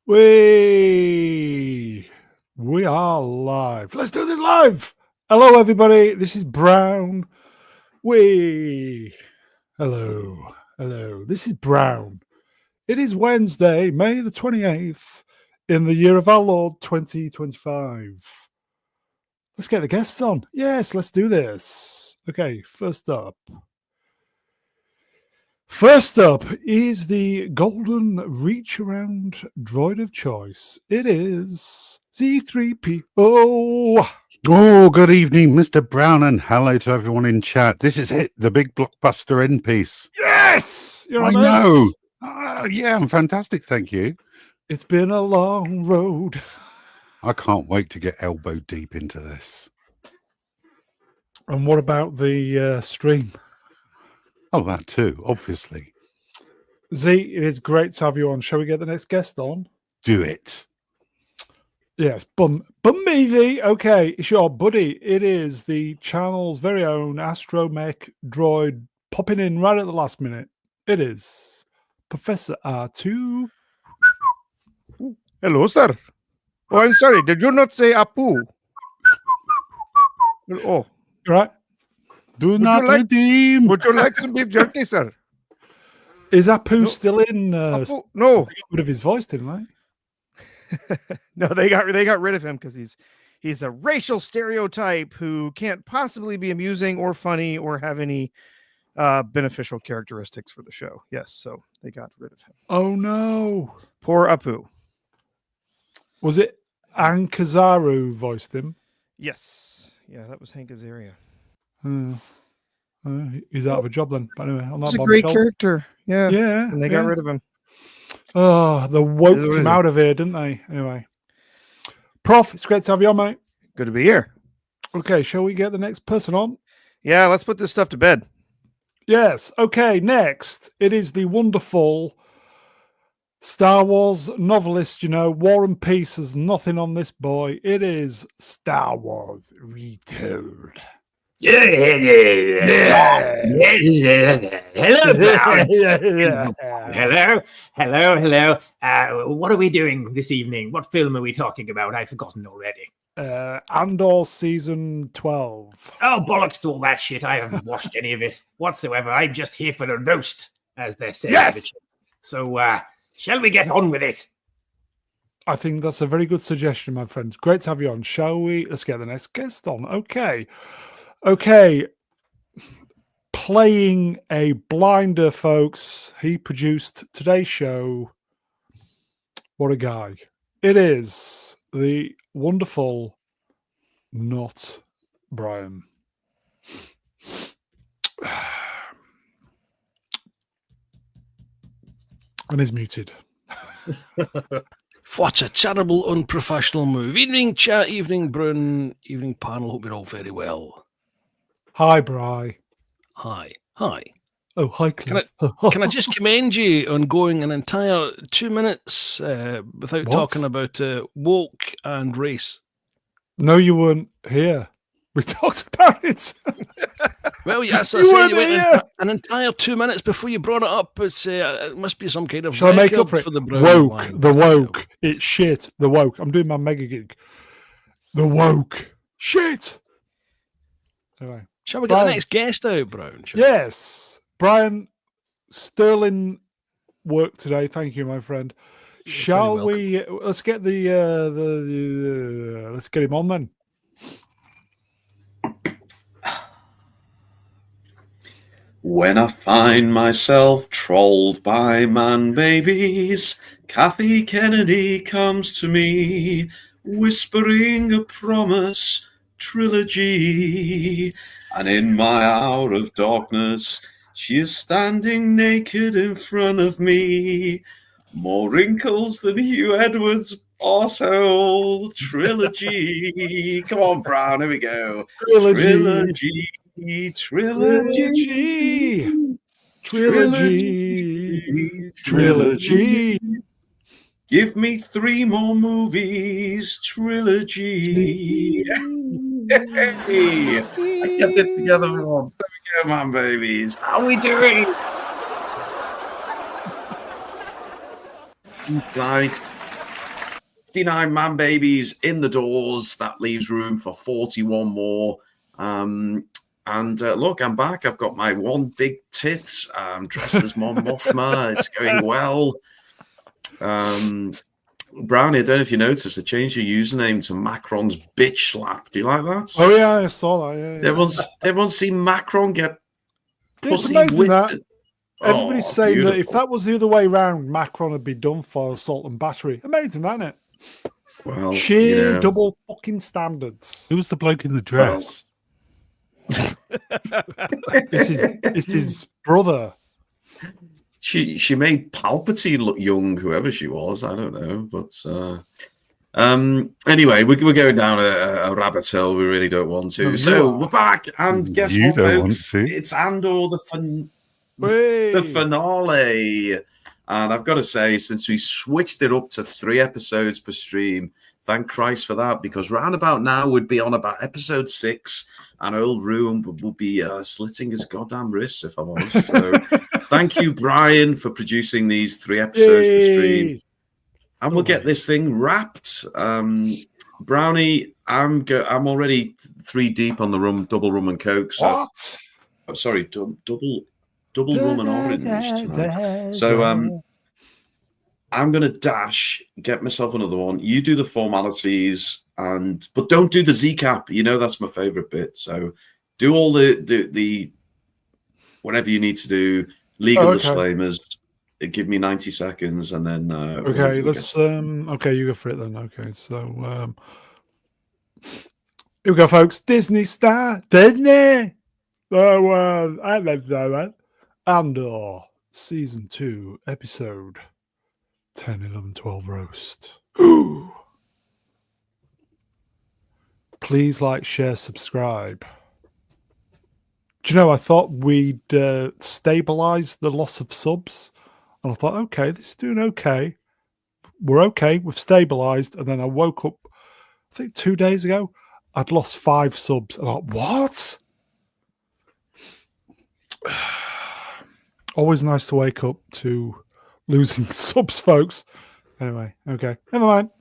We are live. Let's do this live. Hello, everybody. This is Brown. Hello. This is Brown. It is Wednesday, May the 28th, in the year of our Lord 2025. Let's get the guests on. Yes, let's do this. Okay, first up is the golden reach around droid of choice. It is Zee-ThreePIO. Oh, good evening, Mr. Brown, and hello to everyone in chat. This is it, the big blockbuster end piece. Yes! I know. Yeah, I'm fantastic, thank you. It's been a long road. I can't wait to get elbow deep into this. And what about the stream? Oh, that too, obviously. Z, it is great to have you on. Shall we get the next guest on? Do it. Yes, Bum BV. Okay, it's your buddy. It is the channel's very own astromech droid popping in right at the last minute. It is Professor Artoo. Hello, sir. Oh, I'm sorry. Did you not say Apu? Oh, Right. Do not redeem. Would you like some beef jerky, sir? Is Apu still in? Apu? No. They got rid of his voice, didn't they? No, they got rid of him because he's a racial stereotype who can't possibly be amusing or funny or have any beneficial characteristics for the show. Yes, so they got rid of him. Oh no! Poor Apu. Was it Ankazaru who voiced him? Yes. Yeah, that was Hank Azaria. He's out of a job then. But anyway, on that He's a great character. Yeah. And they got rid of him. Oh, they woked him out of here, didn't they? Anyway. Prof, it's great to have you on, mate. Good to be here. Okay, shall we get the next person on? Yeah, let's put this stuff to bed. Yes. Okay, next. It is the wonderful Star Wars novelist, War and Peace has nothing on this boy. It is Star Wars Retold. Hello, Brown. Hello. What are we doing this evening? What film are we talking about? I've forgotten already. Andor season 12. Oh, bollocks to all that shit. I haven't watched any of it whatsoever. I'm just here for the roast, as they're saying. Yes! So, shall we get on with it? I think that's a very good suggestion, my friends. Great to have you on. Shall we? Let's get the next guest on. Okay. Playing a blinder, folks. He produced today's show. What a guy. It is the wonderful Not Brian. And he's muted. What a terrible, unprofessional move. Evening chat, evening Brun, evening panel. Hope you're all very well. Hi, Bri. Hi. Oh, hi, Cliff. Can I just commend you on going an entire 2 minutes without talking about woke and race? No, you weren't here. We talked about it. Well, yes, I said you went an entire 2 minutes before you brought it up. It must be some kind of. Shall I make up for it? The woke. It's shit. The woke. I'm doing my mega gig. The woke. Shit. Anyway. Shall we get the next guest out, Brown? Yes. Brian, sterling work today. Thank you, my friend. Shall we? Let's get let's get him on then. When I find myself trolled by man babies, Kathy Kennedy comes to me, whispering a promise trilogy. And in my hour of darkness, she is standing naked in front of me. More wrinkles than Hugh Edwards' arsehole trilogy. Come on, Brown, here we go. Trilogy. Give me 3 more movies. Trilogy. Hey, I kept it together once. There we go, man, babies. How are we doing? Right. 59 man babies in the doors. That leaves room for 41 more. Look, I'm back. I've got my one big tit. I'm dressed as Mon Mothma. It's going well. Brownie, I don't know if you noticed, I changed your username to Macron's bitch slap. Do you like that? Oh yeah, I saw that. Yeah. Everyone's seen Macron get It's pussy amazing whipped. that everybody's saying beautiful. that if that was the other way around, Macron would be done for assault and battery. Amazing, isn't it? Well, sheer double fucking standards. Who was the bloke in the dress? It's his brother. She made Palpatine look young, whoever she was. I don't know, but anyway, we're going down a rabbit hole. We really don't want to. So we're back, and guess You what, don't folks? want to. It's Andor, the finale. And I've got to say, since we switched it up to 3 episodes per stream, thank Christ for that, because round about now would be on about episode 6, and old Ruin will be slitting his goddamn wrists, if I'm honest. So thank you, Brian, for producing these 3 episodes per stream. And we'll get this thing wrapped. Brownie, I'm already 3 deep on the double rum and coke. So, what? Oh, sorry, double rum and orange tonight. So I'm gonna dash, get myself another one. You do the formalities, but don't do the Z cap. You know that's my favorite bit. So do all the whatever you need to do. Legal disclaimers. Give me 90 seconds, and then okay. Let's okay, you go for it then. Okay, so here we go, folks. Disney star Disney. Oh, I love that. Andor season 2 episode 10, 11, 12 roast. Ooh. Please like, share, subscribe. Do you know, I thought we'd stabilize the loss of subs. And I thought, okay, this is doing okay. We're okay. We've stabilized. And then I woke up, I think 2 days ago, I'd lost 5 subs. And I thought, what? Always nice to wake up to losing subs, folks. Anyway, okay. Never mind.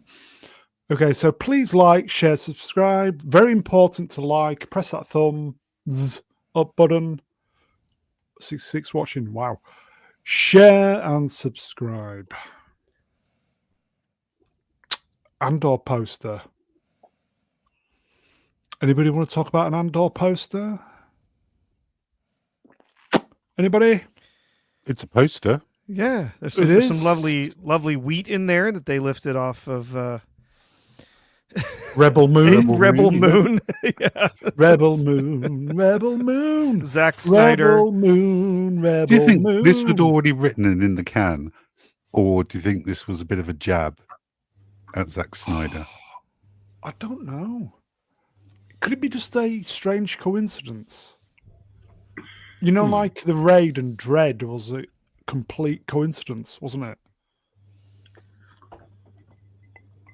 Okay, so please like, share, subscribe. Very important to like. Press that thumbs up button. 66 watching. Wow. Share and subscribe. Andor poster. Anybody want to talk about an Andor poster? Anybody? It's a poster. Yeah, there's some lovely wheat in there that they lifted off of Rebel Moon. Rebel Moon. Yeah. Rebel Moon. Zack Snyder. Rebel Moon. Do you think this was already written and in the can, or do you think this was a bit of a jab at Zack Snyder? I don't know. Could it be just a strange coincidence? You know, like the raid and Dread was a complete coincidence, wasn't it?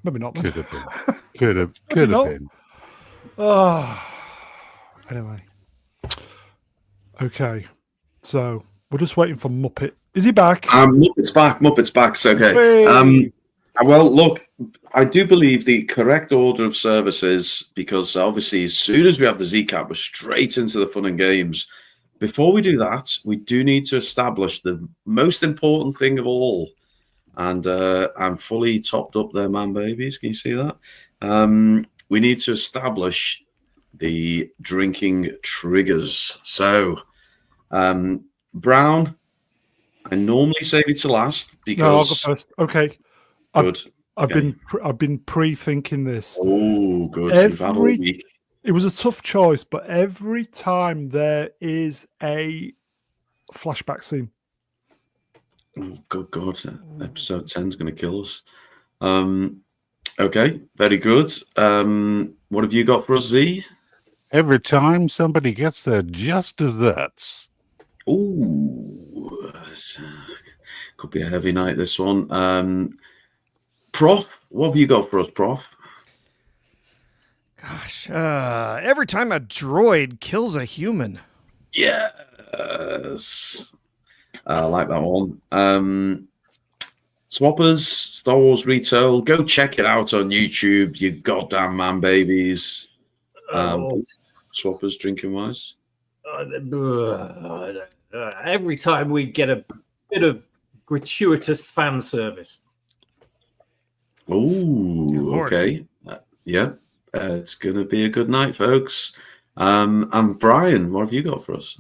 Maybe not. Could have been. Could have been. Anyway. Okay. So we're just waiting for Muppet. Is he back? Muppet's back. So, okay. Hey. Well, look, I do believe the correct order of services, because obviously as soon as we have the Z-Cap, we're straight into the fun and games. Before we do that, we do need to establish the most important thing of all. And I'm fully topped up there, man, babies. Can you see that? We need to establish the drinking triggers. So, Brown, I normally save it to last because... No, I'll go first. Okay. Good. I've been pre-thinking this. Oh, good. You've had all week. It was a tough choice, but every time there is a flashback scene. Oh, good God. Episode 10 is going to kill us. Okay, very good. What have you got for us, Z? Every time somebody gets their just desserts. Ooh, could be a heavy night, this one. Prof, what have you got for us, Prof? Gosh, every time a droid kills a human. Yes. I like that one. Swappers, Star Wars Retold. Go check it out on YouTube, you goddamn man babies. Swappers drinking wise. Every time we get a bit of gratuitous fan service. Oh, okay. It's going to be a good night, folks. And Brian, what have you got for us?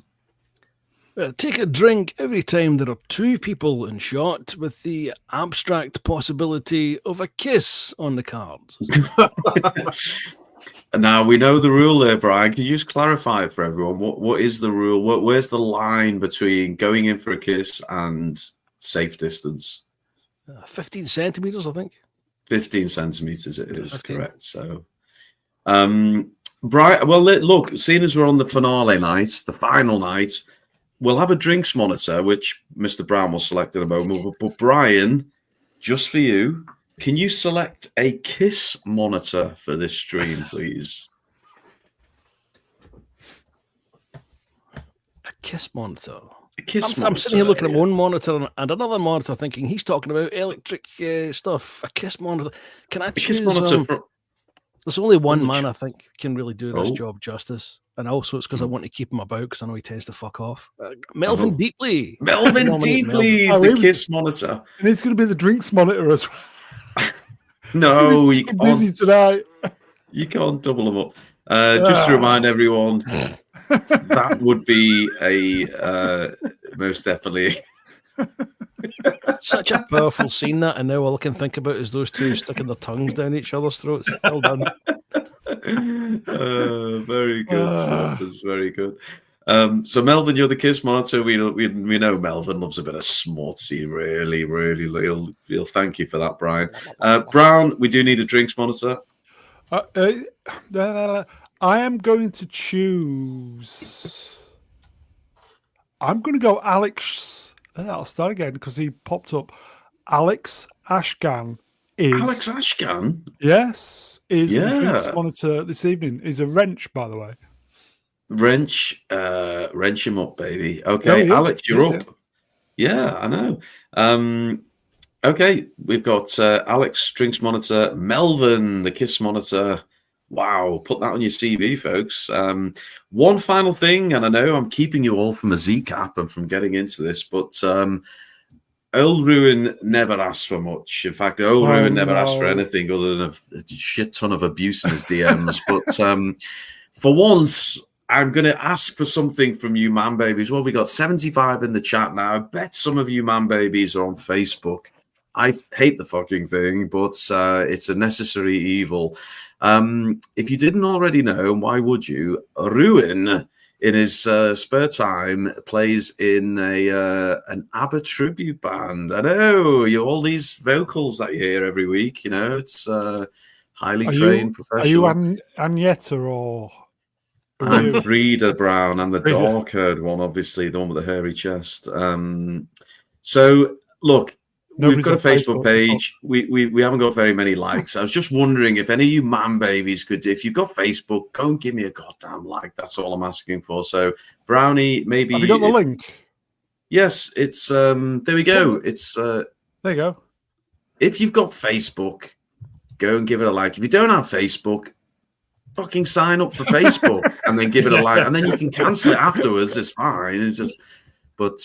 Take a drink every time there are two people in shot with the abstract possibility of a kiss on the cards. Now, we know the rule there, Brian. Can you just clarify it for everyone? What is the rule? Where's the line between going in for a kiss and safe distance? 15 centimeters, I think. 15 centimeters it is, 15. Correct. So, Brian, well, look, seeing as we're on the finale night, the final night, we'll have a drinks monitor, which Mr. Brown will select in a moment. But Brian, just for you, can you select a kiss monitor for this stream, please? A kiss monitor? A kiss monitor. I'm sitting here looking at one monitor and another monitor thinking he's talking about electric stuff. A kiss monitor. Can I choose? A kiss monitor there's only one man I think can really do this job justice. And also it's because I want to keep him about because I know he tends to fuck off. Melvin Deeply. Melvin Deeply is the kiss monitor. And it's going to be the drinks monitor as well. No, you can't. Busy tonight. You can't double them up. Just to remind everyone, that would be a most definitely such a powerful scene that, and now all I can think about is those two sticking their tongues down each other's throats. Well done. Very good. That was very good. So Melvin, you're the kiss monitor. We know Melvin loves a bit of smartsy. Really, he'll thank you for that, Brian. Brown, we do need a drinks monitor. I am going to choose. I'm going to go Alex. I'll start again because he popped up. Alex Ashgan is. Alex Ashgan? Yes, is the drinks monitor this evening. Is a wrench, by the way. Wrench him up, baby. Okay, no, Alex, you're up. Yeah, I know. Okay, we've got Alex drinks monitor, Melvin the kiss monitor. Wow, put that on your CV, folks. One final thing, and I know I'm keeping you all from a Z-cap and from getting into this, but Earl Ruin never asked for much. In fact, Earl Ruin never asked for anything other than a shit ton of abuse in his DMs. But for once, I'm going to ask for something from you, man babies. Well, we got 75 in the chat now. I bet some of you man babies are on Facebook. I hate the fucking thing, but it's a necessary evil. If you didn't already know, why would you? Ruin, in his spare time, plays in an ABBA tribute band. I know, all these vocals that you hear every week, it's highly trained professional. Are you Agneta or... I'm Frida Brown. I'm the dark-haired one, obviously, the one with the hairy chest. So, look, we've got a Facebook page. We haven't got very many likes. I was just wondering if any of you man babies could, if you've got Facebook, go and give me a goddamn like. That's all I'm asking for. So, Brownie, maybe... Have you got the link? Yes, it's... there we go. It's... there you go. If you've got Facebook, go and give it a like. If you don't have Facebook... fucking sign up for Facebook and then give it a like, and then you can cancel it afterwards. It's fine. It's just, but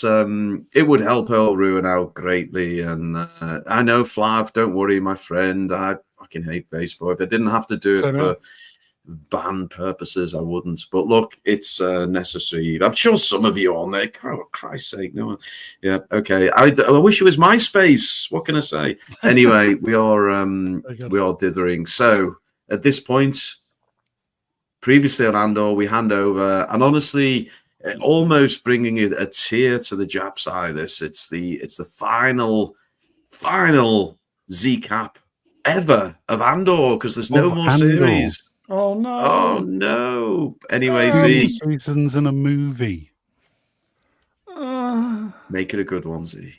it would help Earl Ruin out greatly. And I know, Flav, don't worry, my friend. I fucking hate Facebook. If I didn't have to do it for ban purposes, I wouldn't. But look, it's necessary. I'm sure some of you on there. Oh, Christ's sake, no one. Yeah, okay. I wish it was MySpace. What can I say? Anyway, we are dithering. So at this point. Previously on Andor, we hand over, and honestly, almost bringing a tear to the Jap's eye. It's the final Z-cap ever of Andor because there's no more series. Oh no! Oh no! Anyway, Z seasons in a movie. Make it a good one, Z.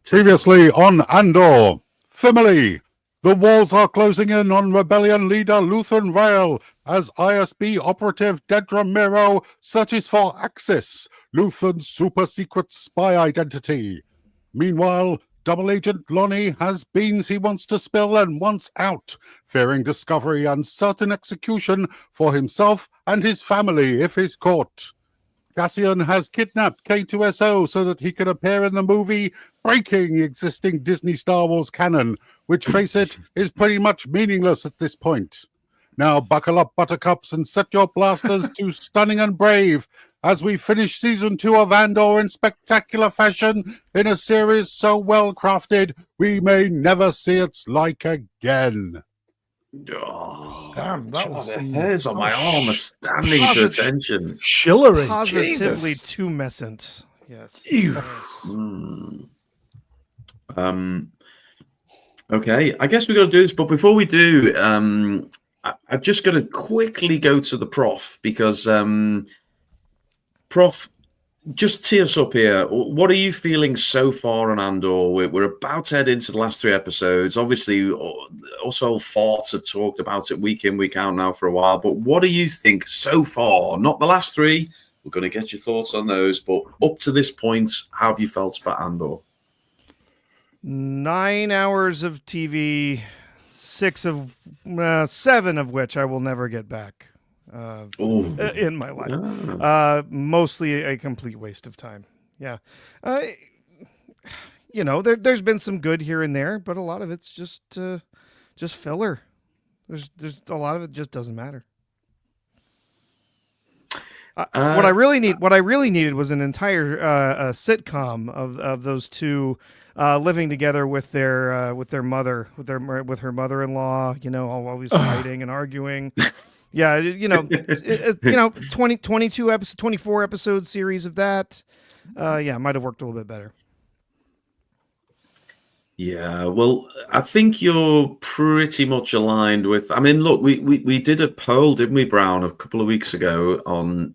Previously on Andor, family. The walls are closing in on rebellion leader Luthen Rael as ISB operative Dedra Miro searches for Axis, Luthen's super secret spy identity. Meanwhile, double agent Lonnie has beans he wants to spill and wants out, fearing discovery and certain execution for himself and his family if he's caught. Cassian has kidnapped K2SO so that he can appear in the movie, breaking existing Disney Star Wars canon, which, face it, is pretty much meaningless at this point. Now buckle up, buttercups, and set your blasters to Stunning and Brave as we finish Season 2 of Andor in spectacular fashion in a series so well crafted we may never see its like again. Oh, Damn, that was the some- hairs on my arm are standing to attention. Shillery. Positively Jesus. tumescent. Yes. Okay, I guess we got to do this, but before we do, I'm just going to quickly go to the Prof, because Prof, just tee us up here. What are you feeling so far on Andor? We're about to head into the last 3 episodes. Obviously, also Farts have talked about it week in, week out now for a while. But what do you think so far? Not the last 3. We're going to get your thoughts on those. But up to this point, how have you felt about Andor? 9 hours of TV, 7 of which I will never get back. In my life, mostly a complete waste of time. Yeah, there's been some good here and there, but a lot of it's just filler. There's a lot of it just doesn't matter. What I really needed was an entire sitcom of those two living together with their mother, with her mother-in-law. Always fighting and arguing. Yeah, 22 episode, 24 episode series of that. Might have worked a little bit better. Yeah, well, I think you're pretty much aligned with. I mean, look, we did a poll, didn't we, Brown, a couple of weeks ago on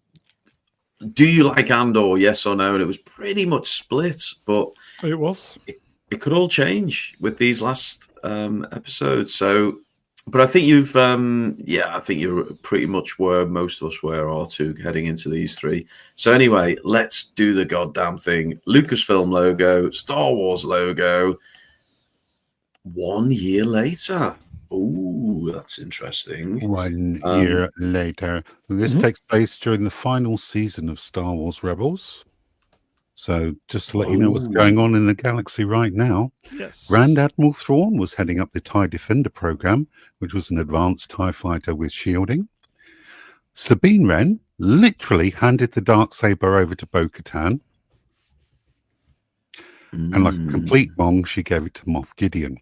do you like Andor, yes or no, and it was pretty much split. But it was. It could all change with these last episodes. So. But I think you've, I think you're pretty much where most of us were, Artoo, heading into these 3. So anyway, let's do the goddamn thing. Lucasfilm logo, Star Wars logo. 1 year later. Ooh, that's interesting. 1 year later. This takes place during the final season of Star Wars Rebels. So just to let you know what's going on in the galaxy right now, yes. Grand Admiral Thrawn was heading up the TIE Defender program, which was an advanced TIE fighter with shielding. Sabine Wren literally handed the Darksaber over to Bo-Katan. And like a complete mong, she gave it to Moff Gideon.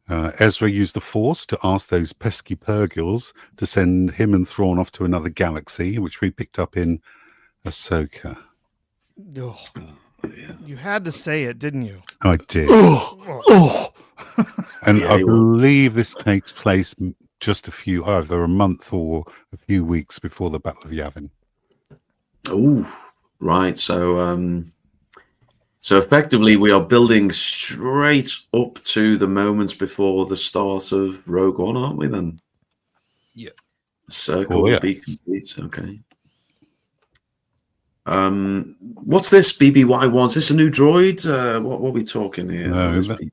Ezra used the Force to ask those pesky Purgils to send him and Thrawn off to another galaxy, which we picked up in Ahsoka. Oh, yeah. You had to say it, didn't you? I did. And Yeah, I believe this takes place just either a month or a few weeks before the Battle of Yavin. Oh, right. So, so effectively, we are building straight up to the moments before the start of Rogue One, aren't we? Then, yeah. Circle will be complete. Okay. What's this BBY1? Is this a new droid? What are we talking here? No, that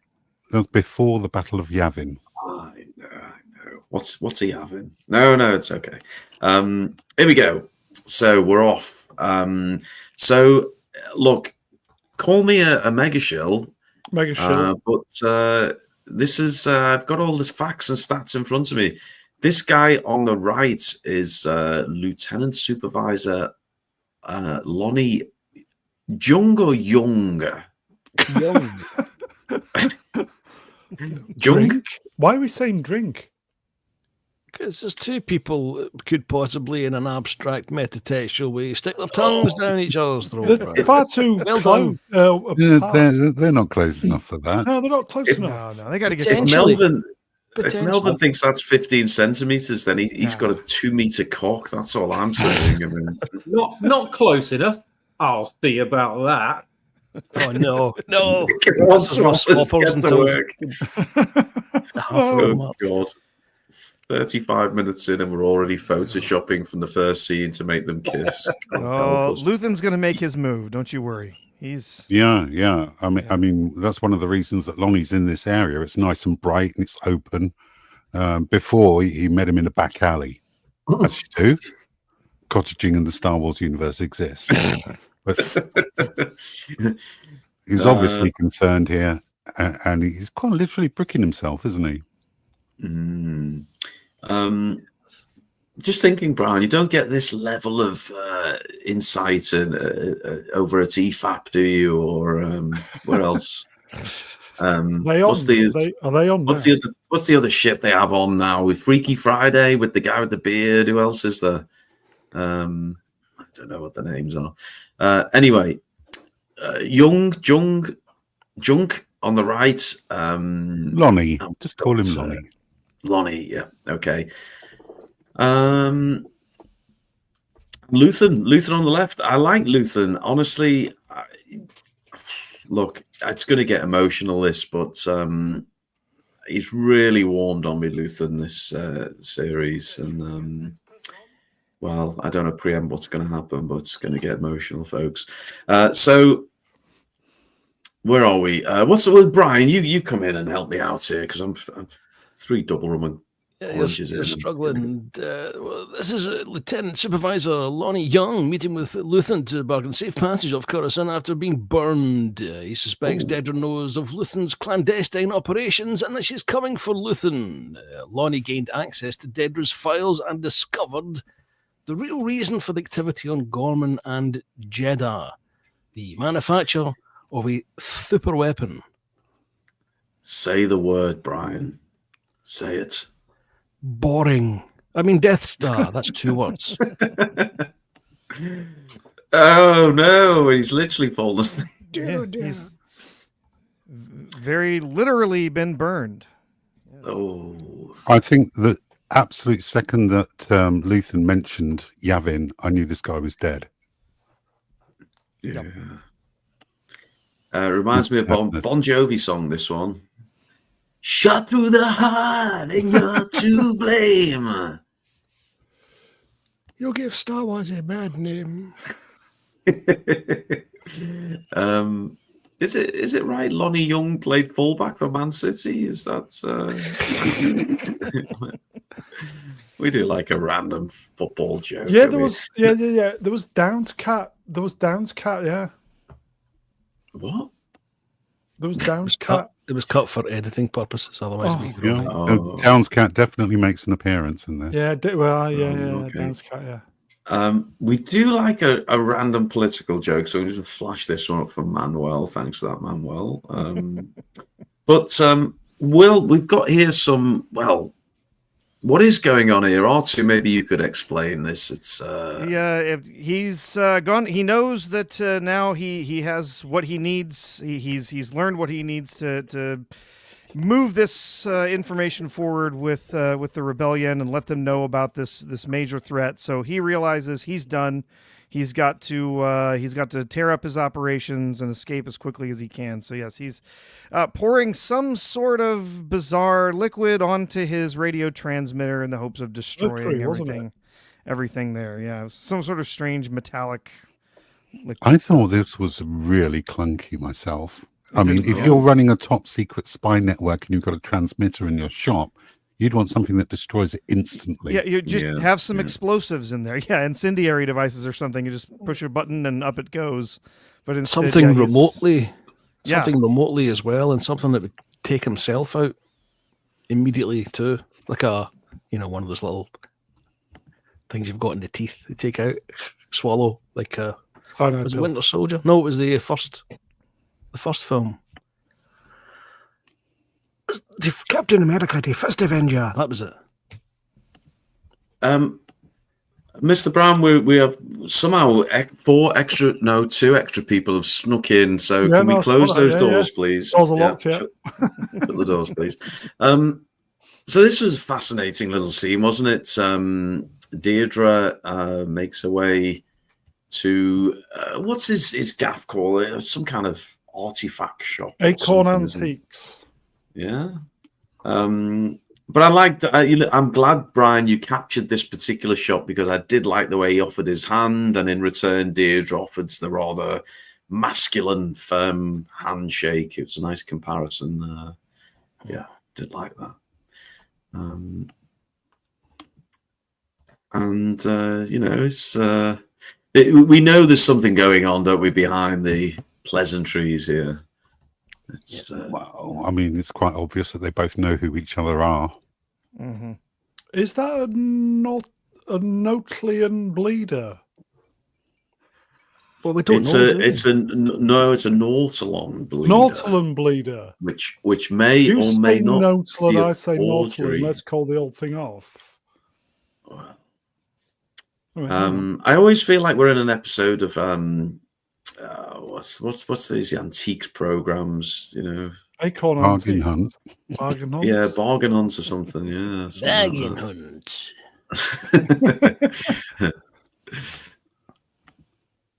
was before the Battle of Yavin. I know. What's a Yavin? No, it's okay. Here we go. So we're off. So look, call me a mega shill. Mega shill. But this is I've got all this facts and stats in front of me. This guy on the right is Lieutenant Supervisor Lonnie Jung or Younger? Young. Jung? Why are we saying drink? Because there's 2 people that could possibly, in an abstract meditation way, stick their tongues down each other's throat. They're far too Well close. They're not close enough for that. No, they're not close enough. No, they got to get. If Melvin thinks that's 15 centimeters, then he's got a 2-meter cock. That's all I'm saying. I mean, Not close enough. I'll see about that. Oh no! Come on, Swappers, get to work. Oh God! 35 minutes in, and we're already photoshopping from the first scene to make them kiss. Oh, Luthen's gonna make his move. Don't you worry. Yeah. I mean, that's one of the reasons that Lonnie's in this area. It's nice and bright and it's open. Before he met him in a back alley, as you do. Cottaging in the Star Wars universe exists, but he's obviously concerned here, and he's quite literally bricking himself, isn't he? Just thinking, Brian, you don't get this level of insight over at EFAP, do you? Or where else? Are they on? What's the other ship they have on now with Freaky Friday with the guy with the beard? Who else is there? I don't know what the names are. Anyway, Junk on the right. Lonnie, just call him Lonnie. Lonnie, yeah, okay. Luthen on the left. I like Luthen. Honestly, look, it's going to get emotional, this, but he's really warmed on me, Luthen, this series. And, well, I don't know preempt what's going to happen, but it's going to get emotional, folks. So, where are we? What's with Brian? You come in and help me out here, because I'm 3 double rum and you're struggling. Well, this is Lieutenant Supervisor Lonnie Young meeting with Luthen to bargain safe passage off Coruscant after being burned. He suspects Dedra knows of Luthen's clandestine operations and that she's coming for Luthen. Lonnie gained access to Dedra's files and discovered the real reason for the activity on Gorman and Jeddah, the manufacture of a super weapon. Say the word, Brian. Say it. Boring. I mean, Death Star. That's 2 words. Oh no, he's literally fallen asleep. He's very literally been burned. Oh, I think the absolute second that Luthen mentioned Yavin, I knew this guy was dead. yeah. Reminds me of Bon Jovi song, this one. Shot through the heart and you're to blame. You give Star Wars a bad name. Is it right? Lonnie Young played fullback for Man City. Is that? We do like a random football joke. Yeah, there was. Yeah. There was Downs Cat. Yeah. What? There was Downs Cat. It was cut for editing purposes. Otherwise, Towns Cat definitely makes an appearance in this. Yeah. Okay. Downs Cat. Yeah. We do like a random political joke, so we're just flash this one up for Manuel. Thanks for that, Manuel. But Will, we've got here some. Well, what is going on here, Artoo? Maybe you could explain this. It's he's gone. He knows that now he has what he needs. He's learned what he needs to move this information forward with the rebellion and let them know about this major threat. So he realizes he's done. He's got to tear up his operations and escape as quickly as he can. So yes, he's pouring some sort of bizarre liquid onto his radio transmitter in the hopes of destroying everything there. Yeah, some sort of strange metallic liquid. I thought this was really clunky myself. I mean, if you're running a top secret spy network and you've got a transmitter in your shop, you'd want something that destroys it instantly. Yeah, you just have some explosives in there. Yeah, incendiary devices or something. You just push a button and up it goes. But instead, something remotely as well, and something that would take himself out immediately too, like one of those little things you've got in the teeth. They take out, swallow, like was it Winter Soldier? No, it was the first film. Captain America, the first Avenger. That was it. Mr. Brown, we have somehow 2 extra people have snuck in. So can we close those doors, please? Doors are locked, Shut the doors, please. So this was a fascinating little scene, wasn't it? Deirdre makes her way to what's his gaff called? Some kind of artifact shop. Acorn Antiques. Yeah. But I liked. I'm glad, Brian, you captured this particular shot because I did like the way he offered his hand, and in return, Deirdre offered the rather masculine, firm handshake. It was a nice comparison. Yeah, did like that. It's we know there's something going on, don't we, behind the pleasantries here? It's Well, I mean, it's quite obvious that they both know who each other are. Mm-hmm. Is that a Notlian bleeder? Well, we don't it's know. it's a Nautilon bleeder, Nautilon bleeder. which may You or say may not Nautilon, be a I say forgery. Nautilon. Let's call the old thing off. I always feel like we're in an episode of what's these antiques programs, Acorn Bargain Antiques. Hunt. Bargain Hunt. Yeah, bargain hunts or something. Yeah, Bargain Hunt.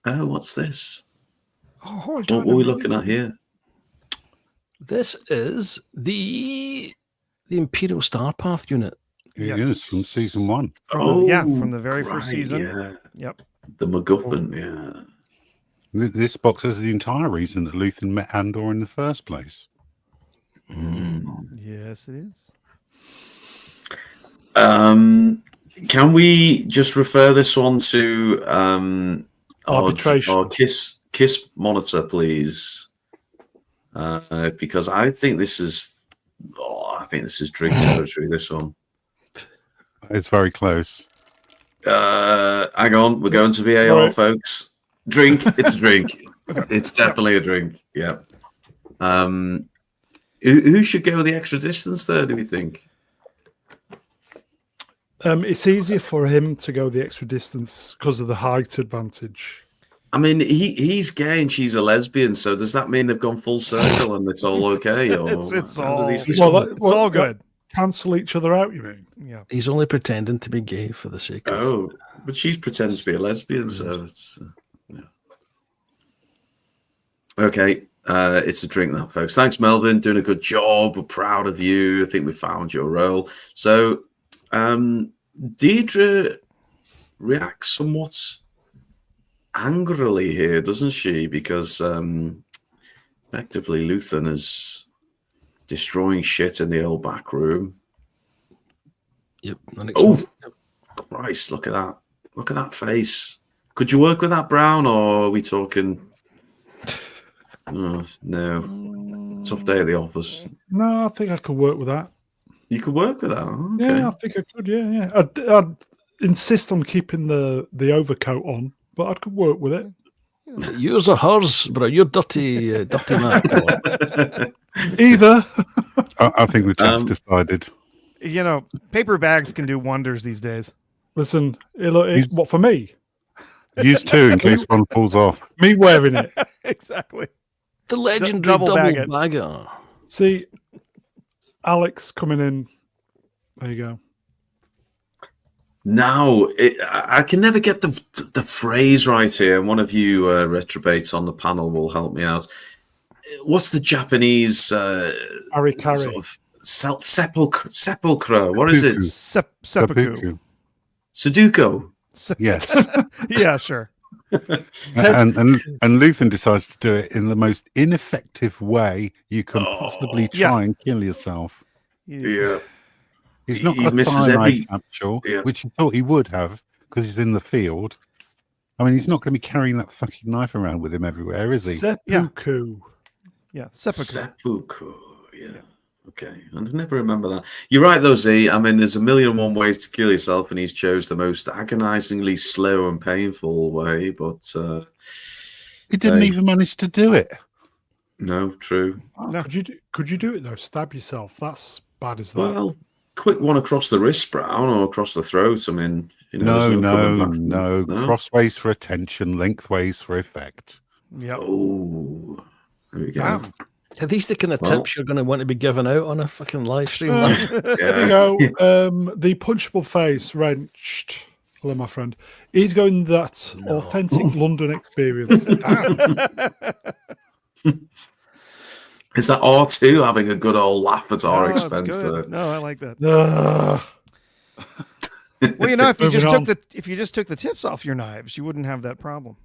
Oh, what's this? Oh, hold What on were a we minute. looking at here? This is the Imperial Star Path unit. It is from season 1. From the very first right, season. Yeah. Yep. The MacGuffin, yeah. This box is the entire reason that Luthen met Andor in the first place. Yes, it is. Can we just refer this one to Arbitration. our kiss monitor, please? Because I think this is drink territory. This one. It's very close. Hang on, we're going to VAR, Sorry. folks. Drink. It's a drink. It's definitely a drink. Yeah. Who should go the extra distance there, do we think? It's easier for him to go the extra distance because of the height advantage. I mean, he's gay and she's a lesbian, so does that mean they've gone full circle and it's all okay? Or It's how do all- these things- It's all good. Cancel each other out, you mean? Yeah. He's only pretending to be gay for the sake of. Oh, but she's pretending to be a lesbian, so it's yeah. Okay. It's a drink, that, folks. Thanks, Melvin. Doing a good job. We're proud of you. I think we found your role. So, Deirdre reacts somewhat angrily here, doesn't she? Because effectively, Luthen is destroying shit in the old back room. Yep. Oh, Christ! Look at that! Look at that face. Could you work with that, Brown, or are we talking? Oh, no. Tough day at the office. No, I think I could work with that. You could work with that. Okay. Yeah, I think I could. Yeah. I'd insist on keeping the overcoat on, but I could work with it. Yours or hers, bro? You're dirty, dirty man. Either. I think the chat's decided. Paper bags can do wonders these days. Listen, what for me? Use 2 in case one falls off. Me wearing it. Exactly. The legendary double double bag it. bagger. See, Alex coming in. There you go. Now, I can never get the phrase right here, and one of you retrobates on the panel will help me out. What's the Japanese Arikari. sort of sepulchre? What is it? Seppuku. Sudoku. Yes. Yeah, sure. and Luthen decides to do it in the most ineffective way you can possibly try and kill yourself. Yeah. He's not He got a misses cyanide every- capsule, Yeah. which he thought he would have because he's in the field. I mean, he's not going to be carrying that fucking knife around with him everywhere, is he? Seppuku. Yeah, seppuku. Seppuku. Yeah. Okay. I never remember that. You're right, though, Z. I mean, there's a million and one ways to kill yourself, and he's chose the most agonizingly slow and painful way. But He didn't even manage to do it. no, true. No. Could you do it though? Stab yourself. That's bad as that. Well, quick one across the wrist, Brown, or across the throat. I mean, there's No. coming back from- no? Crossways for attention, lengthways for effect. Yep. Oh, there we go. Bam. Are these the kind of Well- tips you're going to want to be giving out on a fucking live stream? There you go. The punchable face wrenched. Hello, my friend. He's going that authentic London experience. Is that R2 having a good old laugh at our Oh, that's expense good. there? No, I like that. Ugh. Well, if you Moving just on. took the tips off your knives, you wouldn't have that problem.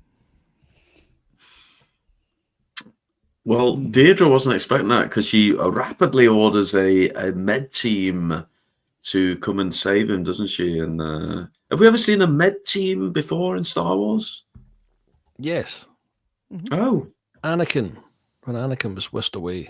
Well, Deirdre wasn't expecting that because she rapidly orders a med team to come and save him, doesn't she? And have we ever seen a med team before in Star Wars? Yes. Oh. Anakin. When Anakin was whisked away.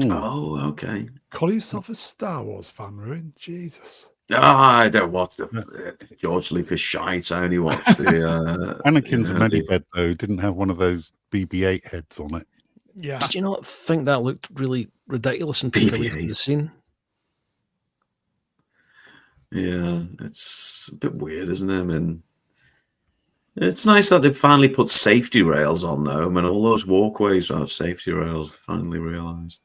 Oh, okay. Call yourself a Star Wars fan, Ruin? Jesus. I don't watch the George Lucas shite. I only watch the... Anakin's medibed, though, didn't have one of those BB-8 heads on it. Yeah. Did you not think that looked really ridiculous and took away from the scene? Yeah, it's a bit weird, isn't it? I mean, it's nice that they finally put safety rails on, though. I mean, all those walkways without safety rails, they finally realised.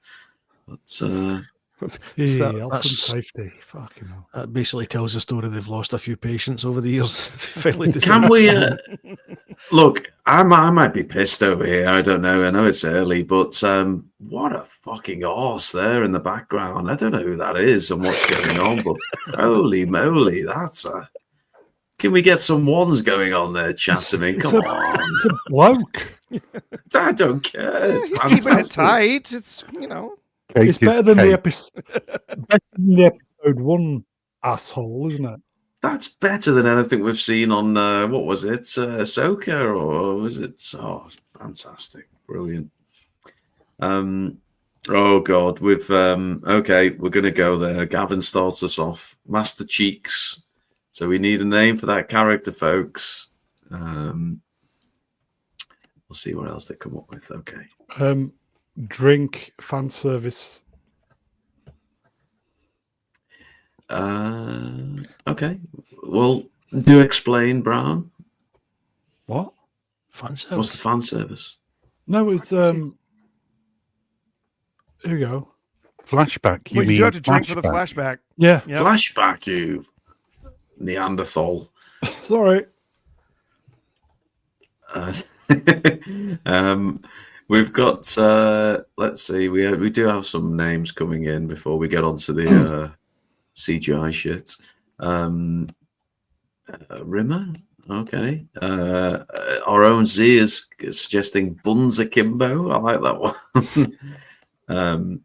But... health and safety. Fucking hell. That basically tells the story they've lost a few patients over the years. Can we look? I might be pissed over here. I don't know. I know it's early, but what a fucking arse there in the background. I don't know who that is and what's going on, but holy moly, that's a. Can we get some ones going on there, chat to me? Come on, it's a bloke. I don't care. He's keeping it tight. It's It's better than the episode 1 asshole, isn't it? That's better than anything we've seen on what was it, Ahsoka, or was it? Oh, it's fantastic, brilliant. Oh God, we've okay, we're gonna go there. Gavin starts us off, Master Cheeks. So we need a name for that character, folks. We'll see what else they come up with. Okay. Drink fan service. Okay. Well, do explain, Brown. What? Fan service? What's the fan service? No, it's here we go. Flashback. You well, mean you have to drink flashback. for the flashback. Yeah. Yep. Flashback, you Neanderthal. Sorry. We've got let's see, we do have some names coming in before we get onto the CGI shit. Rimmer, okay. Our own Z is suggesting Buns Akimbo. I like that one.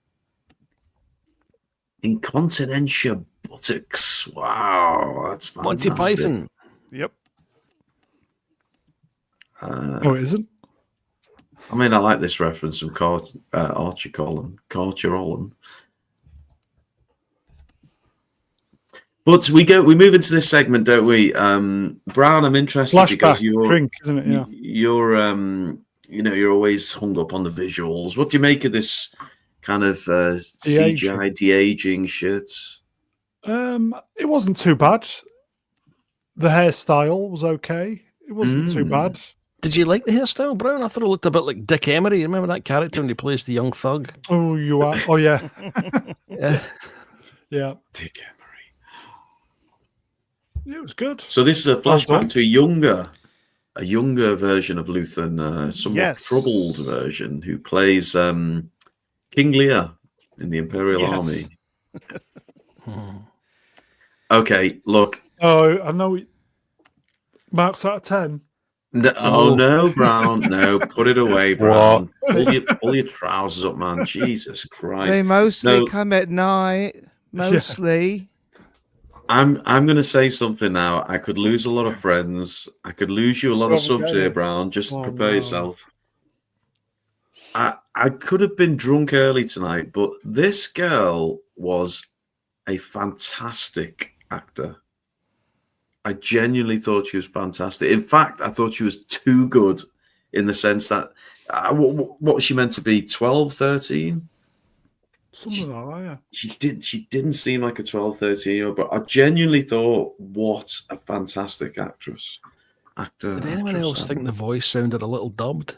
Incontinentia buttocks. Wow, that's fantastic. Monty Python. Yep. Oh, it isn't? I mean, I like this reference from Archie Colin. But we move into this segment, don't we? Brown, I'm interested Flashback, because you're drink, isn't it? Yeah. You're always hung up on the visuals. What do you make of this kind of CGI de-aging shit? It wasn't too bad. The hairstyle was okay. It wasn't too bad. Did you like the hairstyle, Brown? I thought it looked a bit like Dick Emery. Remember that character when he plays the young thug? Oh, you are. Oh, yeah. Yeah. Yeah. Dick Emery. Yeah, it was good. So this is a flashback to a younger version of Luthen, somewhat troubled version, who plays King Lear in the Imperial Army. Okay, look. Oh, I know. Marks out of 10. No, Brown. No, put it away, Brown. Pull your trousers up, man. Jesus Christ. They mostly come at night. Mostly. I'm going to say something now. I could lose a lot of friends. I could lose you a lot of subs here, Brown. Just prepare yourself. I could have been drunk early tonight, but this girl was a fantastic actor. I genuinely thought she was fantastic. In fact, I thought she was too good in the sense that, what was she meant to be, 12, 13? Something like that, yeah. She didn't seem like a 12, 13-year-old, but I genuinely thought, what a fantastic actor. Did anyone else think the voice sounded a little dubbed?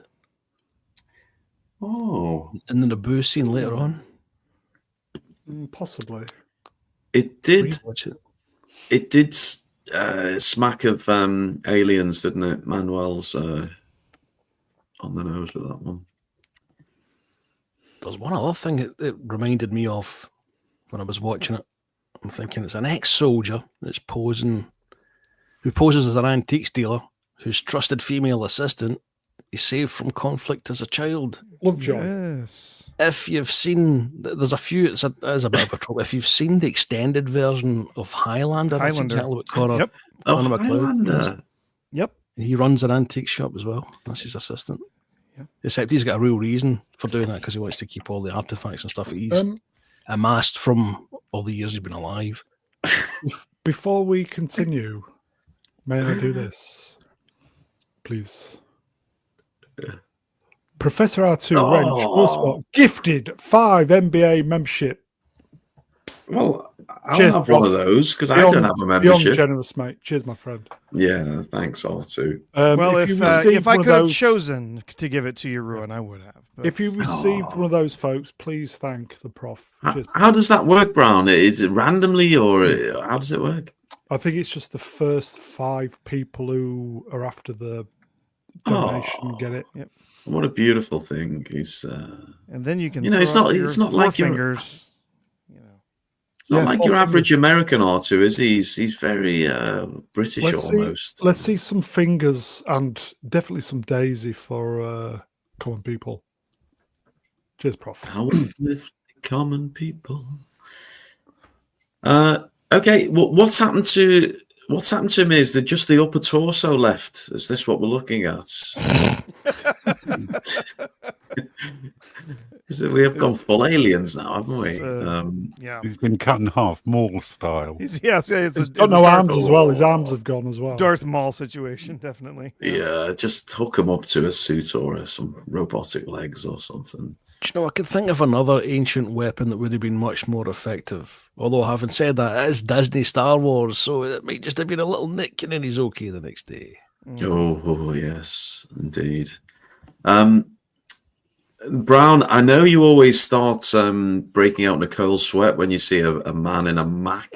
Oh. In the Naboo scene later on? Possibly. It did. It did smack of Aliens, didn't it? Manuel's on the nose with that one. There's one other thing it reminded me of when I was watching it. I'm thinking it's an ex-soldier that's who poses as an antiques dealer, whose trusted female assistant he saved from conflict as a child. Lovejoy. Yes. If you've seen, there's a few. It's a bit of a trouble. If you've seen the extended version of Highlander, that's Highlander. exactly what Connor. Yep. Connor McLeod does. Highlander. Yep. He runs an antique shop as well. That's his assistant. Yeah. Except he's got a real reason for doing that because he wants to keep all the artifacts and stuff he's amassed from all the years he's been alive. Before we continue, may I do this? Please. Professor Artoo Wrench was gifted 5 NBA membership. Well, I'll Cheers, have Prof. one of those because I Beyond- don't have a Beyond membership. generous, mate. Cheers, my friend. Yeah, thanks, Artoo. Well, if you received I one of could have those- chosen to give it to you, Ruin, I would have. But If you received one of those, folks, please thank the prof. Cheers. How does that work, Brown? Is it randomly or how does it work? I think it's just the first 5 people who are after the donation get it. Yep. What a beautiful thing. He's And then you can. You know, it's throw not- up your it's not like you're- forefingers, you know. it's not Yeah, like your 4 average fingers. American Artoo, is he? He's very British almost. Let's see some fingers and definitely some Daisy for common people. Cheers, Prof. How with common people. Okay, what's happened to him is that just the upper torso left. Is this what we're looking at? We have gone full aliens now, haven't we? Yeah. He's been cut in half, Maul style. It's He's got no arms as well. His arms have gone as well. Darth Maul situation, definitely. Yeah, just hook him up to a suit or some robotic legs or something. Do you know, I could think of another ancient weapon that would have been much more effective. Although, having said that, it is Disney Star Wars, so it might just have been a little nick and then he's okay the next day. Oh, yes, indeed. Brown, I know you always start breaking out in a cold sweat when you see a man in a Mac.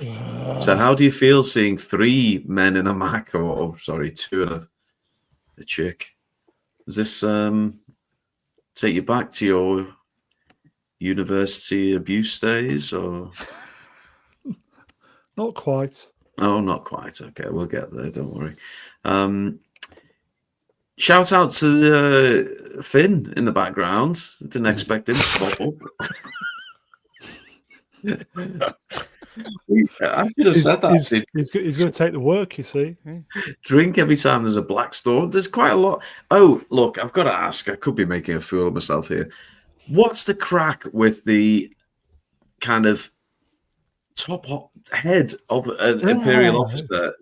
So how do you feel seeing 3 men in a Mac, or sorry, 2 and a chick? Does this take you back to your university abuse days, or? Not quite. Oh, not quite. Okay, we'll get there. Don't worry. Shout out to Finn in the background. Didn't expect him to pop up. I should have said that. He's going to take the work, you see. Drink every time there's a black storm. There's quite a lot. Oh, look, I've got to ask. I could be making a fool of myself here. What's the crack with the kind of top head of an Imperial officer,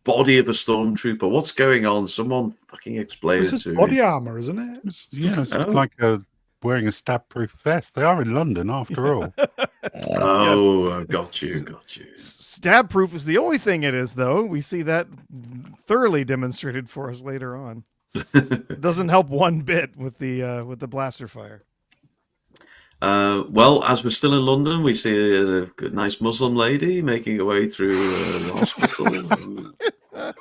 body of a stormtrooper? What's going on? Someone fucking explain It's it just to body me. armor, isn't it? It's like wearing a stab-proof vest. They are in London, after all. Oh, got you. Stab proof is the only thing it is, though. We see that thoroughly demonstrated for us later on. It doesn't help one bit with the blaster fire. Well, as we're still in London, we see a good, nice Muslim lady making her way through the hospital. A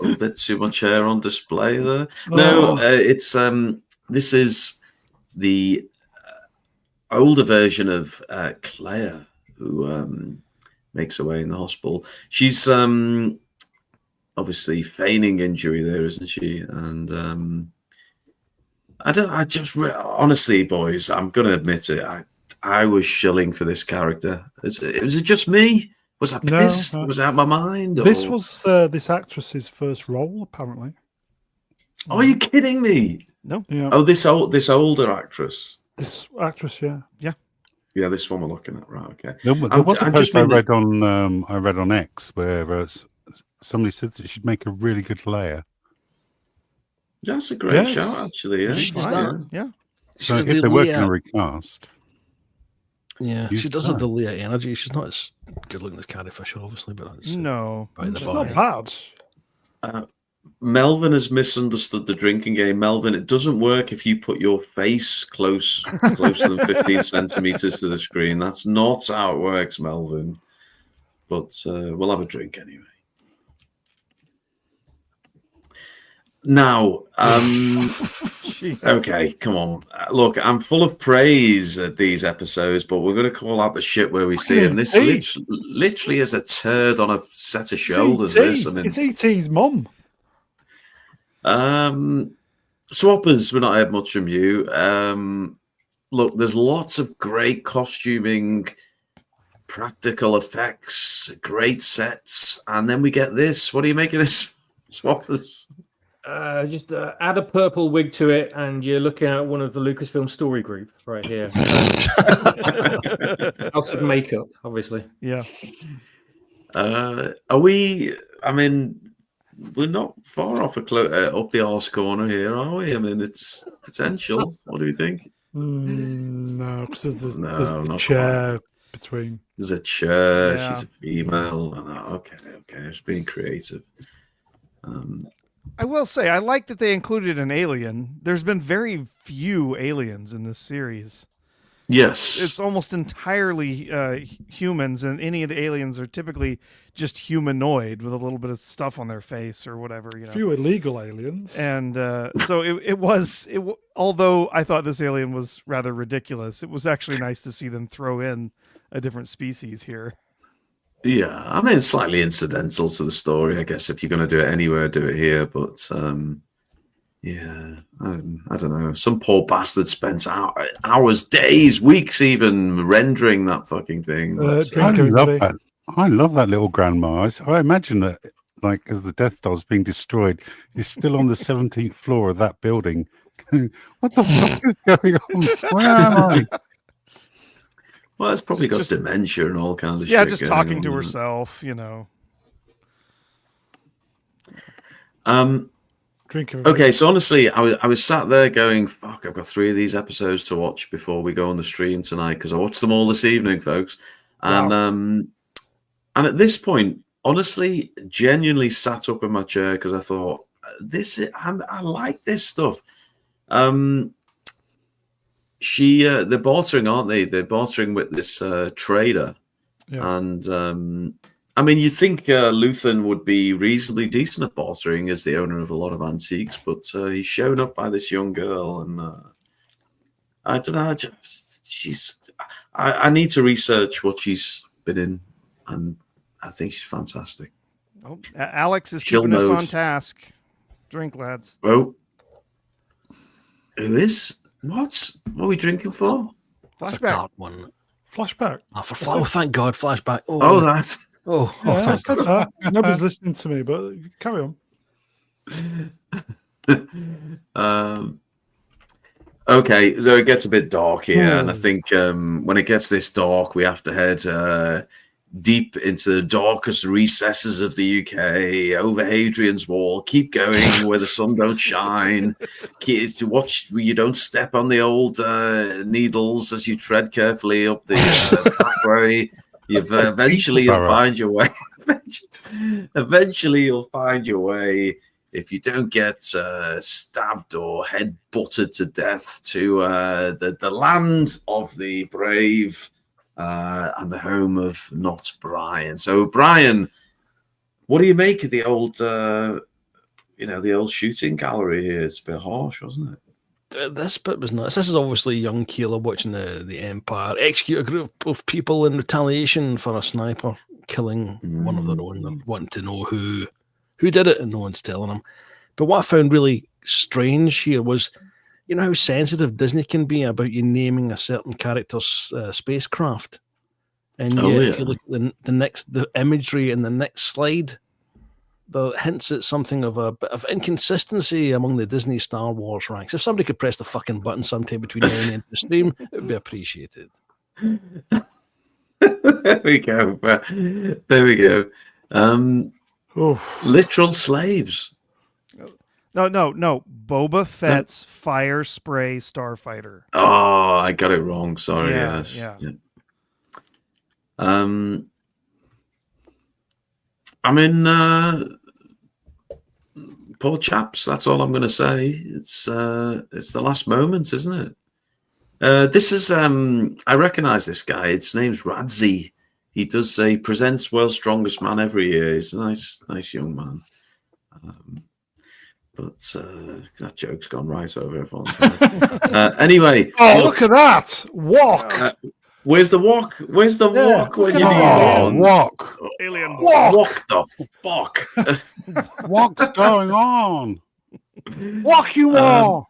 little bit too much hair on display there. No, it's this is the older version of Claire, who makes her way in the hospital. She's obviously feigning injury there, isn't she? And honestly, boys, I'm going to admit it. I was shilling for this character. Was it just me? Was I pissed? No. Was I out of my mind? This or- was this actress's first role, apparently. Oh, are you kidding me? No. Yeah. Oh, this older actress. This actress, yeah. Yeah, this one we're looking at, right? Okay. There was a post I read on X where somebody said that she'd make a really good Leia. That's a great Yes. shout, actually. Yeah. She's Fine. not- Yeah. So She's if the they're working on a Leia. recast, Yeah, Use she does have that. the Leia energy. She's not as good looking as Carrie Fisher, obviously, but that's No. by the It's by. not bad. Melvin has misunderstood the drinking game. Melvin, it doesn't work if you put your face closer than 15 centimeters to the screen. That's not how it works, Melvin. But we'll have a drink anyway. Now, okay, come on. Look, I'm full of praise at these episodes, but we're going to call out the shit where we see him. This literally is a turd on a set of shoulders. This, I mean, It's E.T.'s mum. Swappers, we're not heard much from you. Look, there's lots of great costuming, practical effects, great sets, and then we get this. What do you make of this, Swappers? Just add a purple wig to it, and you're looking at one of the Lucasfilm story group right here. Out of makeup, obviously. Yeah. Are we? I mean, we're not far off up the arse corner here, are we? I mean, it's potential. What do you think? No, because there's the not chair between. There's a chair. Yeah. She's a female. Okay. It's being creative. I will say, I like that they included an alien. There's been very few aliens in this series. Yes. It's almost entirely humans, and any of the aliens are typically just humanoid with a little bit of stuff on their face or whatever. You know? Few illegal aliens. And so it was, although I thought this alien was rather ridiculous, it was actually nice to see them throw in a different species here. Yeah, I mean, it's slightly incidental to the story, I guess. If you're going to do it anywhere, do it here. But yeah, I don't know. Some poor bastard spent hours, days, weeks, even rendering that fucking thing. I love that little grandma. I imagine that, like, as the Death Star's being destroyed, you're still on the 17th floor of that building. What the fuck is going on? Where am I? Well, it's probably got dementia and all kinds of shit. Yeah, just going talking on, to herself, you know. Okay, so honestly, I was sat there going, fuck, I've got 3 of these episodes to watch before we go on the stream tonight, because I watched them all this evening, folks. And and at this point, honestly, genuinely sat up in my chair because I thought, I like this stuff. They're bartering, aren't they? They're bartering with this trader. Yeah. And I mean, you think Luthen would be reasonably decent at bartering as the owner of a lot of antiques, but he's shown up by this young girl, and I don't know. I need to research what she's been in, and I think she's fantastic. Oh, Alex is keeping us on task. Drink, lads. Oh, who is? What are we drinking for? Flashback. One. Flashback. Oh, thank God, flashback. Oh, that. Thank God. Nobody's listening to me, but carry on. Okay, so it gets a bit dark here, and I think when it gets this dark, we have to head deep into the darkest recesses of the UK, over Hadrian's Wall. Keep going where the sun don't shine. Kids, to watch you don't step on the old needles as you tread carefully up the pathway. Eventually you'll find your way. Eventually you'll find your way. If you don't get stabbed or head butted to death to the land of the brave and the home of not Brian. So, Brian, what do you make of the old, the old shooting gallery here? It's a bit harsh, wasn't it? This bit was nuts. This is obviously young Keeler watching the Empire execute a group of people in retaliation for a sniper killing one of their own. They're wanting to know who did it, and no one's telling them. But what I found really strange here was, you know how sensitive Disney can be about you naming a certain character's spacecraft, and if you look at the imagery in the next slide, there hints at something of a bit of inconsistency among the Disney Star Wars ranks. If somebody could press the fucking button sometime between now and the end of the stream, it would be appreciated. There we go. There we go. Literal slaves. No. Boba Fett's fire spray starfighter. Oh, I got it wrong. Sorry. Yeah, yes. yeah. I mean, poor chaps. That's all I'm going to say. It's the last moment, isn't it? This is I recognize this guy. His name's Radzi. He does say presents World's Strongest Man every year. He's a nice young man. But that joke's gone right over everyone's head. Anyway. Oh, look at that! Walk! Where's the walk? Where's the walk? When you walk. Alien walk. What the fuck? What's going on? Walk you more.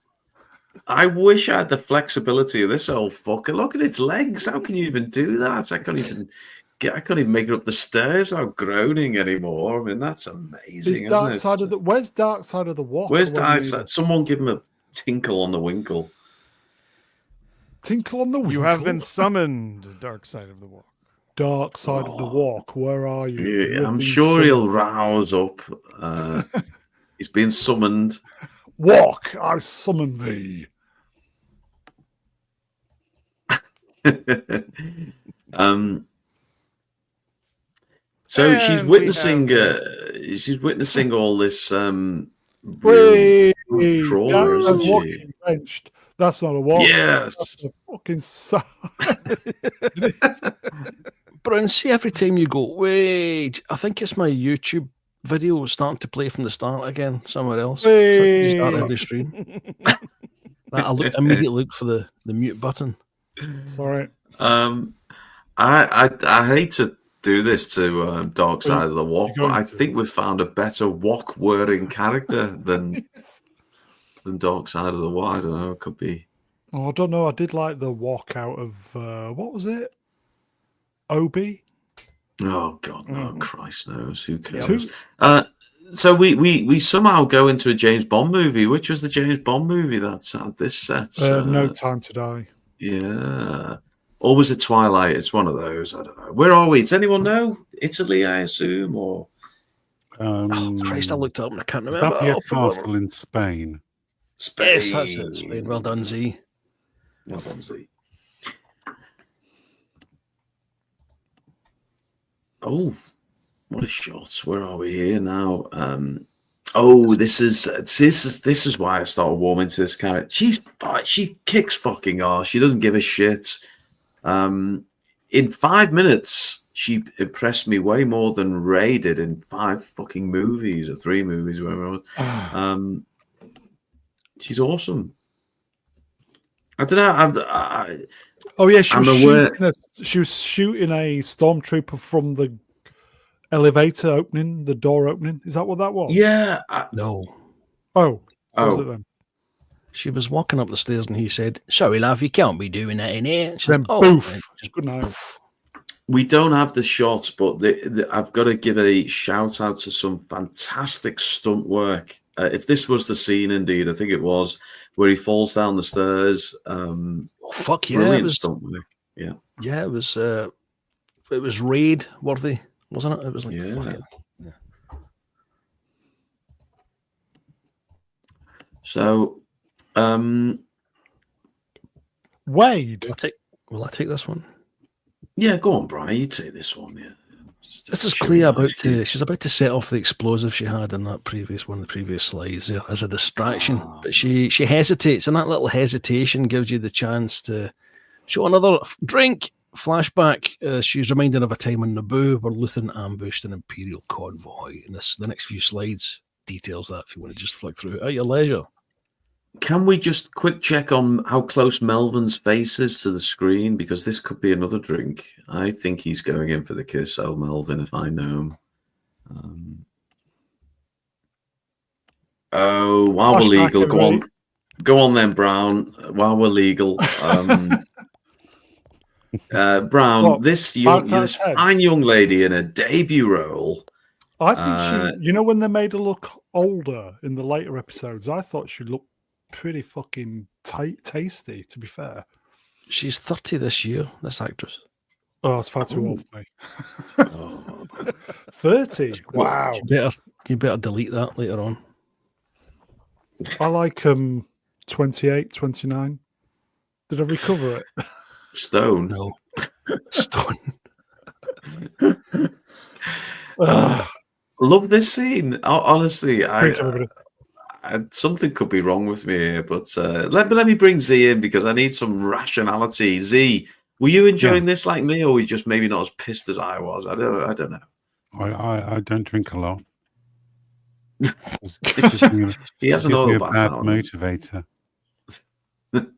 I wish I had the flexibility of this old fucker. Look at its legs. How can you even do that? I can't even make it up the stairs without groaning anymore. I mean, that's amazing, isn't it? Where's Dark Side of the Walk? Where's Dark Side? Someone give him a tinkle on the winkle. Tinkle on the winkle? You have been summoned, Dark Side of the Walk. Dark Side of the Walk, where are you? Yeah, I'm sure he'll rouse up. He's being summoned. Walk, I summon thee. So And she's we witnessing. have- She's witnessing all this real Wait, trauma, isn't she? walking benched. That's not a walk. Yes. That's a fucking sign. Brown, see every time you go, wait, I think it's my YouTube video starting to play from the start again somewhere else. So you start every stream. I immediately look for the mute button. Sorry. I hate to do this to Dark Side of the Walk, but I think we've found a better walk-wearing character than Dark Side of the Walk. I don't know. It could be. Oh, I don't know. I did like the walk out of what was it? Obi. Oh God, no! Christ knows. Who cares? Two- So we somehow go into a James Bond movie. Which was the James Bond movie that's had this set? No Time to Die. Yeah. Or was it Twilight? It's one of those. I don't know. Where are we? Does anyone know? Italy, I assume, or Christ, I looked up and I can't Is remember. that the castle in Spain? Spain? Yes, that's it. Spain. Well done, Z. Well done, Z. Oh, what a shot! Where are we here now? This is why I started warming to this character. She kicks fucking ass. She doesn't give a shit. In 5 minutes, she impressed me way more than Ray did in 5 fucking movies or 3 movies, whatever it was. She's awesome. I don't know. Oh yeah, she was shooting a stormtrooper from the elevator opening, the door opening. Is that what that was? Yeah. No. Oh. What was it then? She was walking up the stairs and he said, "Sorry, love, you can't be doing that in here." She Then said, boof. Just Good night. poof. We don't have the shots, but I've got to give a shout out to some fantastic stunt work. If this was the scene, indeed, I think it was, where he falls down the stairs. Oh, fuck yeah. Brilliant stunt work. Yeah. Yeah, it was raid worthy, wasn't it? It was like fucking. Yeah. So, Wade. Will I take this one? Yeah, go on, Brian. You take this one. Yeah. This is Clea she's about to set off the explosive she had in that one of the previous slides there as a distraction. But she hesitates, and that little hesitation gives you the chance to show another drink flashback. She's reminded of a time on Naboo where Luthen ambushed an Imperial convoy. And the next few slides details that if you want to just flick through it at your leisure. Can we just quick check on how close Melvin's face is to the screen? Because this could be another drink. I think he's going in for the kiss, Melvin, if I know him. While we're legal, go on then, Brown. While we're legal. Brown, this fine young lady in a debut role. I think she, when they made her look older in the later episodes, I thought she looked pretty fucking tasty, to be fair. She's 30 this year, this actress. Oh, it's far too old for me. 30? Wow. You better delete that later on. I like 28, 29. Did I recover it? Stone. No. Stone. Love this scene. Honestly, something could be wrong with me here, but let me bring Z in because I need some rationality. Z, were you enjoying this like me, or were you just maybe not as pissed as I was? I don't know. I don't drink a lot. He has an oil bath. Bad motivator. But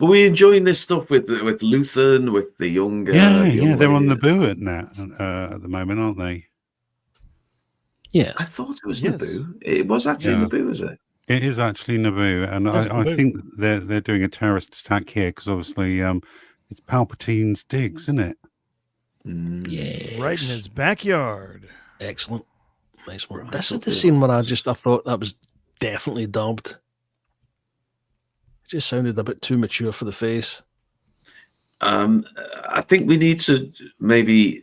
we're enjoying this stuff with Luthen, with the younger. Yeah, they're on the boo at the moment, aren't they? Yes. I thought it was Yes. Naboo. It was actually Naboo, is it? It is actually Naboo, and Yes, I Naboo. think they're doing a terrorist attack here because obviously it's Palpatine's digs, isn't it? Yes. Right in his backyard. Excellent. Nice one. Right, This is up the the scene where I lines. thought that was definitely dubbed. It just sounded a bit too mature for the face. I think we need to maybe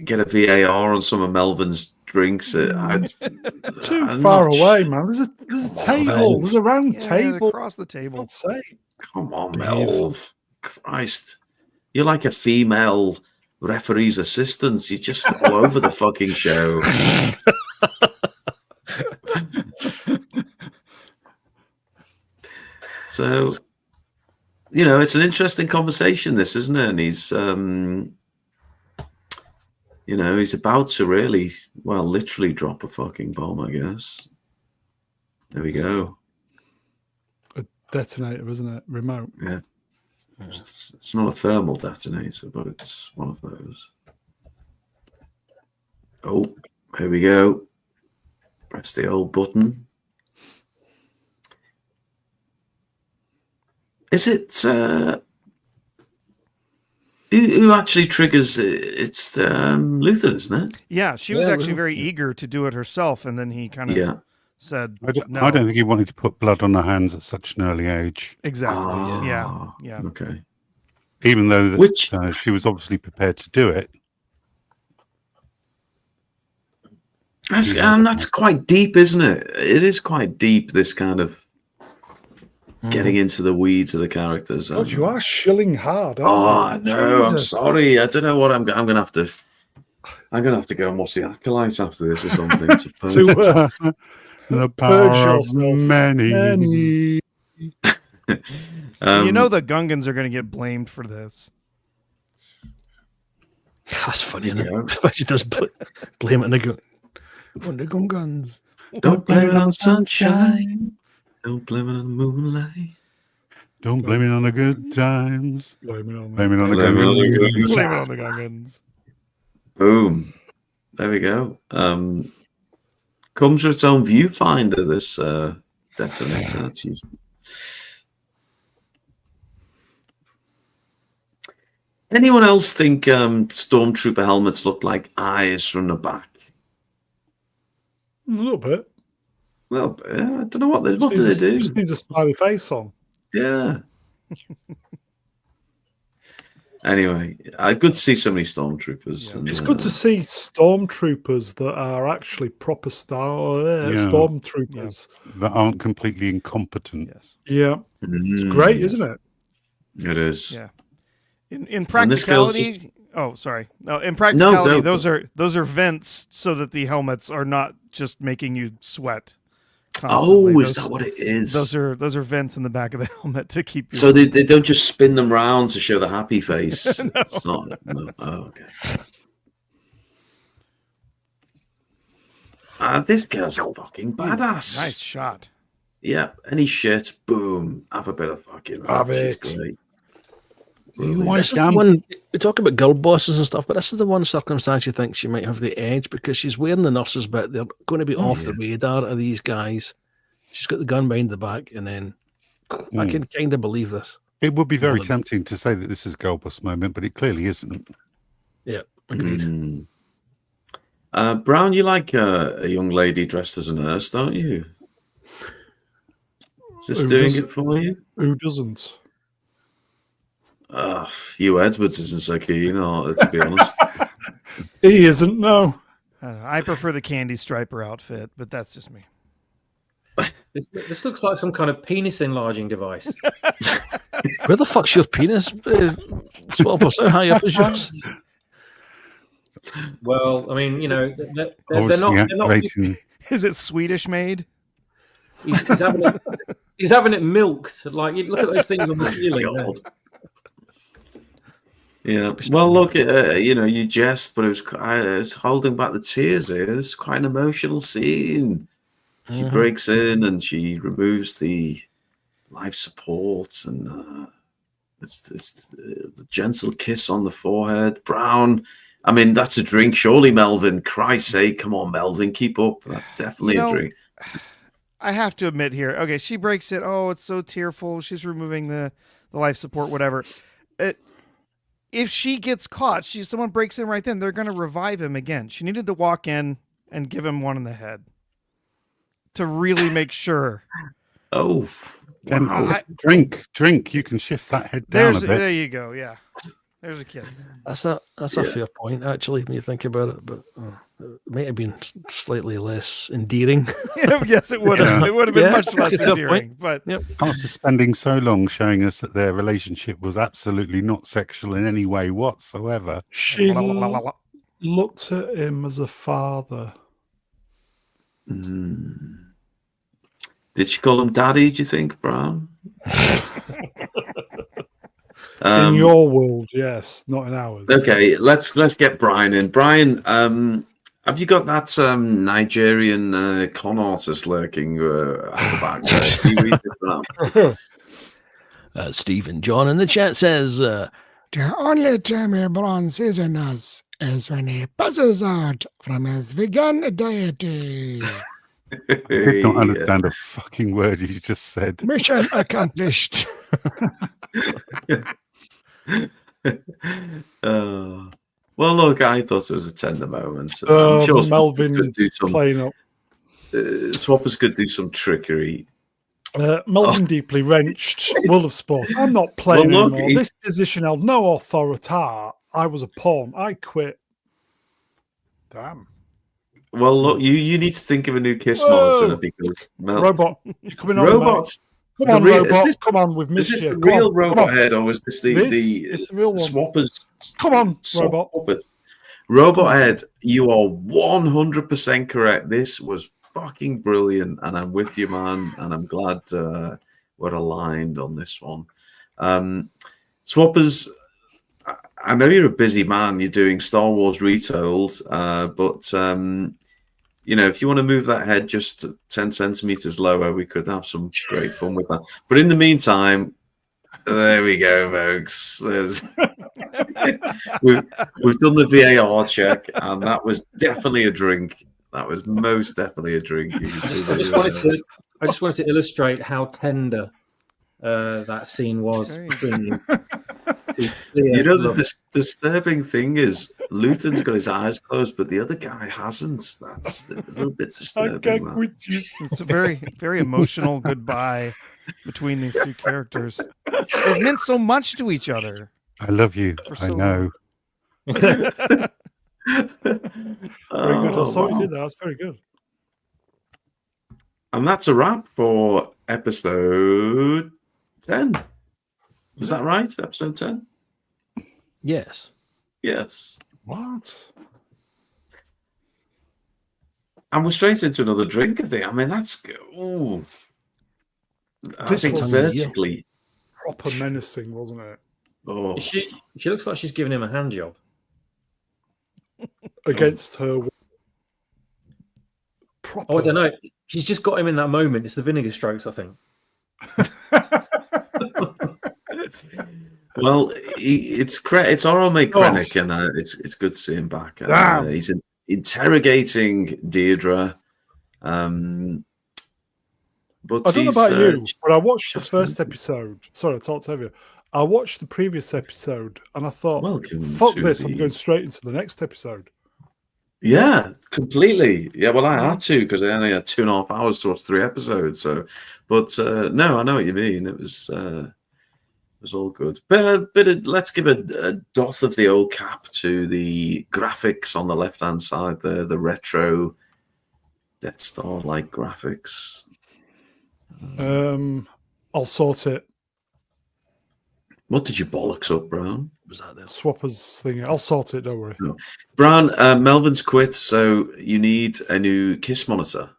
get a VAR on some of Melvin's drinks. Too I'm far not away, sh- man. There's a Come on, table. Mel. There's a round table. Across the table. God's sake. Come on, Dave. Melv. Christ. You're like a female referee's assistant. You're just all over the fucking show. So, it's an interesting conversation, this, isn't it? And he's, he's about to really, literally drop a fucking bomb, I guess. There we go. A detonator, isn't it? Remote. Yeah. It's not a thermal detonator, but it's one of those. Oh, here we go. Press the old button. Is it who actually triggers it? It's Luther, isn't it? Yeah, she was Yeah, actually wasn't very eager to do it herself, and then he kind of said, "No." I don't think he wanted to put blood on her hands at such an early age, Exactly. Yeah. Okay. even though she was obviously prepared to do it. That's quite deep, isn't it? It is quite deep, this kind of getting into the weeds of the characters. God, you are shilling hard. I know. I'm Jesus. sorry. I don't know what I'm gonna have to. I'm gonna have to go and watch the Acolytes after this or something. To The purge power of yourself. many. The Gungans are going to get blamed for this. That's funny, Yeah. isn't it? She does blame it on the Gungans. Don't blame it on sunshine. Don't blame it on the moonlight. Don't blame it on the good times. Blame it on Blame it on the Blame it on the good good times. Blame it on the Gungans. Boom. There we go. Comes with its own viewfinder, this detonator. That's useful. Anyone else think stormtrooper helmets look like eyes from the back? A little bit. Well, I don't know what do they do? Just needs a smiley face on. Yeah. Anyway, good to see so many stormtroopers. Yeah. And, It's good to see stormtroopers that are actually proper stormtroopers. That aren't completely incompetent. Yes. Yeah. It's great, isn't it? It is. Yeah. In And this girl's practicality, in practicality, go. those are vents so that the helmets are not just making you sweat. Oh, constantly. is that what it is? Those are vents in the back of the helmet to keep you. So they don't just spin them round to show the happy face. No. It's not. No. Oh, okay. This girl's fucking badass. Nice shot. Yeah. Any shit, boom. Have a bit of fucking. Have She's it. great. This is the one, we talk about girl bosses and stuff, but this is the one circumstance you think she might have the edge because she's wearing the nurses, but they're going to be off the radar of these guys. She's got the gun behind the back, and then I can kind of believe this. It would be very tempting to say that this is a girl boss moment, but it clearly isn't. Yeah, agreed. Brown, you like a young lady dressed as a nurse, don't you? Is this doing it for you? Who doesn't? Hugh Edwards isn't so keen, to be honest. He isn't, no. I prefer the candy striper outfit, but that's just me. This looks like some kind of penis enlarging device. Where the fuck's your penis? 12% high up as yours. Well, I mean, they're Obviously not. activating. Is it Swedish made? He's having it milked. Like, look at those things on the ceiling. God. Yeah. Well, look, you jest, but it's holding back the tears here. It's quite an emotional scene. She breaks in and she removes the life support, and it's the gentle kiss on the forehead. Brown, I mean, that's a drink, surely, Melvin. Christ's sake, come on, Melvin, keep up. That's definitely a drink. I have to admit here. Okay, she breaks it. Oh, it's so tearful. She's removing the life support, whatever. If she gets caught, someone breaks in right then, they're going to revive him again. She needed to walk in and give him one in the head to really make sure. Oh, wow. Drink. You can shift that head down a bit. There you go. Yeah, there's a kiss. That's a fair point, actually, when you think about it. But it might have been slightly less endearing. Yes, it would have. It would have been much less endearing. But after spending so long showing us that their relationship was absolutely not sexual in any way whatsoever, she looked at him as a father. Did she call him daddy, do you think, Brown? In your world, yes, not in ours. Okay, let's get Brian in. Brian, have you got that Nigerian con artist lurking at the back there? Can you read this now? Stephen John in the chat says, the only time LeBron season us is when he passes out from his vegan diet. I did not understand a fucking word you just said. Mission accomplished. Well, look, I thought it was a tender moment. I'm sure Melvin playing up. Swappers could do some trickery. Melvin deeply wrenched. World of Sport. I'm not playing anymore. This position held no authority. I was a pawn. I quit. Damn. Well, look, you need to think of a new kiss monster because Robot, you're coming on. Robots. Come on, Robot. Come on, we've missed you. Is this the real Robot Head, or was this the real one. Swappers? Come on, Robot. Robot Head, you are 100% correct. This was fucking brilliant, and I'm with you, man, and I'm glad we're aligned on this one. Swappers, I know you're a busy man. You're doing Star Wars Retold, but if you want to move that head just 10 centimeters lower, we could have some great fun with that. But in the meantime, there we go, folks. We've done the VAR check, and that was definitely a drink. That was most definitely a drink. I just wanted to illustrate how tender that scene was. The disturbing thing is Luthen's got his eyes closed, but the other guy hasn't. That's a little bit disturbing. It's a very, very emotional goodbye between these two characters. They've meant so much to each other. I love you. I know. Very good. I saw you did that. That's very good. And that's a wrap for episode 10. Is that right? Episode 10? Yes. Yes. What? And we're straight into another drink, I think. I mean, that's good. Ooh. I think basically proper menacing, wasn't it? Oh. She looks like she's giving him a hand job. Against her. Proper. Oh, I don't know. She's just got him in that moment. It's the vinegar strokes, I think. Well, it's our mate Krennic, and it's good to see him back. He's interrogating Deirdre. But I don't know about you, but I watched the first episode. Sorry, I talked over you. I watched the previous episode, and I thought, "Fuck this! I'm going straight into the next episode." Yeah, completely. Yeah, well, I had to because I only had 2.5 hours to watch 3 episodes. So, but no, I know what you mean. It was all good. But let's give a doff of the old cap to the graphics on the left-hand side there, the retro Death Star-like graphics. I'll sort it. What did you bollocks up, Brown? Was that the Swappers thing? I'll sort it. Don't worry. No. Brown, Melvin's quit, so you need a new Kiss monitor.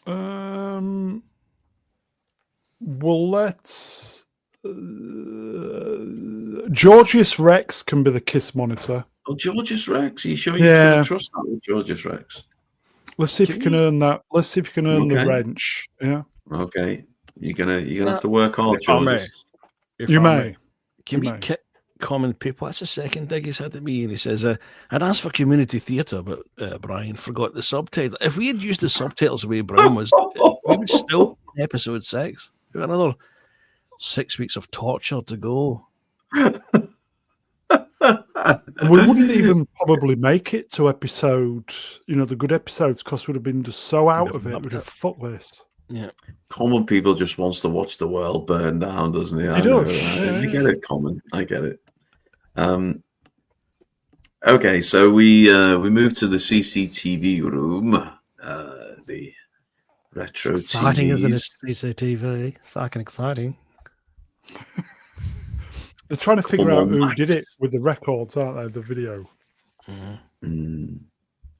Well, let's. Georgius Rex can be the Kiss monitor. Oh, Georgius Rex? Are you sure you can trust that with Georgius Rex? Let's see if you can earn that. Let's see if you can earn the wrench. Yeah. Okay. You're gonna have to work hard, Georgius. You may. Can common people. That's the second dig he's had at me. And he says, I'd asked for community theatre, but Brian forgot the subtitle. If we had used the subtitles the way Brian was, we would still be in episode 6. We've got another 6 weeks of torture to go. We wouldn't even probably make it to episode, the good episodes, because we'd have been just so out of it. We'd have fuck this. Yeah. Common people just wants to watch the world burn down, doesn't he? He does. I get it, Common. I get it. Okay, so we move to the CCTV room. The retro TVs. Exciting, isn't it? CCTV. It's fucking exciting. They're trying to figure out who Max. did it with the records, aren't they? The video.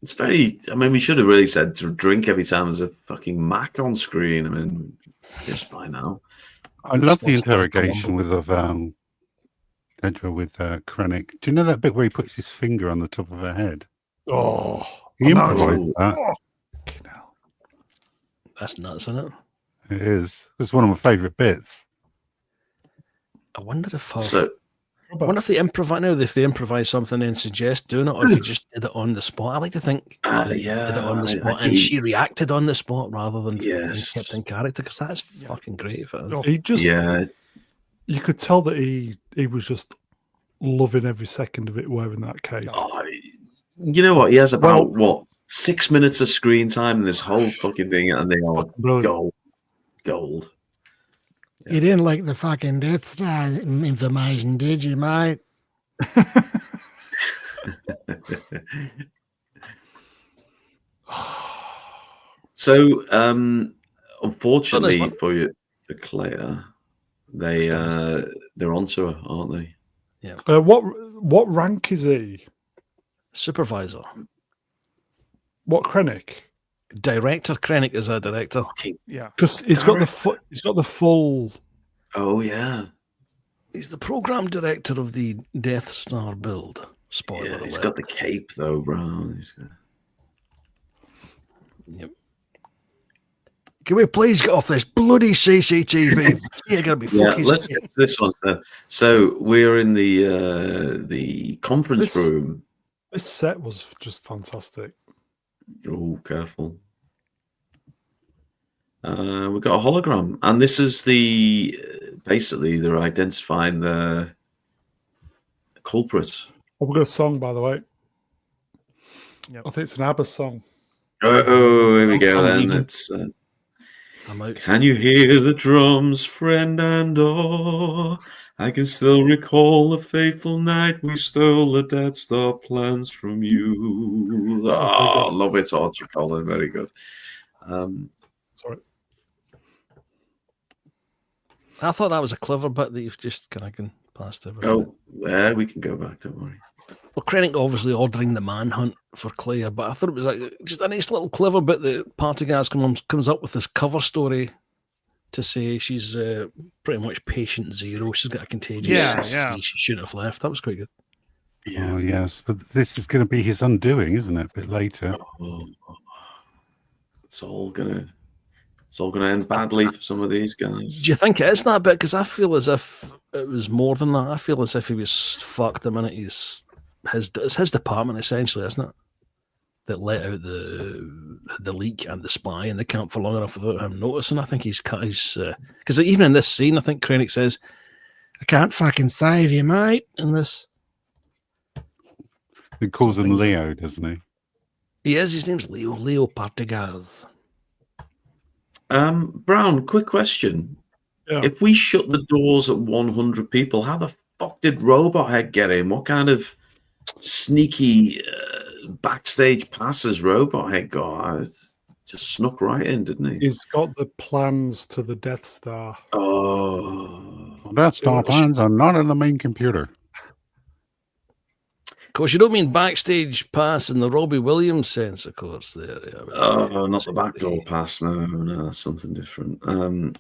It's very. I mean, we should have really said to drink every time there's a fucking Mac on screen. I mean, just by now. I love the interrogation with Edra with Krennic. Do you know that bit where he puts his finger on the top of her head? Oh, He improvised that. That's nuts, isn't it? It is. It's one of my favourite bits. I wonder if they improvise now. If they improvise something and suggest doing it, or if he just did it on the spot. I like to think they did it on the spot, and she reacted on the spot rather than kept in character, because that's fucking great. He just, you could tell that he was just loving every second of it wearing that cape. Oh, you know what? He has about 6 minutes of screen time in this whole fucking thing, and they are gold. You didn't like the fucking Death Star information, did you, mate? So, unfortunately for Claire, they're onto her, aren't they? Yeah. What rank is he? Supervisor. What, Krennic? Director. Krennic is a director. Yeah, because he's got the full. Oh yeah, he's the program director of the Death Star build. Spoiler alert. He's got the cape though, Brown. Yep. Can we please get off this bloody CCTV? You're gonna be fucking. Let's get to this one. So we're in the conference room. This set was just fantastic. Oh, careful. We've got a hologram, and this is basically they're identifying the culprit. Oh, we've got a song, by the way. Yep. I think it's an ABBA song. Oh, here we go then. It's Can you hear the drums, friend Andor? I can still recall the fateful night we stole the Death Star plans from you. Oh, love it, Archie Collin. Very good. Sorry. I thought that was a clever bit that you've just kind of passed over. Oh, yeah, we can go back, don't worry. Well, Krennic obviously ordering the manhunt for Claire, but I thought it was like just a nice little clever bit that Partagaz comes up with this cover story to say she's pretty much patient zero. She's got a contagious disease. She shouldn't have left. That was quite good. Yeah. Oh, yes, but this is going to be his undoing, isn't it? A bit later. It's all gonna end badly for some of these guys. Do you think it is that bit? Because I feel as if it was more than that. I feel as if he was fucked the minute it's his department, essentially, isn't it? That let out the leak and the spy in the camp for long enough without him noticing. I think he's cut his... Because even in this scene, I think Krennic says, I can't fucking save you, mate, in this. He calls him Leo, doesn't he? He is. His name's Leo Partagaz. Brown, quick question. Yeah. If we shut the doors at 100 people, how the fuck did Robot Head get in? What kind of sneaky backstage passes Robot Head got? Just snuck right in, didn't he? He's got the plans to the Death Star. Oh. Death Star plans are not in the main computer. Of course, you don't mean backstage pass in the Robbie Williams sense, of course. There. Not the backdoor pass. No, that's something different.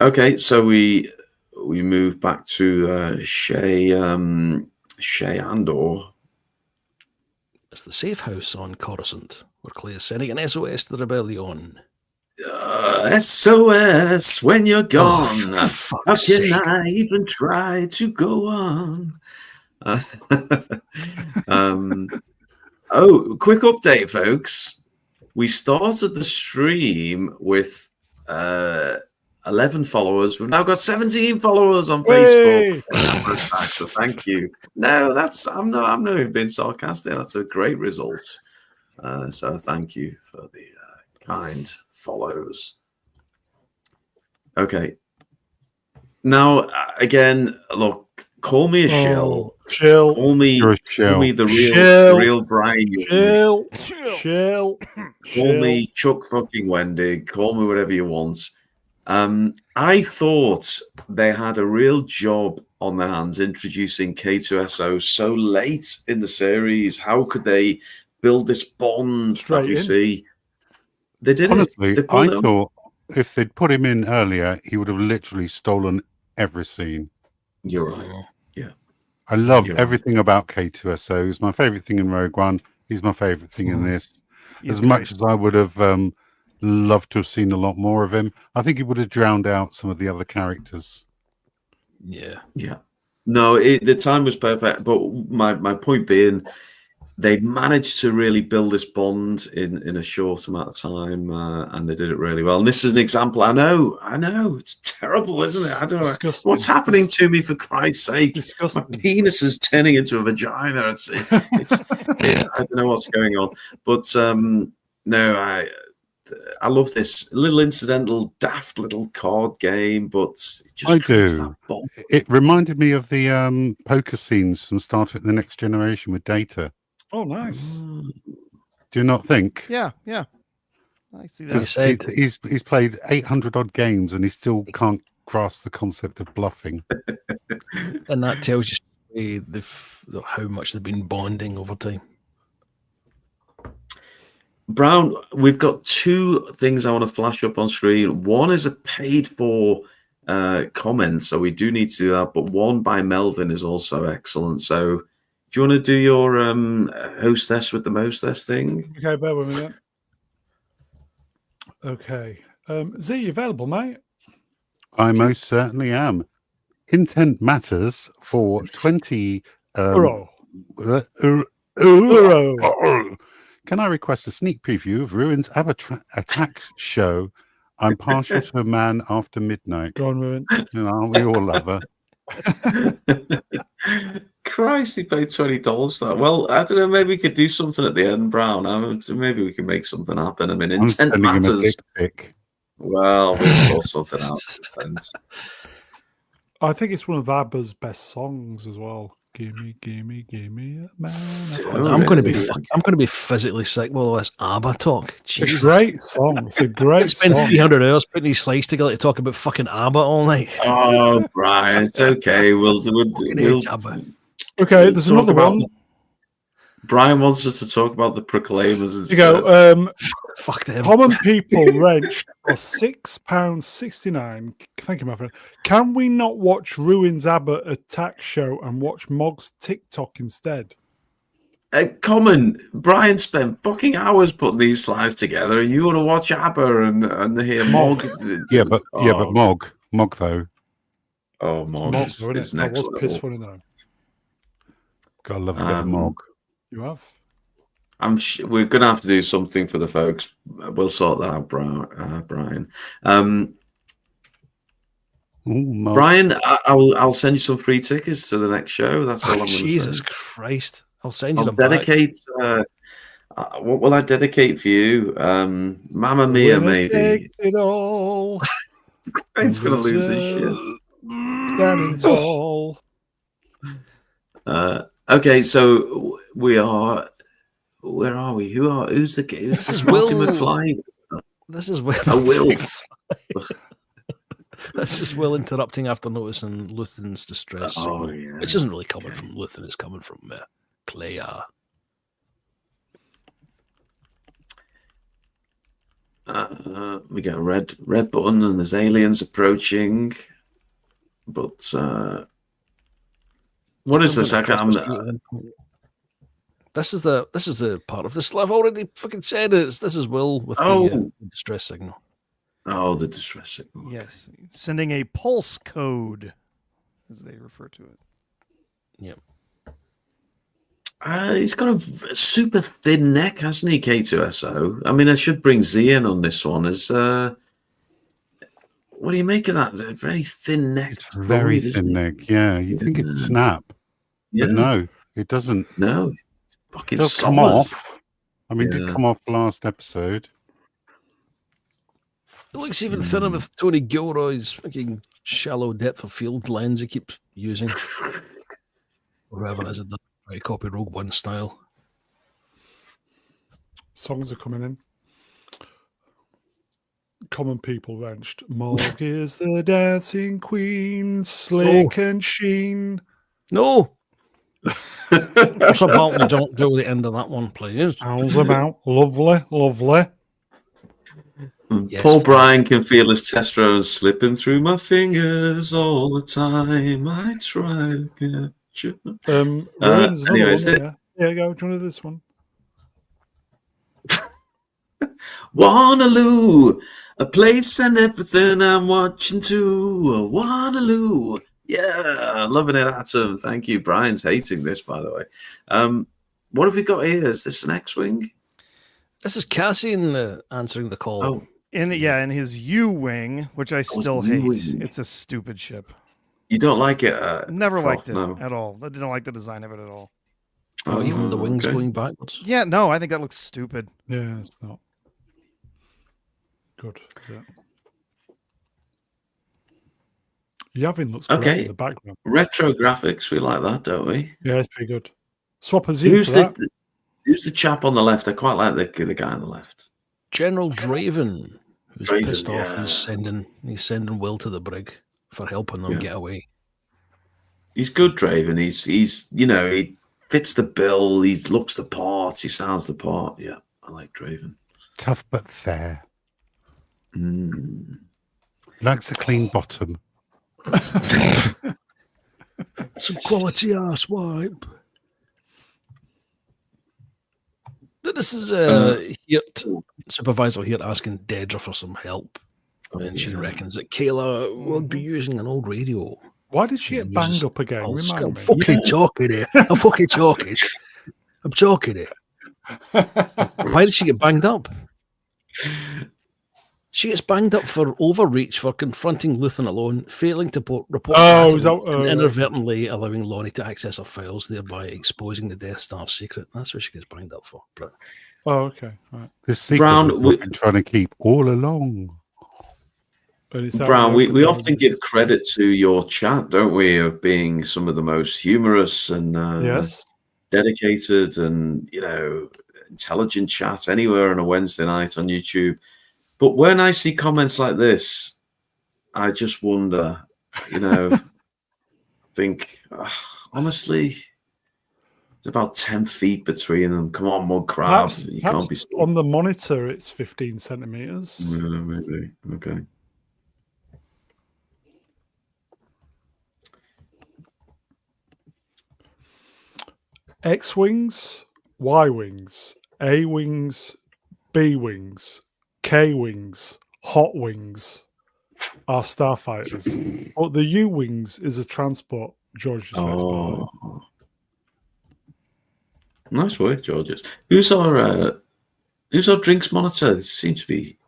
Okay, so we move back to Shay Andor. It's the safe house on Coruscant, where Claire's sending an SOS to the rebellion. SOS when you're gone. How fuck's can sake. I even try to go on? Quick update, folks. We started the stream with 11 followers. We've now got 17 followers on Facebook. So thank you. No, I'm not even being sarcastic. That's a great result. So thank you for the kind follows. Okay. Now, again, look, call me a shill. Shill. Call me the real Brian. Shill. Call me Chuck fucking Wendig. Call me whatever you want. I thought they had a real job on their hands introducing K2SO so late in the series. How could they build this bond that we see? They did. Honestly, I thought if they'd put him in earlier, he would have literally stolen every scene. You're right. Yeah. I love everything about K2SO. He's my favorite thing in Rogue One. He's my favorite thing in this. As much as I would have loved to have seen a lot more of him, I think he would have drowned out some of the other characters. Yeah. No, the time was perfect. But my point being, they managed to really build this bond in a short amount of time, and they did it really well. And this is an example. I know, it's terrible, isn't it? I don't know what's happening to me, for Christ's sake. My penis is turning into a vagina. It's I don't know what's going on, but no, I love this little incidental, daft little card game, but it just I do. It reminded me of the poker scenes from Star Trek: The Next Generation with Data. Oh, nice. Do you not think? Yeah. I see that. He's played 800 odd games and he still can't grasp the concept of bluffing. And that tells you how much they've been bonding over time. Brown, we've got two things I want to flash up on screen. One is a paid-for comment, so we do need to do that. But one by Melvin is also excellent. So, do you want to do your hostess with the mostess thing? Okay, bear with me then. Okay. Z, you available, mate? I most certainly am. Intent matters for 20 Euro. Can I request a sneak preview of Ruin's Attack show? I'm partial to a man after midnight. Go on, Ruin. Aren't we all love her? Christ, he paid $20 for that. Well, I don't know. Maybe we could do something at the end, Brown. Maybe we can make something happen. I mean, intent matters. Well, we'll sort something out. I think it's one of ABBA's best songs as well. Gimme a man. I'm going to be physically sick with all this ABBA talk. Jesus. It's a great song. It's a great song. Spend 300 hours putting these slides together to talk about fucking ABBA all night. Oh, Brian, it's okay. We'll okay, there's another one. Brian wants us to talk about the Proclaimers. Instead. You go. Fuck them. Common people wrenched for £6.69. Thank you, my friend. Can we not watch Ruin's ABBA Attack show and watch Mog's TikTok instead? Brian spent fucking hours putting these slides together, and you want to watch ABBA and hear Mog. but Mog though. Oh, Mog is next level. Piss funny though. Gotta love a bit of Mog. You have. We're going to have to do something for the folks. We'll sort that out, Brian. Brian, I'll send you some free tickets to the next show. That's all I'm going to say. Jesus Christ. I'll send you I'll dedicate. What will I dedicate for you? Mamma Mia, maybe. It all. Brian's going to lose his shit. Standing tall. Okay, so we are. Where are we? Who's this? Marty McFly. This is Will. Will. This is Will interrupting after noticing Luthen's distress signal, which isn't really coming from Luthen. It's coming from Clea. We get a red button, and there's aliens approaching. But what is this? This is the part of this. I've already fucking said it. This is Will with the distress signal. Oh, the distress signal. Okay. Yes, sending a pulse code, as they refer to it. Yep. He's got a super thin neck, hasn't he, K2SO? I mean, I should bring Z in on this one. What do you make of that? It's a very thin neck. It's very thin neck. Yeah, you think it'd snap, but no, it doesn't. No, fucking it'll solid. come off. I mean, it did come off last episode. It looks even thinner with Tony Gilroy's fucking shallow depth of field lens he keeps using. Whatever it is, it does very copy Rogue One style. Songs are coming in. Common People wrenched. Morg is the dancing queen, slick and sheen. No. What's about the don't do the end of that one, please? How's about? Lovely, lovely. Yes, Paul Bryan can feel his testosterone slipping through my fingers all the time. I try to get you. Ruins another anyways, one, yeah, go. Do you want this one? Waterloo, a place and everything I'm watching too. Waterloo. Yeah, loving it, Atom. Thank you. Brian's hating this, by the way. What have we got here? Is this an X-Wing? This is Cassian answering the call. Oh, In his U-wing, which I still hate. It's a stupid ship. you don't like it? Never liked it no. at all. I didn't like the design of it at all. Oh, even the wings going backwards. Yeah, no, I think that looks stupid. Yeah, it's not good. Is it? Yavin looks great in the background. Retro graphics, we like that, don't we? Yeah, it's pretty good. Swap a Z for that. Who's the chap on the left? I quite like the guy on the left. General Draven, who's Draven, pissed off. yeah. He's sending Will to the brig for helping them get away. He's good, Draven. He's he fits the bill. He looks the part. He sounds the part. Yeah, I like Draven. Tough but fair. Likes a clean bottom. Some quality ass wipe. This is Supervisor here asking Dedra for some help. And she reckons that Kayla will be using an old radio. Why did she get banged up again? I'm fucking talking it. I'm fucking talking. I'm talking it. Why did she get banged up? She gets banged up for overreach for confronting Luthen alone, failing to report and inadvertently allowing Lonnie to access her files, thereby exposing the Death Star secret. That's what she gets banged up for. Bro. Oh, okay. Right. This secret we've been trying to keep all along. Brown, we often give credit to your chat, don't we, of being some of the most humorous and dedicated and intelligent chat anywhere on a Wednesday night on YouTube. But when I see comments like this, I just wonder, think, honestly, there's about 10 feet between them. Come on, mud crab. You can't be on the monitor, it's 15 centimeters. Yeah, maybe. Okay. X-Wings, Y-Wings, A-Wings, B-Wings, K-Wings, Hot Wings are starfighters. But the U-Wings is a transport, George. Nice work, Georges. Who's our drinks monitor? It seems to be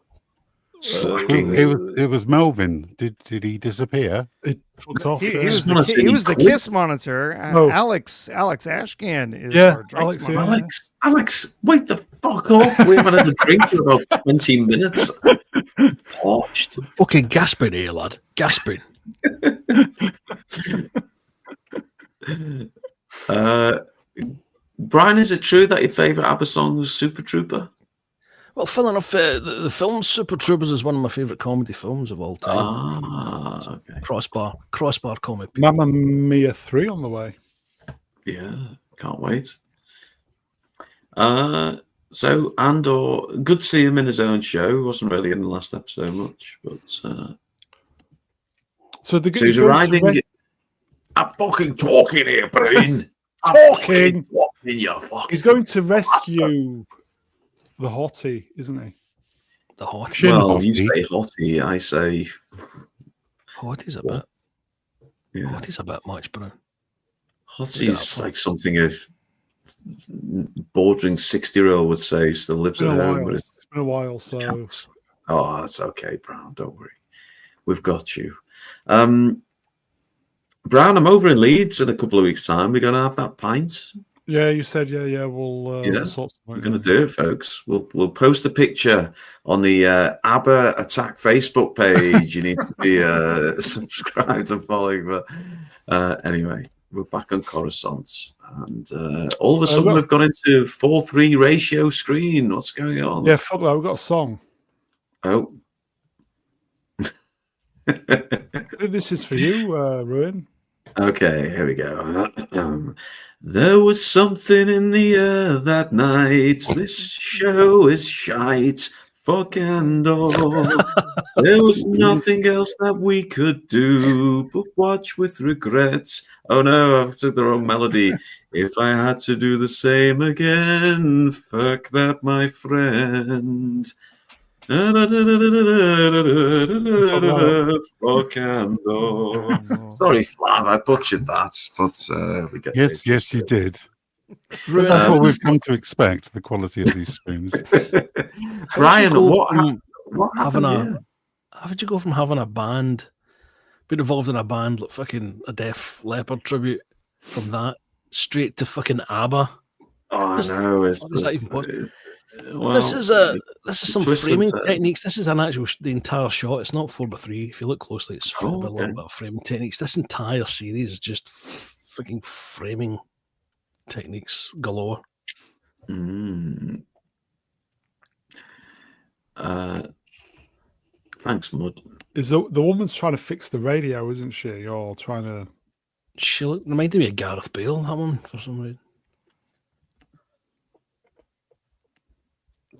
slacking. It was Melvin. Did he disappear? He was the KISS monitor. Alex Ashcan is our drinks monitor. Alex, wake the fuck up. We haven't had a drink for about 20 minutes. Parched. Fucking gasping here, lad. Gasping. Brian, is it true that your favourite ABBA song was Super Trooper? Well, fun enough, the film Super Troopers is one of my favourite comedy films of all time. Okay. Crossbar comedy. Mamma Mia 3 on the way. Yeah, can't wait. So Andor, good to see him in his own show. Wasn't really in the last episode much, but so he's arriving. I'm fucking talking here, Brian. Talking. You He's going to rescue the hottie, isn't he? The hot. Shin Well, you hottie. say hottie, I say Hottie's a What? bit. yeah. Hottie's a bit much, but Hottie's like something a bordering 60-year-old would say, still lives It's at been a home. while. But It's been a while, so cats. Oh, that's okay, Brown. Don't worry. We've got you. Brown, I'm over in Leeds in a couple of weeks' time. We're going to have that pint. yeah, you said we'll sort We're something. going to do it, folks. We'll post a picture on the ABBA Attack Facebook page. You need to be subscribed and following. But anyway, we're back on Coruscant. And all of a sudden, we've gone into 4:3 ratio screen. What's going on? Yeah, fuck that. We've got a song. Oh. This is for you, Ruin. Okay, here we go. There was something in the air that night. This show is shite. Fuck Andor. There was nothing else that we could do but watch with regrets. Oh no, I've took the wrong melody. If I had to do the same again, fuck that, my friend. Fuck Andor. Sorry, Flav, I butchered that, but we get Yes, you did. But that's what we've come to expect, the quality of these streams. Brian, what having happened here? how would you go from having a band, being involved in a band like fucking a Def Leppard tribute, from that straight to fucking ABBA? Oh, I know. This is some framing techniques. This is the entire shot. It's not 4:3. If you look closely, it's a little bit of framing techniques. This entire series is just fucking framing techniques galore. Thanks, Mud. Is the woman's trying to fix the radio, isn't she? Or trying to? She reminded me of Gareth Bale, that one, for some reason.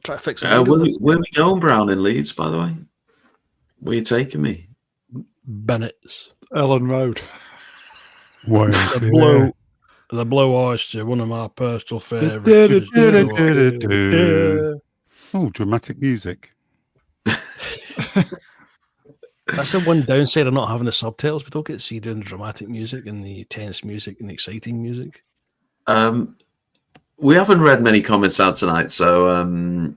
Try to fix it. Where we going, Brown, in Leeds, by the way? Where you taking me? Bennett's. Ellen Road. The Blue Oyster, one of my personal favourites. Oh, dramatic music. That's the one downside of not having the subtitles. We don't get to see doing the dramatic music and the tense music and the exciting music. We haven't read many comments out tonight, so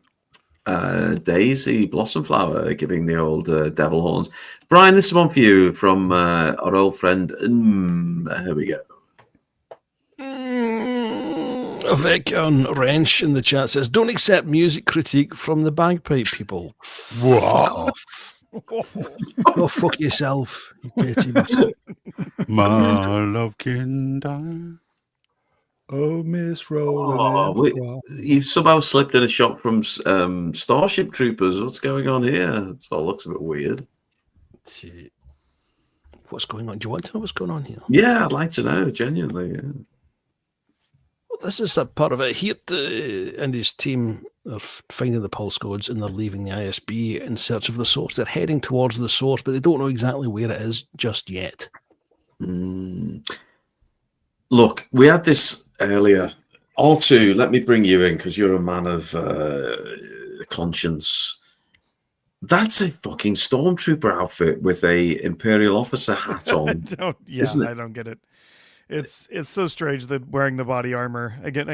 Daisy Blossomflower giving the old devil horns. Brian, this is one for you from our old friend. Here we go. Vic on Wrench in the chat says, "Don't accept music critique from the bagpipe people." What? Go fuck yourself, you dirty bastard. My love can die. Oh, Miss Roland. You've somehow slipped in a shot from Starship Troopers. What's going on here? It all looks a bit weird. What's going on? Do you want to know what's going on here? Yeah, I'd like to know, genuinely. Yeah. Well, this is a part of it. Here and his team are finding the pulse codes and they're leaving the ISB in search of the source. They're heading towards the source, but they don't know exactly where it is just yet. Look, we had this earlier. Artoo, let me bring you in because you're a man of conscience. That's a fucking stormtrooper outfit with a Imperial officer hat on. I don't get it. It's so strange that wearing the body armor again.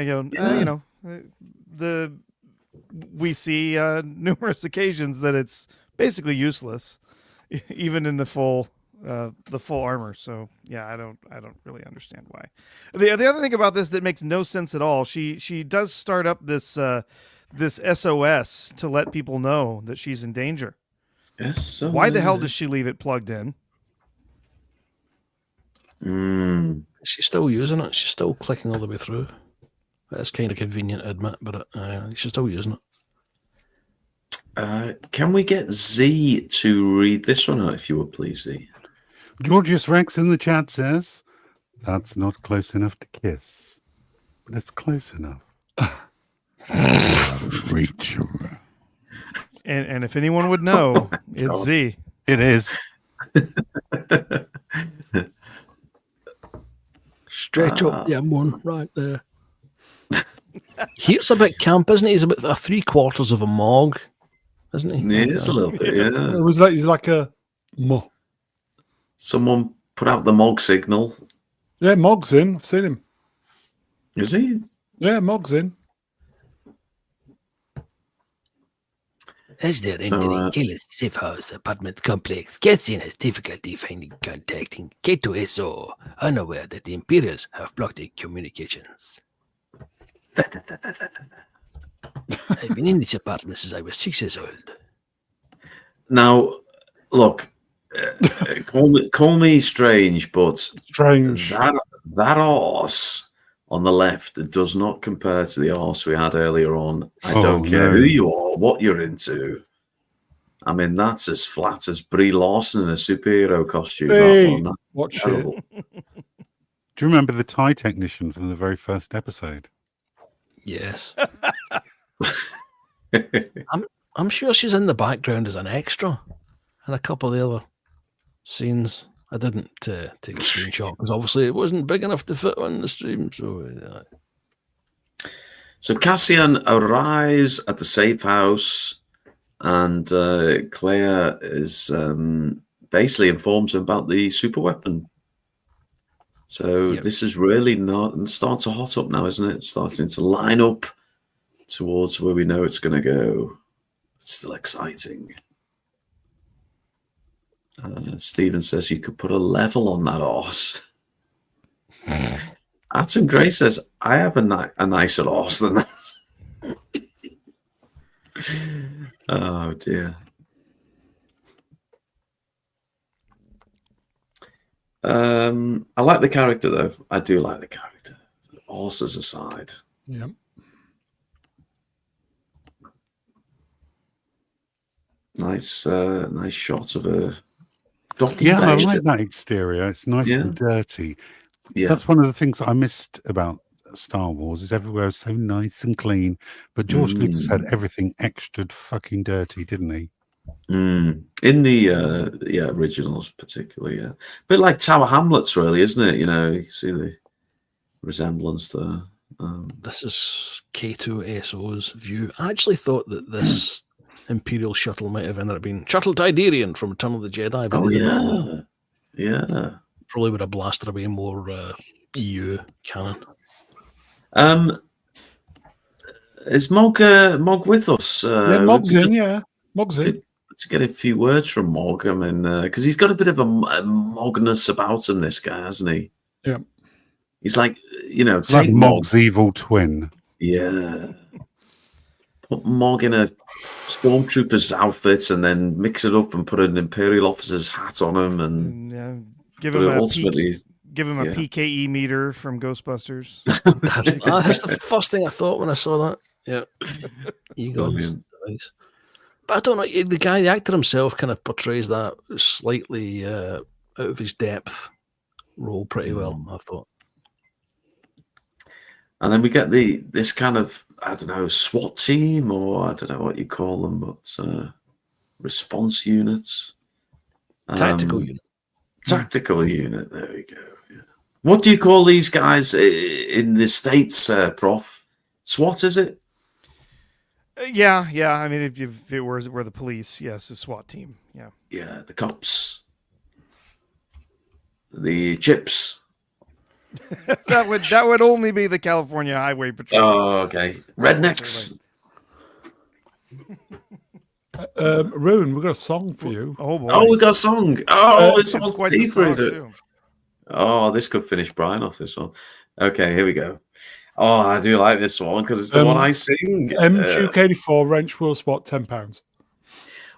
We see numerous occasions that it's basically useless, even in the full armor. So yeah, I don't really understand why. The other thing about this that makes no sense at all. She does start up this SOS to let people know that she's in danger. SOS. Why the hell does she leave it plugged in? She's still using it. She's still clicking all the way through. That's kind of convenient to admit, but she's still using it. Can we get Z to read this one out, if you would, please, Z? Georgius Rex in the chat says, "That's not close enough to kiss, but it's close enough." Rachel. And if anyone would know, it's Z. It is. Stretch up the M1 right there. Here's a bit camp, isn't it? He's about 3/4 of a Mog. isn't he? He is a little bit, yeah. It was like he's like a muh. Someone put out the Mog signal. Yeah, Mog's in. I've seen him. Is he? Yeah, Mog's in. As they're So, entering Kayla's safe house apartment complex, Cassian has difficulty finding contacting K2SO, unaware that the Imperials have blocked their communications. I've been in this apartment since I was 6 years old. Now, look, call me strange, but Strange. that horse on the left does not compare to the horse we had earlier on. I don't care who you are, what you're into. I mean, that's as flat as Brie Larson in a superhero costume. Hey, That's watch terrible. it. Do you remember the tie technician from the very first episode? Yes. I'm sure she's in the background as an extra and a couple of the other scenes. I didn't take a screenshot because obviously it wasn't big enough to fit on the stream. So Cassian arrives at the safe house, and Claire is basically informs him about the super weapon. So this is really not starting to hot up now, isn't it? It's starting to line up towards where we know it's going to go. It's still exciting. Stephen says you could put a level on that horse. Atom Gray says, I have a nicer horse than that. Oh, dear. I like the character, though. I do like the character. Horses aside. Yeah. Nice shot of a docking. Yeah, I bay, like that exterior. It's nice and dirty. Yeah. That's one of the things I missed about Star Wars is everywhere was so nice and clean. But George Lucas had everything extra fucking dirty, didn't he? In the originals particularly, yeah. Bit like Tower Hamlets, really, isn't it? You know, you see the resemblance there. This is K2SO's view. I actually thought that this Imperial shuttle might have ended up being Shuttle Tidarian from Return of the Jedi. Oh, yeah. Yeah. Probably would have blasted away more EU canon. Is Mog with us? Yeah, Mog's in, yeah. Mog's in. To get a few words from Mog, I mean, because he's got a bit of a Mogness about him, this guy, hasn't he? Yeah. He's like, you know, It's take like Mog's evil twin. Yeah. Put Mog in a stormtrooper's outfit and then mix it up and put an Imperial officer's hat on him and give him a PKE meter from Ghostbusters. That's the first thing I thought when I saw that. Yeah. Egos. But I don't know, the actor himself kind of portrays that slightly out of his depth role pretty well, I thought. And then we get this kind of, I don't know, SWAT team, or I don't know what you call them, but response units. Tactical unit. Tactical unit, there we go. Yeah. What do you call these guys in the States, Prof? SWAT, is it? Yeah. I mean, if it were the police, yes, a SWAT team. Yeah. Yeah, the cops. The chips. that would only be the California Highway Patrol. Oh, okay. Rednecks. Ruin, we've got a song for you. Oh boy. Oh, we got a song. Oh, it's quite the song too. Oh, this could finish Brian off this one. Okay, here we go. Oh, I do like this one because it's the one I sing. M2K84 wrench wheel spot, £10.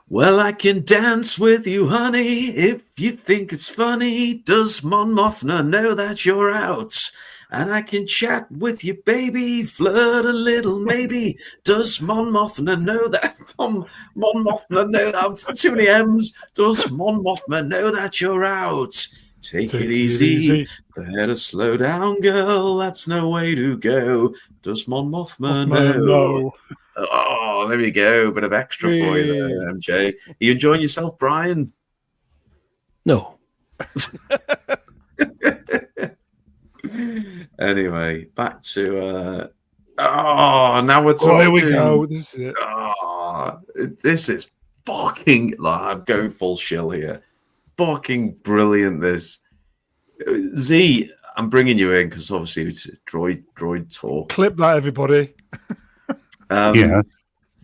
Well, I can dance with you, honey, if you think it's funny. Does Mon Mothma know that you're out? And I can chat with you, baby, flirt a little, maybe. Does Mon Mothma know that? Mon Mothma know that? Too many M's. Does Mon Mothma know that you're out? Take it easy. Better slow down, girl. That's no way to go. Does Mon Mothma know? Oh, there we go. Bit of extra for you there, MJ. Are you enjoying yourself, Brian? No. Anyway, back to now we're talking. Oh, here we go. This is it. Oh, this is fucking, like, I'm going full shill here. Fucking brilliant, this. Z, I'm bringing you in because obviously it's droid talk. Clip that, everybody. Yeah.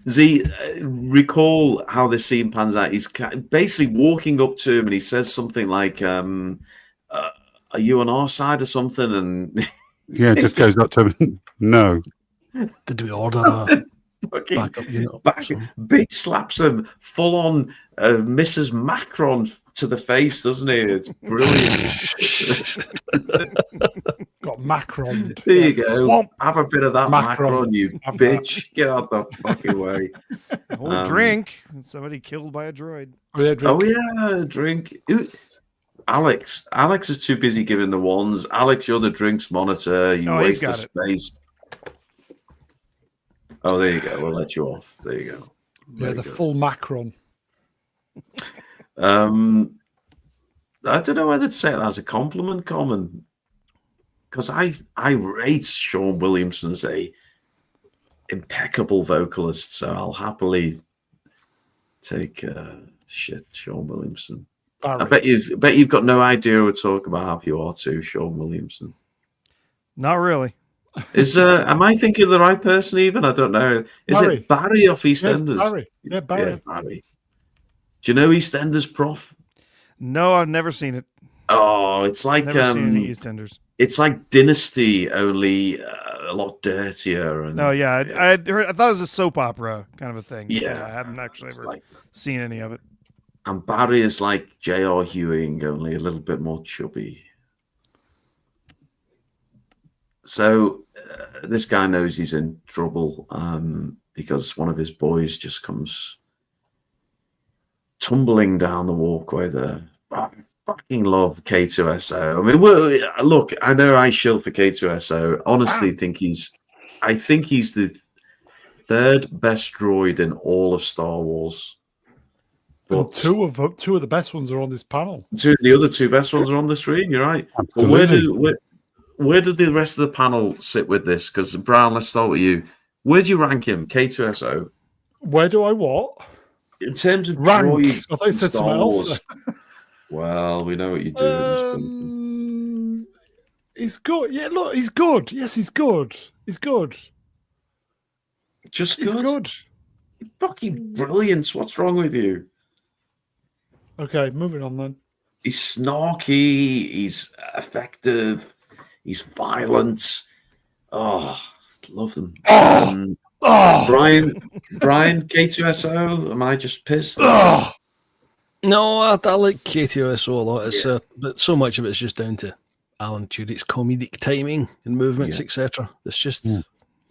Z, recall how this scene pans out. He's basically walking up to him and he says something like, are you on our side or something? And Yeah, it just goes up to him. No. Did we order a backup unit? Big slaps him full on Mrs. Macron to the face, doesn't he? It's brilliant. Got Macron. There you go. Womp. Have a bit of that Macron. Macron, you Have bitch. Get out the fucking way. Whole drink. Somebody killed by a droid. Oh, yeah, drink. Oh, yeah, drink. Ooh. Alex is too busy giving the ones. Alex, you're the drinks monitor. You waste of space. Oh, there you go. We'll let you off. There you go. Yeah, the full Macron. I don't know whether to say it as a compliment, Common, because I rate Sean Williamson as a impeccable vocalist, so I'll happily take shit, Sean Williamson. Barry. I bet you've got no idea what we're talking about, have you, Artoo, Sean Williamson? Not really. Am I thinking of the right person even? I don't know. Is Barry. it Barry off EastEnders? Yes, Barry. Yeah, Barry. Yeah, Barry. Do you know EastEnders, Prof? No, I've never seen it. Oh, it's like Never seen any EastEnders. It's like Dynasty, only a lot dirtier. And Oh yeah, I thought it was a soap opera kind of a thing. Yeah, I haven't actually ever seen any of it. And Barry is like J.R. Ewing, only a little bit more chubby. So this guy knows he's in trouble because one of his boys just comes tumbling down the walkway there. I fucking love K2SO. I mean, look, I know I shill for K2SO. Honestly, I think he's the third best droid in all of Star Wars. But two of the best ones are on this panel. The other two best ones are on the screen. You're right. But where did the rest of the panel sit with this? Because Brown, let's start with you. Where do you rank him, K2SO? Where do I what? In terms of rank. droids, I thought you said something else. Well, we know what you do. He's good. Yeah, look, he's good. Yes, he's good. He's good. Just good. He's good. Fucking brilliant. What's wrong with you? Okay, moving on then. He's snarky. He's effective. He's violent. Oh, love them. Brian, K2SO. Am I just pissed? No, I like K2SO a lot. It's but so much of it's just down to Alan Tudyk's comedic timing and movements, etc. It's just and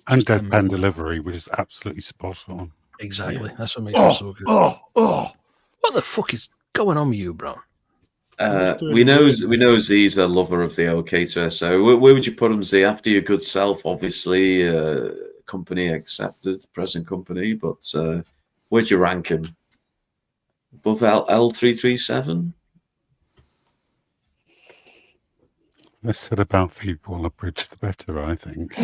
deadpan delivery, which is absolutely spot on. Exactly, that's what makes him so good. What the fuck is going on with you, Brown? We know Z's a lover of the old K2SO. Where would you put him, Z? After your good self, obviously, company accepted, present company, but where'd you rank him? Above L337? Less said about people on a bridge, the better, I think.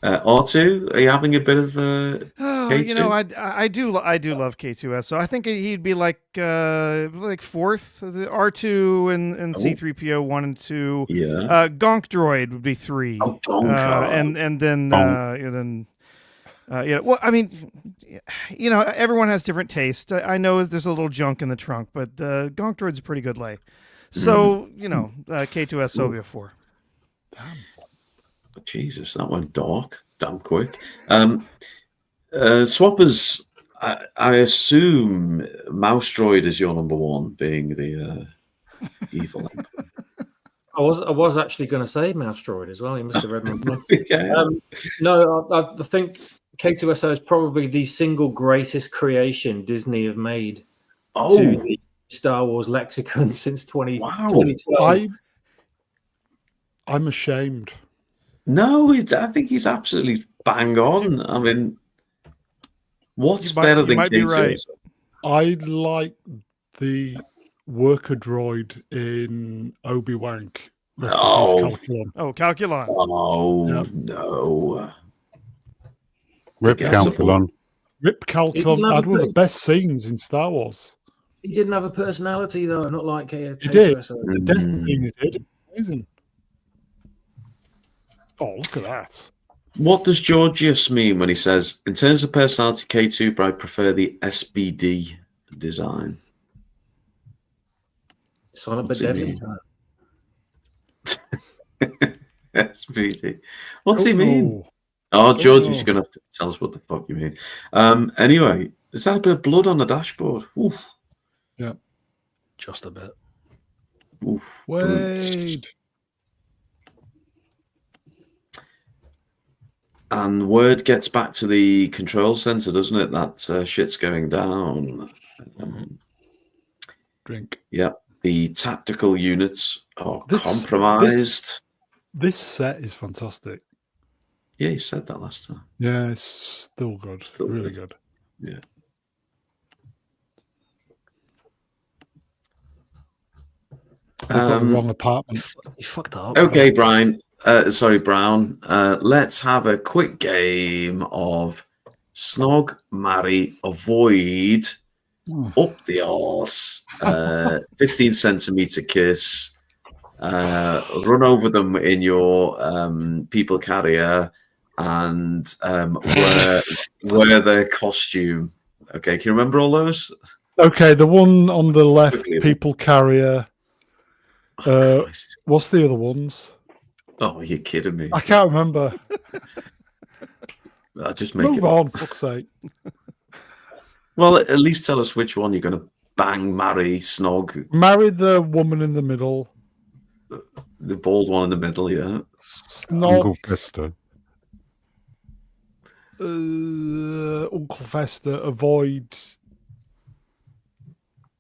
R2, are you having a bit of K2? You know, I do love K2SO. I think he'd be like fourth, the R2 and C-3PO 1 and 2. Yeah. Gonk Droid would be 3. Oh, Gonk. And then well, I mean, you know, everyone has different taste. I know there's a little junk in the trunk, but Gonk Droid's a pretty good lay. So, you know, K2SO will be a 4. Damn. Jesus, that went dark damn quick. Swappers, I assume Mouse Droid is your number one, being the evil emperor. I was actually going to say Mouse Droid as well. You must have read my mind. Okay. No, I think K2SO is probably the single greatest creation Disney have made to the Star Wars lexicon since 2012. I'm ashamed. No, I think he's absolutely bang on. I mean, what's better than K2SO? Right. I like the worker droid in Obi-Wan. Calculon. Oh, no. Rip Forgettable. Calculon. Rip Calculon had one of the best scenes in Star Wars. He didn't have a personality though, not like He did. K2SO. The death scene he did. Amazing. Oh, look at that. What does Georgius mean when he says, in terms of personality, K2, but I prefer the SBD design? Silent but What's he deadly. mean? SBD. What's he Don't mean? know. Oh, George, know. you're going to have to tell us what the fuck you mean. Anyway, is that a bit of blood on the dashboard? Oof. Yeah. Just a bit. Oof. Wade. And word gets back to the control center, doesn't it? That shit's going down. Drink. Yeah. The tactical units are compromised. This set is fantastic. Yeah, he said that last time. Yeah, it's still good. Still really good. Yeah. They've got the wrong apartment. You fucked up. Okay, Brian. Sorry, Brown. Let's have a quick game of Snog, Marry, Avoid, Up the Arse, 15 centimeter kiss, run over them in your people carrier, and wear their costume. Okay, can you remember all those? Okay, the one on the left, Quickly. people carrier. Christ. What's the other ones? Oh, you're kidding me. I can't remember. I'll just make Move it on, up. fuck's sake. Well, at least tell us which one you're going to bang, marry, snog. Marry the woman in the middle. The bald one in the middle, yeah. Uncle Fester. Uncle Fester. Avoid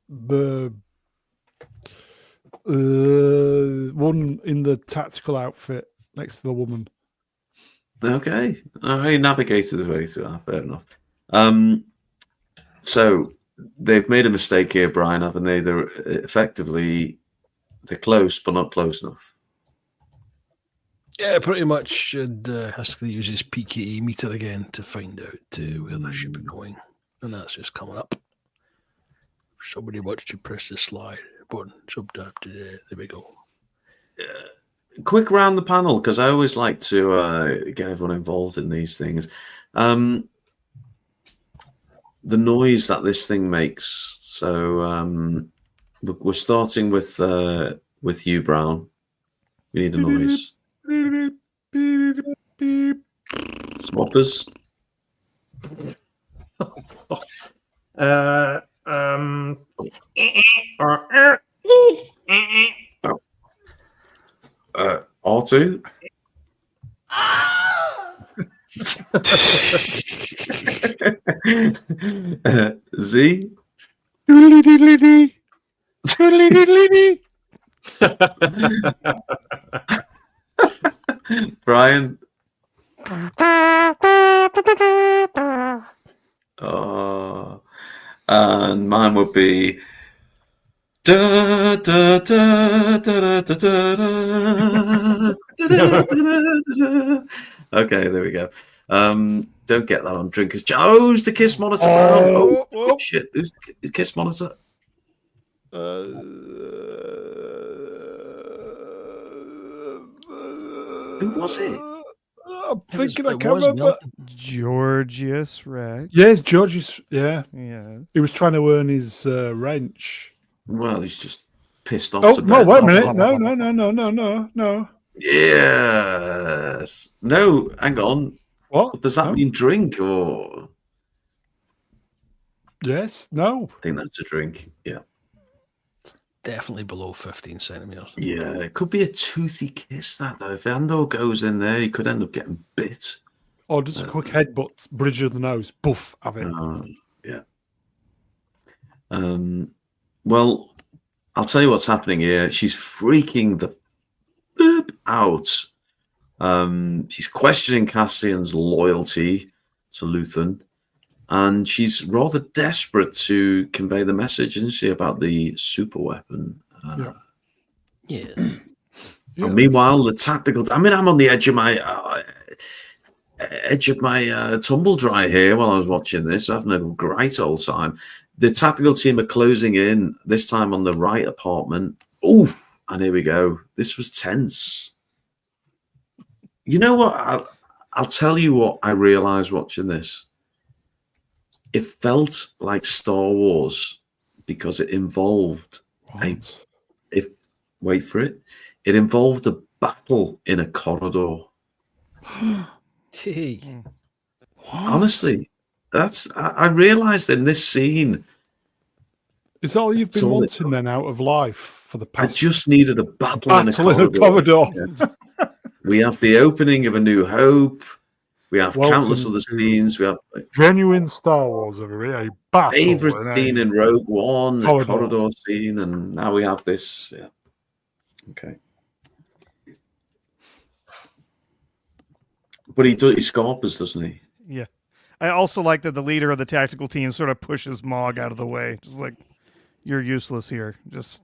the one in the tactical outfit next to the woman. Okay. I navigated the way through that. Fair enough. So they've made a mistake here, Brian, haven't they? They're close, but not close enough. Yeah, pretty much. Should has to use his PKE meter again to find out where they should be going, and that's just coming up. Somebody wants to press the slide button. There we go. Quick round the panel, because I always like to get everyone involved in these things. The noise that this thing makes. So we're starting with you, Brown. We need a noise. Swappers. Artoo. Z. Brian. And mine would be da, da, da, da, da, da, da, da, da. Okay, there we go. Don't get that on Drinkers. Who's the kiss monitor? Oh, shit. Who's the kiss monitor? Who was it? I'm thinking I can't remember. Georgius Rex. Yes, Georgius. Yeah. Yeah. He was trying to earn his wrench. Well, he's just pissed off. Oh, to no, bed. wait a minute. No. Yes. No, hang on. What? Does that mean drink or? Yes. No. I think that's a drink. Yeah. Definitely below 15 centimeters. Yeah, it could be a toothy kiss, that though. If Andor goes in there, he could end up getting bit. Or just a quick headbutt, bridge of the nose, buff, have it. Yeah. Well, I'll tell you what's happening here. She's freaking the boop out. She's questioning Cassian's loyalty to Luthen. And she's rather desperate to convey the message, isn't she, about the super weapon? Yeah. And meanwhile, the tactical... I mean, I'm on the edge of my... edge of my tumble dry here while I was watching this. I'm having a great old time. The tactical team are closing in, this time on the right apartment. Oh, and here we go. This was tense. You know what? I'll tell you what I realized watching this. It felt like Star Wars because it involved wait for it. It involved a battle in a corridor. Honestly, I realized in this scene. Is that all you've been wanting then out of life for the past? I just needed a battle in a corridor. Yeah. We have the opening of A New Hope. We have countless other scenes. We have genuine Star Wars a battle. Favorite scene in Rogue One, the corridor scene, and now we have this. Yeah. Okay. But he scarpers, doesn't he? Yeah. I also like that the leader of the tactical team sort of pushes Mog out of the way. Just like, you're useless here. Just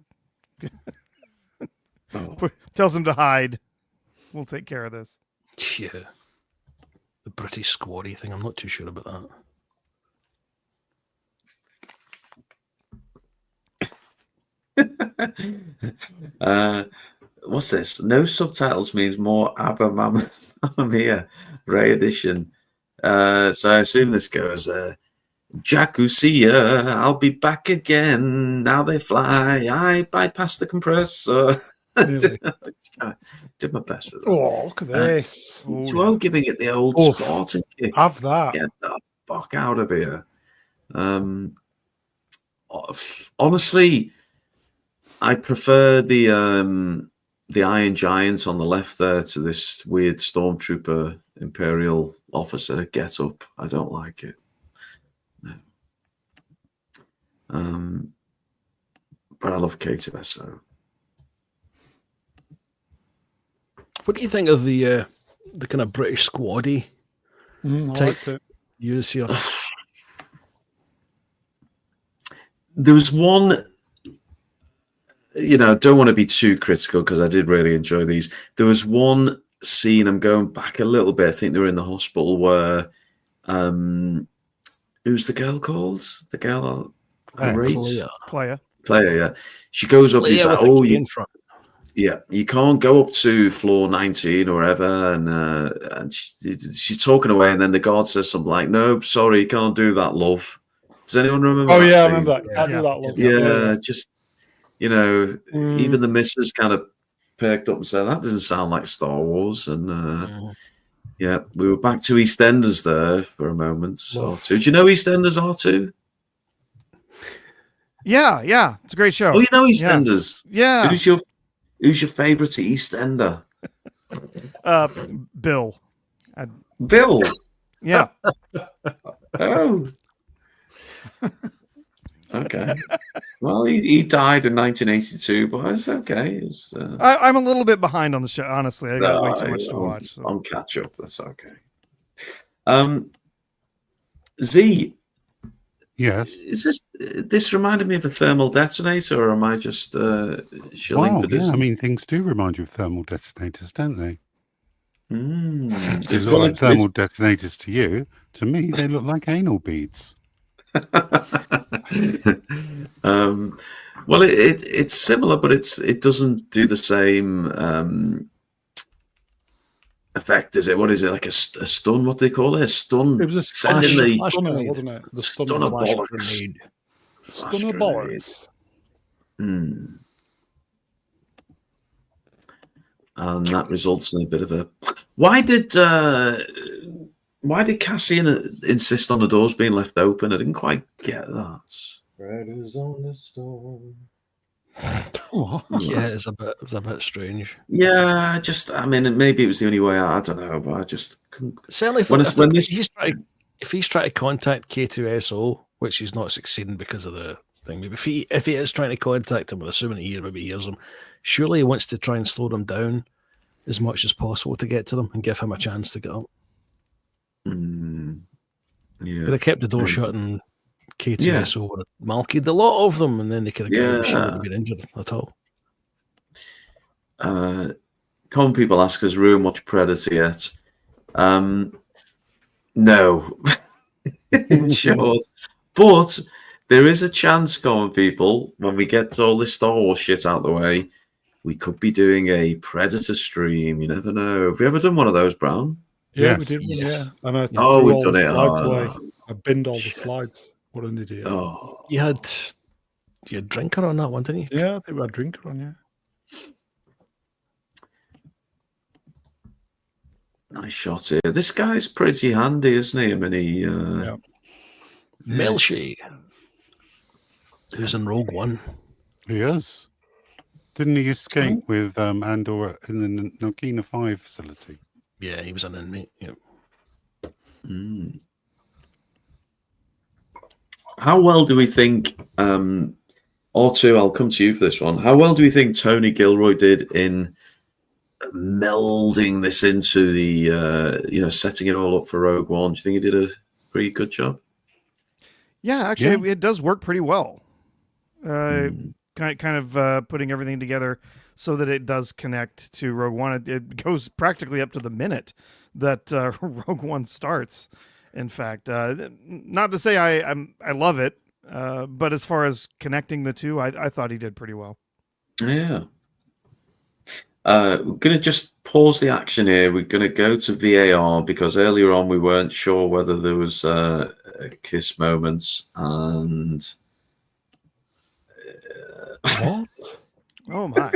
tells him to hide. We'll take care of this. Yeah. The British squaddy thing, I'm not too sure about that. What's this? No subtitles means more Abba Mamma Mia, Ray edition. So I assume this goes, Jacusia, I'll be back again. Now they fly. I bypass the compressor. Really? I did my best with that. Oh, look at this. Giving it the old Spartan kick. Have that. Get the fuck out of here. Honestly, I prefer the Iron Giant on the left there to this weird Stormtrooper Imperial officer get up. I don't like it. No. But I love K2SO. What do you think of the kind of British squaddy type it. use here? There was one, don't want to be too critical because I did really enjoy these. There was one scene, I'm going back a little bit, I think they were in the hospital where, who's the girl called? The girl I rate? Clea, yeah. She goes up and he's like, oh, in front. Yeah, you can't go up to floor 19 or whatever, and she's talking away, and then the guard says something like, "No, sorry, you can't do that, love." Does anyone remember? Oh that yeah, I scene? remember that. Can't do that, love. Yeah, just even the missus kind of perked up and said, "That doesn't sound like Star Wars." And yeah, we were back to EastEnders there for a moment. Artoo. Do you know EastEnders, Artoo? Yeah, it's a great show. Oh, you know EastEnders? Yeah. Who's your favourite EastEnder? Bill. Bill? Yeah. Oh. Okay. Well, he died in 1982, but it's okay. I'm a little bit behind on the show, honestly. I got way too much to watch. So. I'll catch up. That's okay. Z. Yes. Is this reminded me of a thermal detonator, or am I just shilling for this? Yeah, I mean, things do remind you of thermal detonators, don't they? They It's look like thermal detonators to you. To me, they look like anal beads. Well, it's similar, but it doesn't do the same effect, is it? What is it, like a stun? What do they call it? A stun. It was a stunner, wasn't it? The stunner bollocks. Stunner bollocks. And that results in a bit of a. Why did Cassian insist on the doors being left open? I didn't quite get that. Bread is on the stone. Yeah, it was a bit strange. Yeah, I mean, maybe it was the only way. I don't know, but I just couldn't. Certainly, if he's trying to contact K2SO, which he's not succeeding because of the thing, maybe if he is trying to contact him, assuming maybe he hears him, surely he wants to try and slow them down as much as possible to get to them and give him a chance to get up. Yeah, could have kept the door shut and K2SO would have malkied a lot of them, and then they could have she wouldn't have been injured at all. Common people ask, has Ruin watched Predator yet? No. In short. But there is a chance, common people, when we get all this Star Wars shit out of the way, we could be doing a Predator stream. You never know. Have you ever done one of those, Brown? Yeah, Yes. we did one, yeah. And I Oh, threw we've all done the it. slides Oh, away. I binned all the shit. slides. What an idiot. Oh. You had drinker on that one, didn't you? Yeah, I think we had drinker on, yeah. Nice shot here. This guy's pretty handy, isn't he? I mean, he... Yeah. Melshi, who's in Rogue One. He is. Didn't he escape with Andor in the Nagina 5 facility? Yeah, he was an inmate. Yeah. Mm. How well do we think, Artoo, I'll come to you for this one. How well do we think Tony Gilroy did in melding this into the, setting it all up for Rogue One? Do you think he did a pretty good job? Yeah, actually, it does work pretty well. Kind of putting everything together so that it does connect to Rogue One. It goes practically up to the minute that Rogue One starts. In fact, not to say I love it, but as far as connecting the two, I thought he did pretty well. Yeah. We're going to just pause the action here. We're going to go to VAR because earlier on we weren't sure whether there was a kiss moment. And what? Oh my!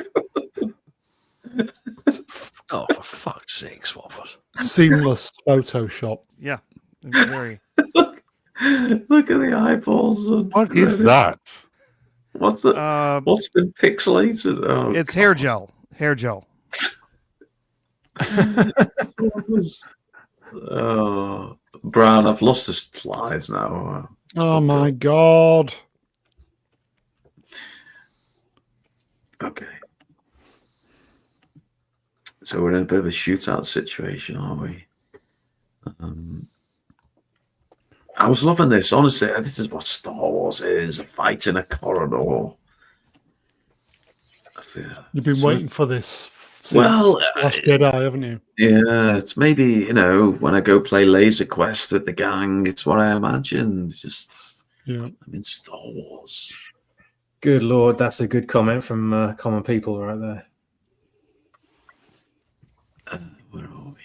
Oh, for fuck's sake, Swafford. Seamless Photoshop. Yeah, very. Look at the eyeballs. What is that? What's been pixelated? Oh, it's God. hair gel. Hair gel. Oh, Brown, I've lost the slides now. Oh my God. Okay. So we're in a bit of a shootout situation, aren't we? I was loving this. Honestly, this is what Star Wars is, a fight in a corridor. You've been waiting for this since Well, Last Jedi, haven't you? Yeah, it's maybe, when I go play Laser Quest with the gang, it's what I imagine. Just, I'm in Star Wars. Good Lord, that's a good comment from common people right there. Where are we?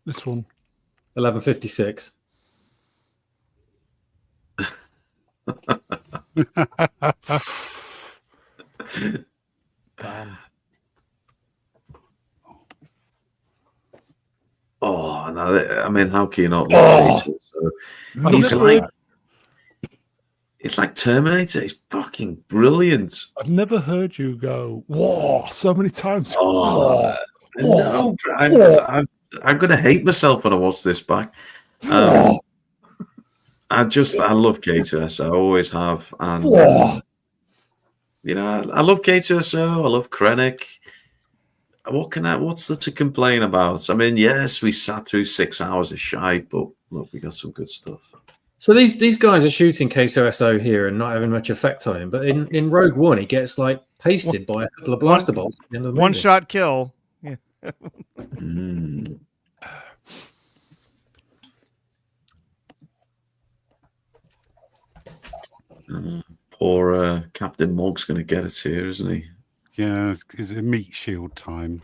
This one. 11:56. Damn. Oh, no, I mean, how can you not love it? So it's like Terminator. He's fucking brilliant. I've never heard you go, whoa, so many times. Oh, no, I'm going to hate myself when I watch this back. I love K2SO. I always have. And, I love K2SO. I love Krennic. What's there to complain about? I mean, yes, we sat through 6 hours of shite, but look, we got some good stuff. So these guys are shooting K2SO here and not having much effect on him. But in Rogue One, he gets like pasted by a couple of blaster bolts at the end of the movie. One shot kill. Yeah. Poor Captain Mog's going to get it here, isn't he? Yeah, it's a meat shield time.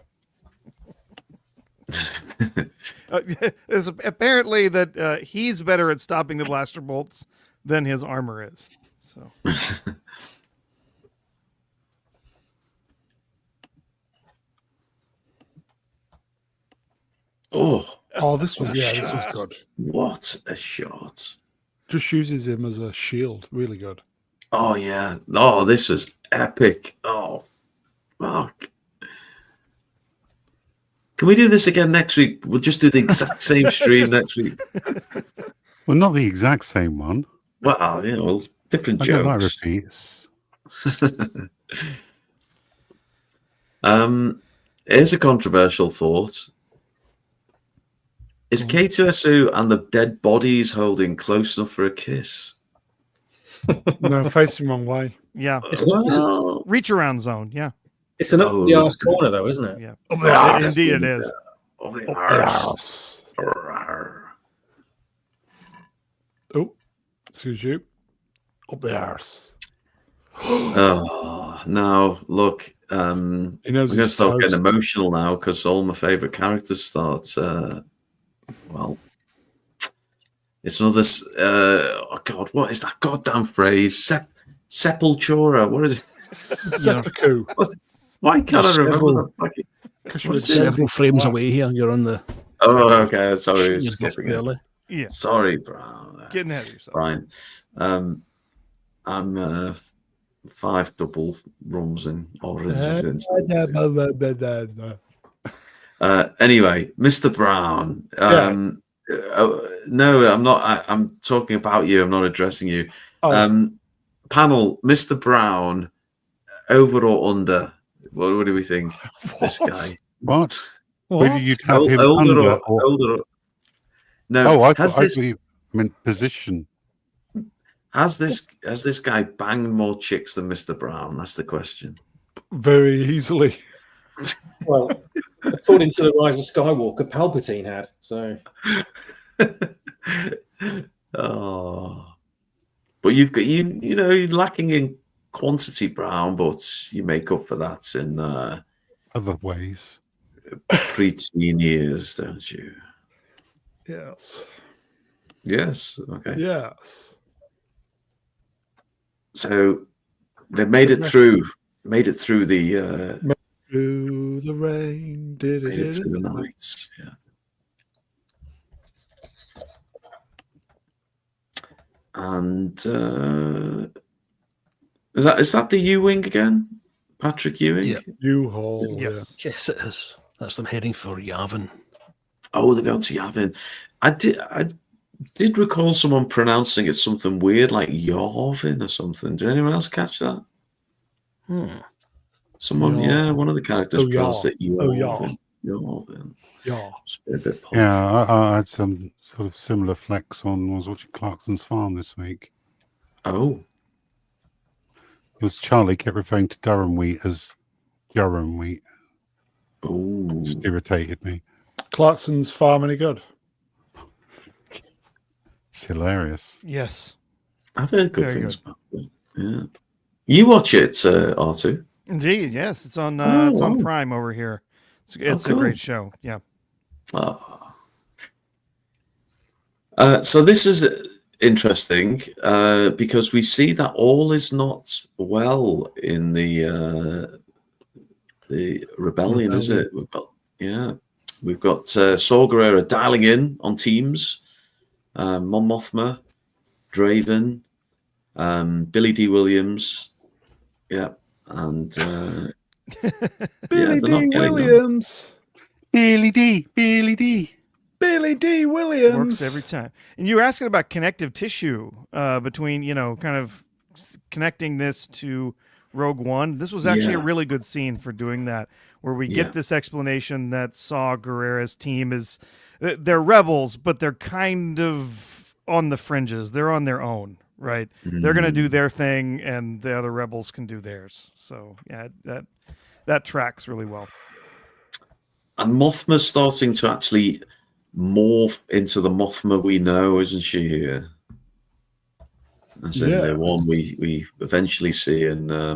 It's apparently that he's better at stopping the blaster bolts than his armor is. So. This was good. What a shot. Just uses him as a shield. Really good. Oh, yeah. Oh, this was epic. Oh, fuck. Can we do this again next week? We'll just do the exact same stream next week. Well, not the exact same one. Well, different I don't like jokes. repeats. Here's a controversial thought. Is K2SO and the dead bodies holding close enough for a kiss? No, facing wrong way. Yeah. It's reach around zone. Yeah. It's an up the arse corner, though, isn't it? Yeah. Up the arse. Indeed, it is. Up the arse. Oh, excuse you. Up the arse. Oh, now look, He knows we're going to his start getting toast. emotional now because all my favorite characters start. Well, it's another. Oh God, what is that goddamn phrase? Sepultura. What is it? Seppuku. Why can't I remember Several- that fucking? Because What is you're it? Several frames away here. You're on the. Oh, okay. Sorry, You're skipping it. early. Yeah, Sorry, Brown. getting ahead of yourself. Brian. I'm 5 double rums and oranges in. Anyway, Mr. Brown. No, I'm not. I'm talking about you. I'm not addressing you. Oh. Panel, Mr. Brown, over or under? What do we think? This guy. What? What? Whether you'd have him Older under or or... older? No. Oh, I has thought this I meant position. has this guy banged more chicks than Mr. Brown? That's the question. Very easily. Well, according to the Rise of Skywalker, Palpatine had. So, Oh, but you've got you know you're lacking in quantity, Brown, but you make up for that in Other ways. preteen years, don't you? Yes. Yes. Okay. Yes. So they made it through. Made it through the. Through the rain, did Made it through the nights. Yeah. And is that the U-wing again? Patrick Ewing? Yeah. U-Haul. Yes. Yes, it is. That's them heading for Yavin. Oh, they're going to Yavin. I did recall someone pronouncing it something weird like Yarvin or something. Did anyone else catch that? Someone, Yeah. one of the characters pronounced it Yarvin. Yarvin. Yeah. It's a bit posh. Yeah, I had some sort of similar flex on. I was watching Clarkson's Farm this week. Oh. It was Charlie kept referring to Durham wheat as Durham wheat. Oh. Just irritated me. Clarkson's Farm any good? It's hilarious. Yes, I've heard good Very things about it. Yeah. You watch it, Artoo? indeed. Yes, it's on. Oh, It's on wow. Prime over here. It's a cool. great show. Yeah. Oh. So this is interesting because we see that all is not well in the rebellion, is it? We've got Saw Gerrera dialing in on Teams, Mon Mothma, Draven, Billy D. Williams, and Billy they're not D. getting them. Williams. Billy D. Billy D. Billy D. Williams. Works every time. And you were asking about connective tissue between, kind of connecting this to Rogue One. This was actually a really good scene for doing that, where we get this explanation that Saw Gerrera's team is, they're rebels, but they're kind of on the fringes. They're on their own, right? They're going to do their thing, and the other rebels can do theirs. So, yeah, that tracks really well. And Mothma's starting to actually morph into the Mothma we know, isn't she? Here, as in the one we eventually see in. I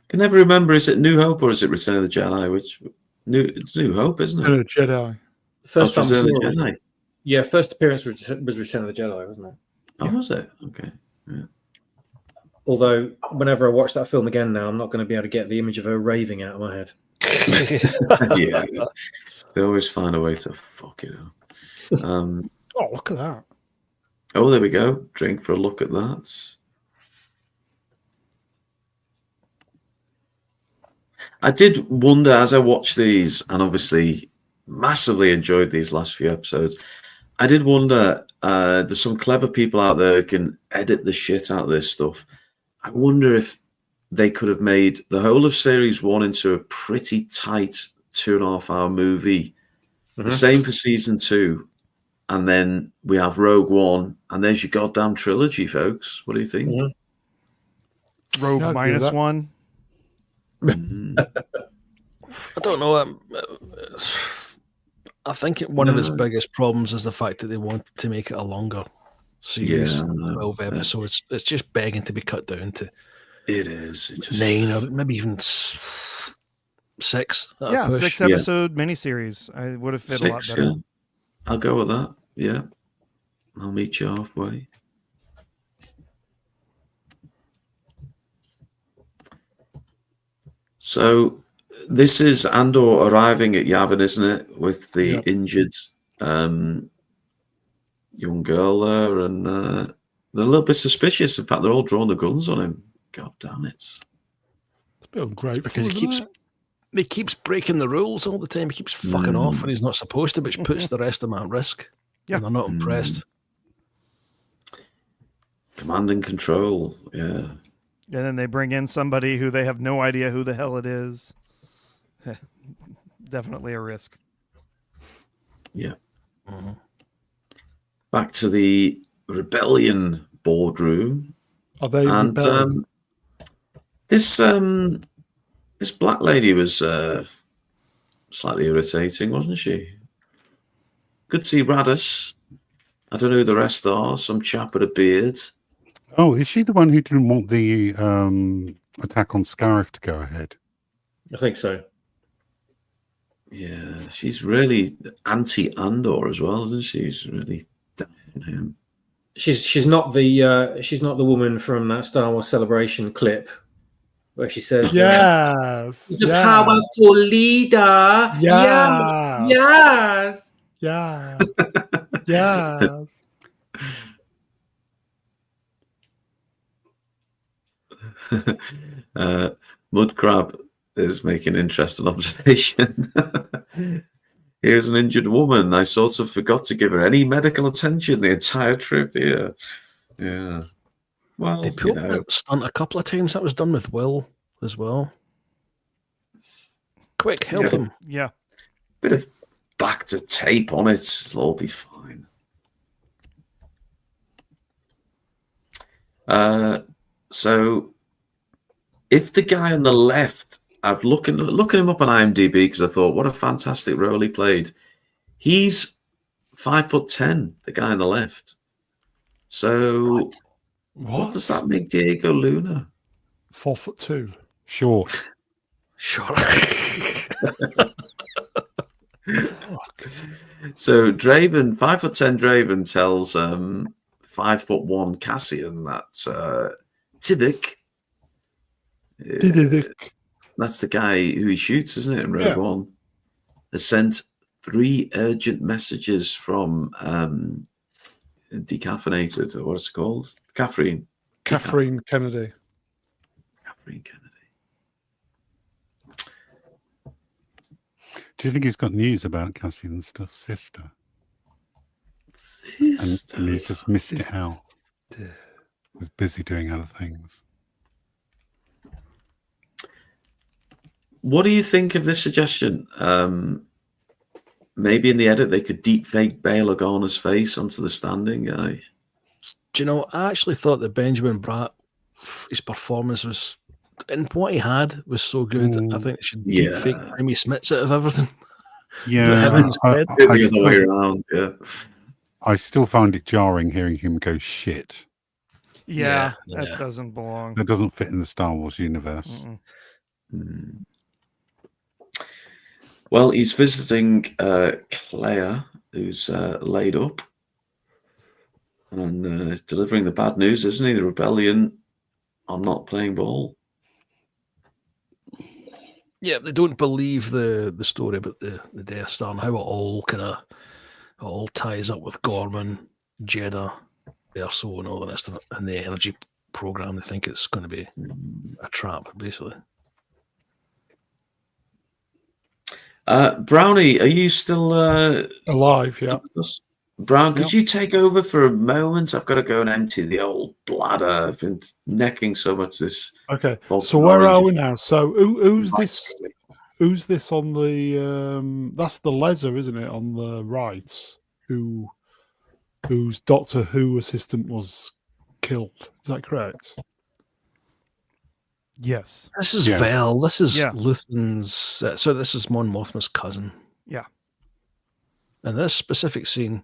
can never remember. Is it New Hope or is it Return of the Jedi? It's New Hope, isn't it? Jedi. First time Return of the we saw Jedi. it. Yeah, first appearance was Return of the Jedi, wasn't it? Oh, was it? Okay. Yeah. Although, whenever I watch that film again now, I'm not going to be able to get the image of her raving out of my head. Yeah. They always find a way to fuck it up. Oh, look at that. Oh, there we go. Drink for a look at that. I did wonder as I watched these, and obviously massively enjoyed these last few episodes. I did wonder, there's some clever people out there who can edit the shit out of this stuff. I wonder if they could have made the whole of Series 1 into a pretty tight 2.5-hour movie. The same for Season 2. And then we have Rogue One, and there's your goddamn trilogy, folks. What do you think? Rogue Can't do minus that. one. I don't know. I think one of its biggest problems is the fact that they want to make it a longer series, Yeah, 12 episodes. It's just begging to be cut down to it is. It just... 9 or maybe even 6. At a push. 6 episode miniseries. I would have fit a lot 6, better. yeah. I'll go with that. Yeah. I'll meet you halfway. So this is Andor arriving at Yavin, isn't it? With the injured young girl there, and they're a little bit suspicious. In fact, they're all drawing the guns on him. God damn it. It's a bit ungrateful, because he keeps breaking the rules all the time. He keeps fucking off when he's not supposed to, which puts the rest of them at risk. Yeah. And they're not impressed. Command and control, yeah. And then they bring in somebody who they have no idea who the hell it is. Definitely a risk. Yeah. Back to the rebellion boardroom. Are they rebelling? This black lady was slightly irritating, wasn't she? Good to see Radis. I don't know who the rest are. Some chap with a beard. Oh, is she the one who didn't want the attack on Scarif to go ahead? I think so. Yeah, she's really anti-Andor as well, isn't she? She's really down on him. She's not the woman from that Star Wars Celebration clip where she says, "Yes, he's a powerful leader." Yes. Mudcrab is making an interesting observation. Here's an injured woman. I sort of forgot to give her any medical attention the entire trip here. Yeah. Well, they pulled that stunt a couple of times. That was done with Will as well. Quick, help him. Yeah. Bit of back to tape on it. It'll all be fine. So if the guy on the left, I've looking him up on IMDb because I thought, what a fantastic role he played. He's 5'10", the guy on the left. So what does that make Diego Luna? 4'2". Short. So Draven, 5'10" Draven tells 5'1" Cassian that Tiddick. That's the guy who he shoots, isn't it? In Rogue One, has sent 3 urgent messages from decaffeinated, or what's it called? Catherine Kennedy. Catherine Kennedy. Do you think he's got news about Cassian's sister? And he's just missed it out. He was busy doing other things. What do you think of this suggestion? Maybe in the edit they could deep fake Bail Organa's face onto the standing guy. Do you know, I actually thought that Benjamin Bratt, his performance was, and what he had was so good. I think they should deep fake Amy Smits out of everything. Yeah, yeah. I still find it jarring hearing him go shit. Yeah, that doesn't belong. That doesn't fit in the Star Wars universe. Well, he's visiting Claire, who's laid up, and delivering the bad news, isn't he? The rebellion are not playing ball. Yeah, they don't believe the story about the Death Star and how it all ties up with Gorman, Jeddah, Erso, and all the rest of it, and the energy program. They think it's going to be a trap, basically. Brownie, are you still alive? Yeah. Brown, could you take over for a moment? I've got to go and empty the old bladder. I've been necking so much this. Okay. So where are we now? So who's this? Who's this on the? That's the Lezer, isn't it? On the right, whose Doctor Who assistant was killed. Is that correct? Yes. This is Vel. This is Luthen's. So this is Mon Mothma's cousin. Yeah. And this specific scene,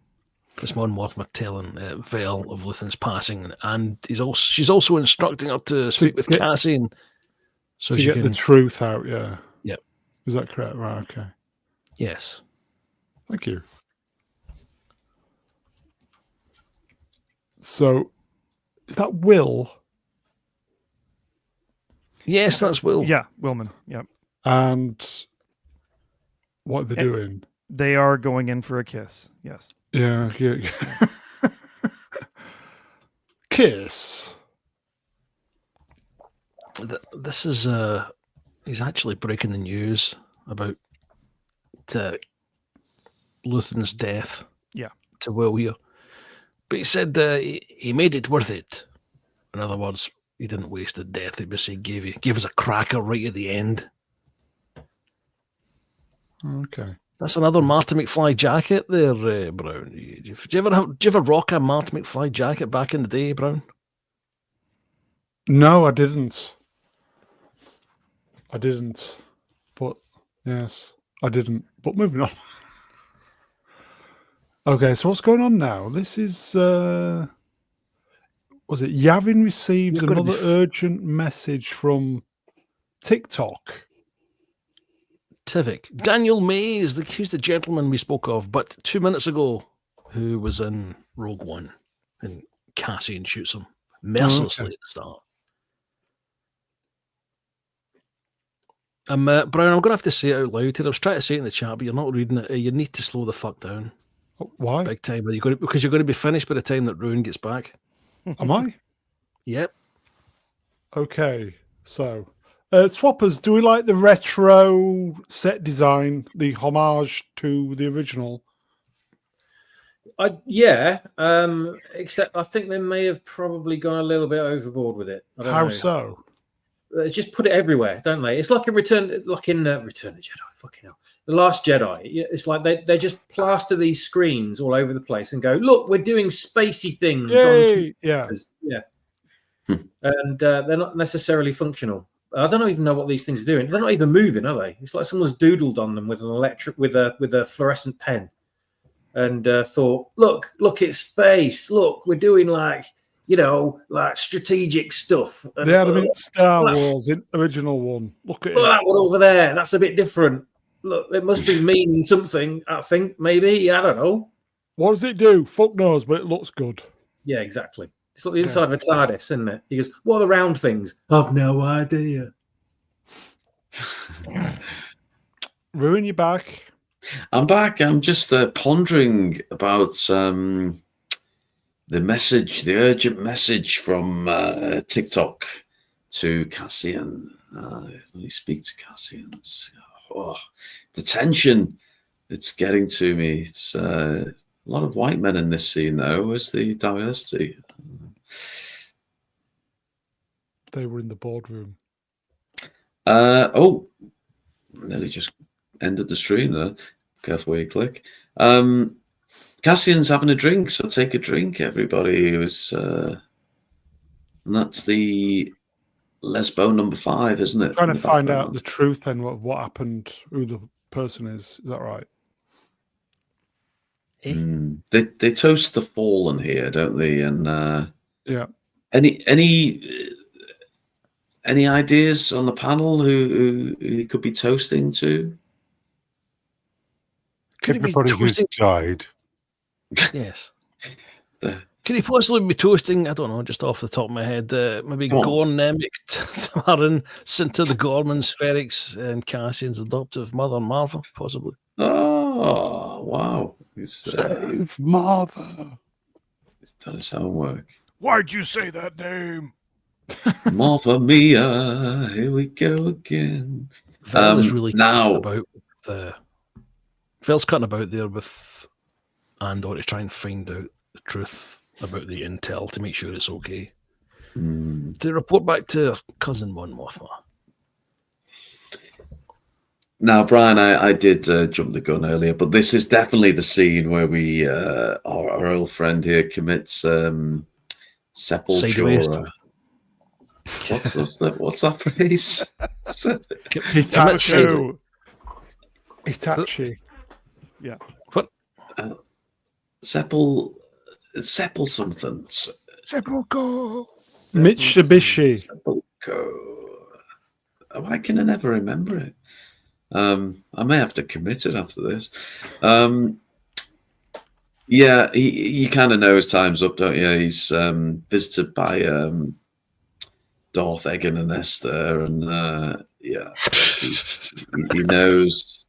It's Mon Mothma telling Vel of Luthen's passing, and she's also instructing her to speak with Cassian, so to she get can the truth out. Yeah. Yep. Is that correct? Right. Okay. Yes. Thank you. So, is that Will? Yes, that's Will. Yeah, Willman. Yep. And what are they doing? They are going in for a kiss. Yes. Yeah. Kiss. This is he's actually breaking the news about Luthen's death. Yeah. To Will here. But he said he made it worth it. In other words, he didn't waste the death. He basically gave us a cracker right at the end. Okay. That's another Marty McFly jacket there, Brown. Did you ever rock a Marty McFly jacket back in the day, Brown? No, I didn't. But yes, I didn't. But moving on. Okay, so what's going on now? This is was it Yavin receives another urgent message from TikTok. Tivik. Daniel May is who's the gentleman we spoke of, but 2 minutes ago, who was in Rogue One, and Cassian shoots him mercilessly at the start. Brown, I'm going to have to say it out loud here. I was trying to say it in the chat, but you're not reading it. You need to slow the fuck down. Why? Big time. Because you're going to be finished by the time that Ruin gets back. Am I? Yep. Okay, so Swappers, do we like the retro set design, the homage to the original? Yeah, except I think they may have probably gone a little bit overboard with it. I don't How know. so? They just put it everywhere, don't they? It's like Return of Jedi. Fucking hell, The Last Jedi. It's like they just plaster these screens all over the place and go, look, we're doing spacey things. Yay! Yeah. And they're not necessarily functional. I don't even know what these things are doing. They're not even moving, are they? It's like someone's doodled on them with a fluorescent pen, and thought, look, it's space. Look, we're doing like strategic stuff. And, they had them in Star Wars, in original one. Look at it. That one over there. That's a bit different. Look, it must be meaning something. I think maybe. I don't know. What does it do? Fuck knows, but it looks good. Yeah, exactly. It's like the inside of a TARDIS, isn't it? He goes, what are the round things? I've no idea. Ruin, you back? I'm back. I'm just pondering about the urgent message from TikTok to Cassian. Let me speak to Cassian. Oh, the tension, it's getting to me. It's a lot of white men in this scene, though. Where's the diversity? They were in the boardroom. Nearly just ended the stream there. Careful where you click. Cassian's having a drink, so take a drink, everybody. It was, and that's the Lesbo number 5, isn't it? Trying to find out the truth and what happened, who the person is. Is that right? They toast the fallen here, don't they? And yeah. Any ideas on the panel who he could be toasting to? Everybody who's died. Yes. Could he possibly be toasting, I don't know, just off the top of my head, maybe Gorn, Nemec, Tamarin, Cinta the Gorman, Spherics, and Cassian's adoptive mother, Marva, possibly? Oh, wow. Save Marva. He's done his homework. Why'd you say that name? Marva Mia, here we go again. Vel is really now about Vel's cutting about there with Andor to try and find out the truth about the intel to make sure it's okay. To report back to cousin Mon Mothma. Now, Brian, I did jump the gun earlier, but this is definitely the scene where we our old friend here commits sepultura. What's that phrase? Itachi. Yeah. What? Sepul something. Sepulchre. Mitsubishi. Sepulchre. Why can I never remember it? I may have to commit it after this. Yeah, you kind of know his time's up, don't you? He's visited by Darth Egan and Esther, and yeah, he knows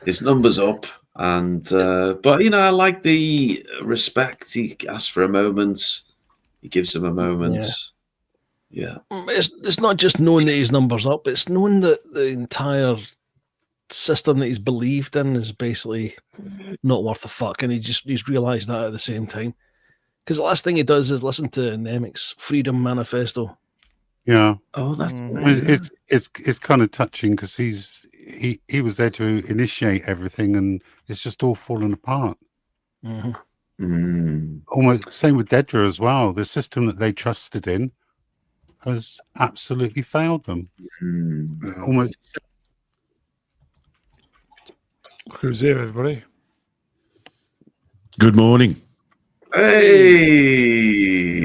his number's up. And but I like the respect. He asks for a moment. He gives him a moment. Yeah. It's not just knowing that his number's up. It's knowing that the entire system that he's believed in is basically not worth a fuck, and he's realised that at the same time. Because the last thing he does is listen to Nemec's Freedom Manifesto. Yeah. Oh, that's it's kind of touching because he was there to initiate everything, and it's just all fallen apart. Almost same with Dedra as well. The system that they trusted in has absolutely failed them. Almost. Who's here, everybody? Good morning. Hey,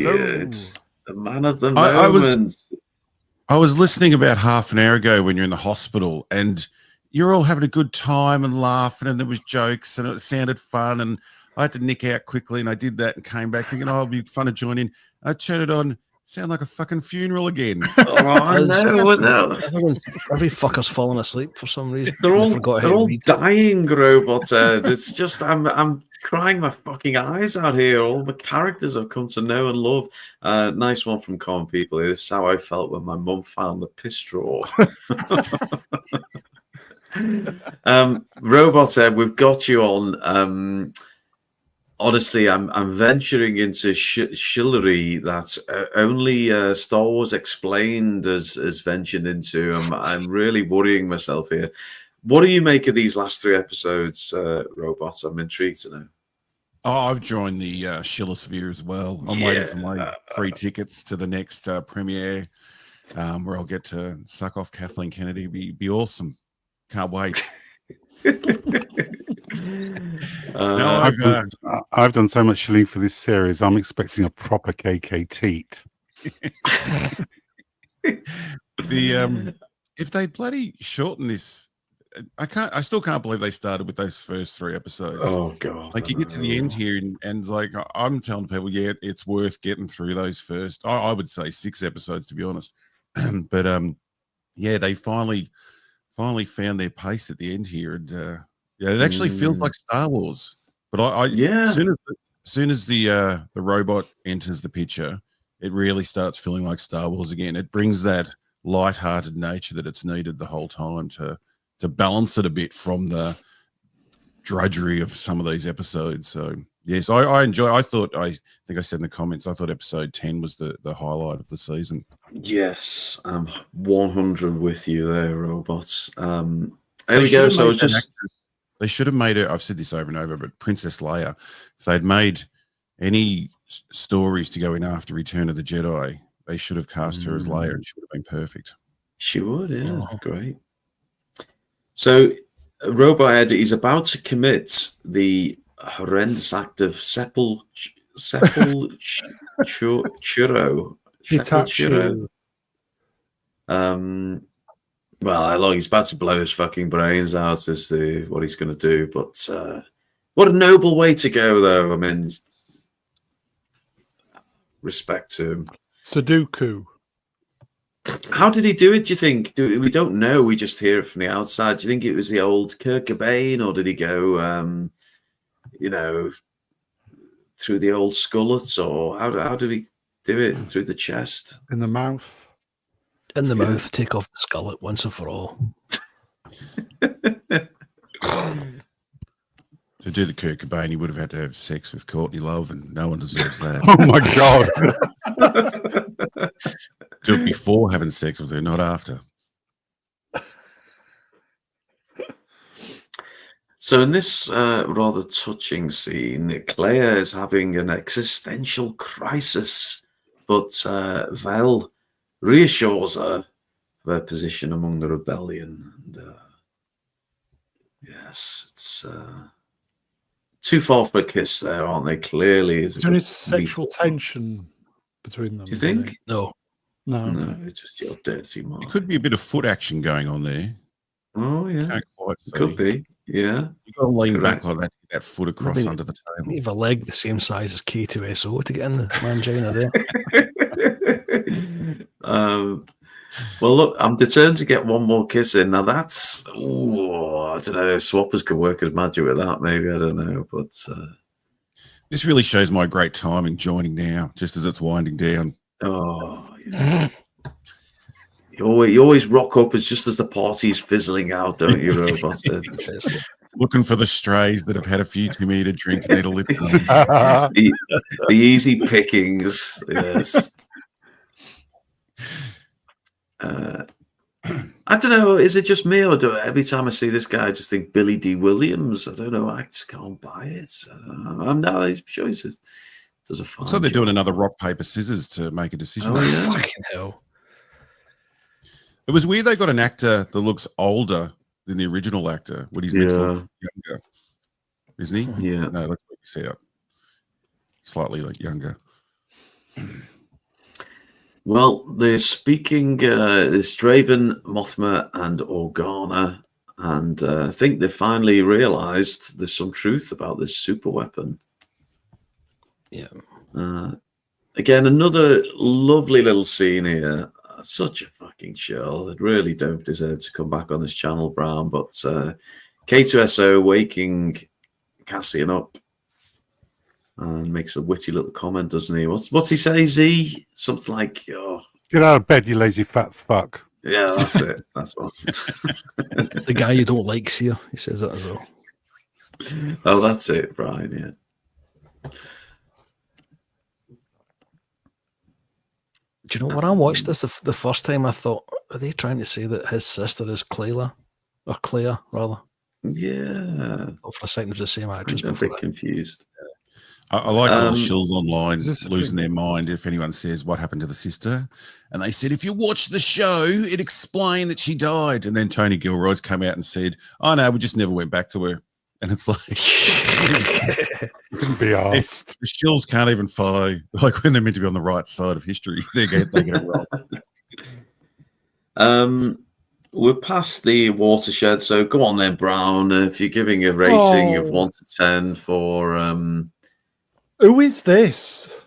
it's the man of the moment. I was listening about half an hour ago when you're in the hospital, and you're all having a good time and laughing, and there was jokes, and it sounded fun, and I had to nick out quickly, and I did that and came back thinking, it'll be fun to join in. I turned it on. Sound like a fucking funeral again. Oh, no. Every fucker's falling asleep for some reason. They're all dying, Robot Ed. It's just I'm crying my fucking eyes out here. All the characters I've come to know and love. Nice one from Common People. This is how I felt when my mum found the piss straw. Robot Ed, we've got you on. Honestly, I'm venturing into shillery that only Star Wars Explained has ventured into. I'm really worrying myself here. What do you make of these last 3 episodes, Robots? I'm intrigued to know. Oh, I've joined the Schiller Sphere as well. I'm waiting for my free tickets to the next premiere, where I'll get to suck off Kathleen Kennedy. Be awesome. Can't wait. I've done so much shilling for this series. I'm expecting a proper KK teat. If they bloody shorten this, I still can't believe they started with those first 3 episodes. Oh god! Like you get to the end here, and like I'm telling people, yeah, it's worth getting through those first. I would say 6 episodes to be honest, but yeah, they finally found their pace at the end here, and yeah, it actually feels like Star Wars. But as soon as the robot enters the picture, it really starts feeling like Star Wars again. It brings that light-hearted nature that it's needed the whole time to balance it a bit from the drudgery of some of these episodes. So yes, I enjoy. I think I said in the comments, I thought episode 10 was the highlight of the season. Yes, I'm 100 with you there, Robots. There we go. So it's just. They should have made it. I've said this over and over, but Princess Leia, if they'd made any stories to go in after Return of the Jedi, they should have cast her as Leia, and she would have been perfect. She would, yeah, great. So, Robot Ed is about to commit the horrendous act of sepulchro. Well, he's about to blow his fucking brains out as to what he's going to do. But what a noble way to go, though. I mean, respect to him. Sudoku. How did he do it, do you think? We don't know. We just hear it from the outside. Do you think it was the old Kurt Cobain, or did he go, through the old skullets? Or how did he do it? Through the chest? In the mouth? In the mouth, take off the skullet once and for all. To do the Kurt Cobain, he would have had to have sex with Courtney Love, and no one deserves that. Oh my god! Do it before having sex with her, not after. So in this rather touching scene, Claire is having an existential crisis, but Vel reassures her of her position among the rebellion. And yes, it's too far for a kiss there, aren't they? Clearly, is there any sexual tension between them? Do you think? No. It's just your dirty mark. There could be a bit of foot action going on there. Oh yeah, Can't quite see. Could be. Yeah, You got to lean Correct. back like that, get that foot across Maybe- under the table. You have a leg the same size as K2SO to get in the mangina there. Well, look, I'm determined to get one more kiss in. Now that's, I don't know. Swappers could work as magic with that. Maybe, I don't know. But This really shows my great timing joining now, just as it's winding down. yeah. You always rock up just as the party's fizzling out, don't you, Robot? Looking for the strays that have had a few too many to drink and need a lift. the easy pickings, yes. I don't know. Is it just me, or do every time I see this guy, I just think Billy D. Williams? I don't know. I just can't buy it. I'm not. I'm sure he does a fine. Looks like they're doing another rock paper scissors to make a decision. Oh yeah. Fucking hell. It was weird they got an actor that looks older than the original actor. What he's meant to look younger, isn't he? Yeah. No, that's what you see up. Slightly like younger. Well, they're speaking. There's Draven, Mothma, and Organa, and I think they finally realised there's some truth about this super weapon. Yeah. Again, another lovely little scene here. Such a fucking show. They really don't deserve to come back on this channel, Brown. But K2SO waking Cassian up and makes a witty little comment, doesn't he? What's he say, Z? Something like, "Oh, Get out of bed, you lazy fat fuck." yeah, that's it. That's what. The guy you don't like, Seer. He says that as well. Oh, that's it, Brian. Yeah. Do you know when I watched this the first time? I thought, are they trying to say that his sister is Clayla, or Claire rather? Yeah. Or for a second, it was the same actress. I'm a bit confused. I like all the shills online is this a losing thing? their mind if anyone says what happened to the sister. And they said, if you watch the show, it explained that she died. And then Tony Gilroy's come out and said, oh, no, we just never went back to her. And it's like, Couldn't be asked. the shills can't even follow. Like when they're meant to be on the right side of history, they get it wrong. We're past the watershed, so go on then, Brown. If you're giving a rating of 1 to 10 for who is this?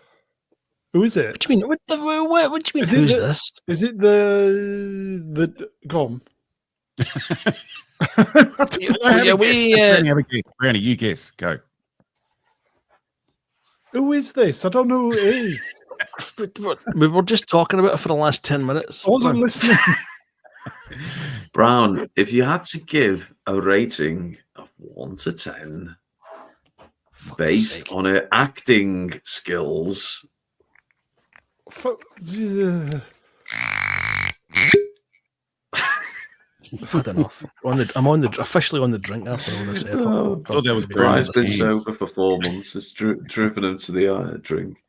Who is it? What do you mean? What do you mean? Is it Who's the- this? Is it the go on? Brownie, you guess. Go. Who is this? I don't know who it is. We were just talking about it for the last 10 minutes. I wasn't listening. Brown. If you had to give a rating of 1 to 10 based on her acting skills, I've had enough. I'm officially on the drink after all this effort. Oh, thought that was Brian's been Brian's sober for 4 months. It's dripping into the drink.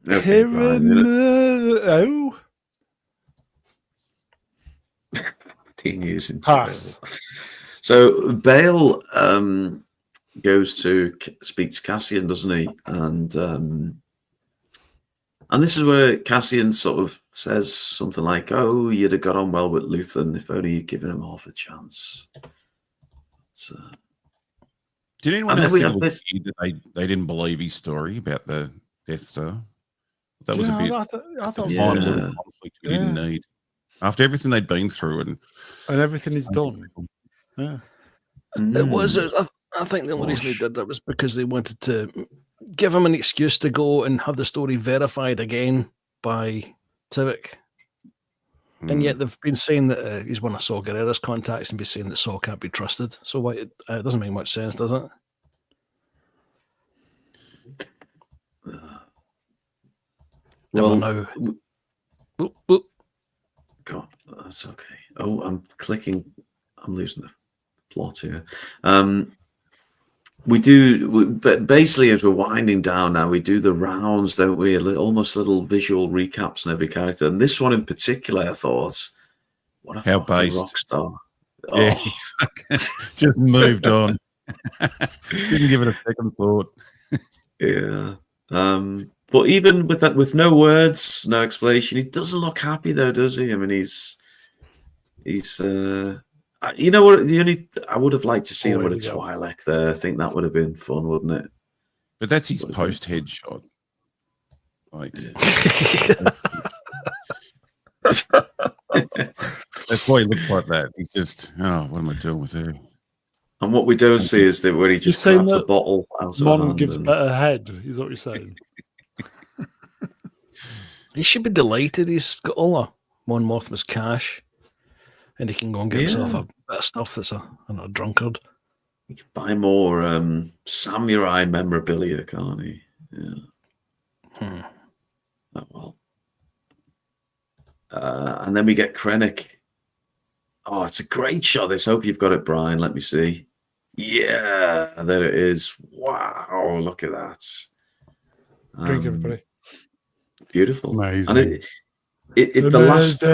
Okay, Karen, Brian, oh, 15 years into pass. Bale. So Bale goes to speak to Cassian, doesn't he? And this is where Cassian sort of says something like, "Oh, you'd have got on well with Luthen if only you'd given him half a chance." Did anyone And then else we think have it was this- weird that they didn't believe his story about the Death Star? That was a bit I thought Yeah. final little conflict we didn't need. After everything they'd been through and everything is done. Yeah. It was. I think the only reason they did that was because they wanted to give him an excuse to go and have the story verified again by Tivik. And yet they've been saying that he's one of Saw Gerrera's contacts and be saying that Saw can't be trusted. So why, it doesn't make much sense, does it? Well, now. Boop, boop. God, that's okay. Oh, I'm losing the plot here. But basically, as we're winding down now, we do the rounds, don't we? Almost little visual recaps on every character. And this one in particular, I thought, what a How fucking based. rock star. yeah, Oh, he's just moved on. Didn't give it a second thought. Yeah. But even with that, with no words, no explanation, he doesn't look happy though, does he? I mean, he's you know what? I would have liked to see him with a Twi'lek there. I think that would have been fun, wouldn't it? But that's his post headshot. Like, that's why he looks like that. He's just, oh, what am I doing with her? And what we don't see is that when he just grabs the bottle out of Mon hand gives and... better head, is what you're saying. He should be delighted he's got all of Mon Mothma's cash, and he can go and get himself a bit of stuff that's a drunkard. He can buy more samurai memorabilia, can't he? Yeah. Oh, well. And then we get Krennic. Oh, it's a great shot. This. Hope you've got it, Brian. Let me see. Yeah, there it is. Wow, look at that. Drink, everybody. Beautiful. Amazing. And the last.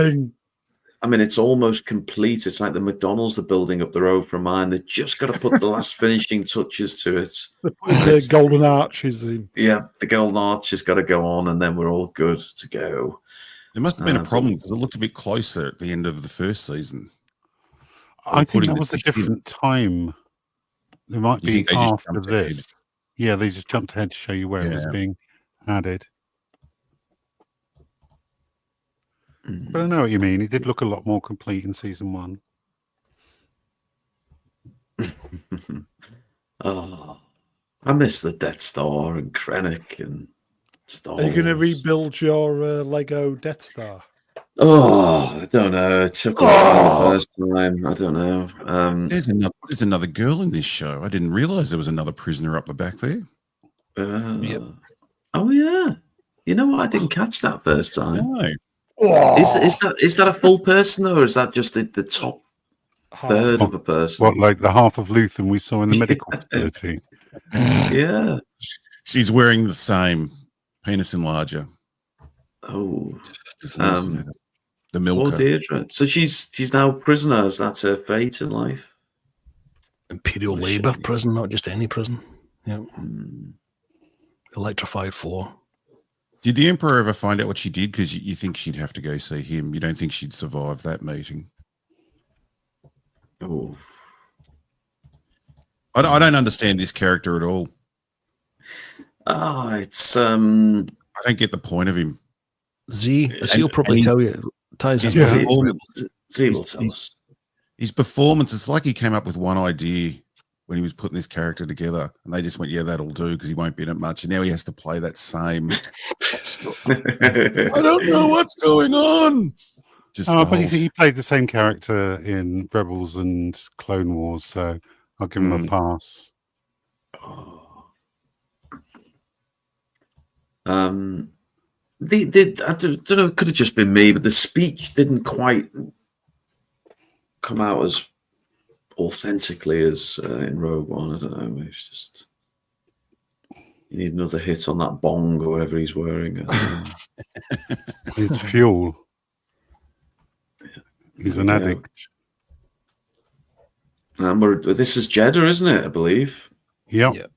I mean, it's almost complete. It's like the McDonald's they're building up the road from mine. They've just got to put the last finishing touches to it. The golden arches in. Yeah, the golden arch has got to go on, and then we're all good to go. There must have been a problem because it looked a bit closer at the end of the first season. I think that was a different time. There might be after this. Yeah, they just jumped ahead to show you where it was being added. But I know what you mean. It did look a lot more complete in season 1. Oh, I miss the Death Star and Krennic and Star Wars. Are you going to rebuild your Lego Death Star? Oh, I don't know. It took a while the first time. I don't know. There's another girl in this show. I didn't realize there was another prisoner up the back there. Yep. Oh yeah. You know what? I didn't catch that first time. No. Is that a full person or is that just the top third of a person? What, like the half of Luthen we saw in the medical facility? Yeah. She's wearing the same penis enlarger. Oh. The milker. Oh, Deirdre. So she's now prisoner. Is that her fate in life? Imperial labor prison, not just any prison. Yeah. Electrified 4. Did the Emperor ever find out what she did? Because you think she'd have to go see him. You don't think she'd survive that meeting? Oh. I don't understand this character at all. It's I don't get the point of him. Zee will probably tell you. Zee will tell us. His performance, it's like he came up with one idea when he was putting this character together, and they just went, yeah, that'll do, because he won't be in it much. And now he has to play that same. I don't know what's going on. But he played the same character in Rebels and Clone Wars, so I'll give him a pass. I don't know, it could have just been me, but the speech didn't quite come out as authentically as in Rogue One. I don't know. It's just you need another hit on that bong or whatever he's wearing. It's fuel. He's an addict. This is Jeddah, isn't it? I believe. Yep. Yeah.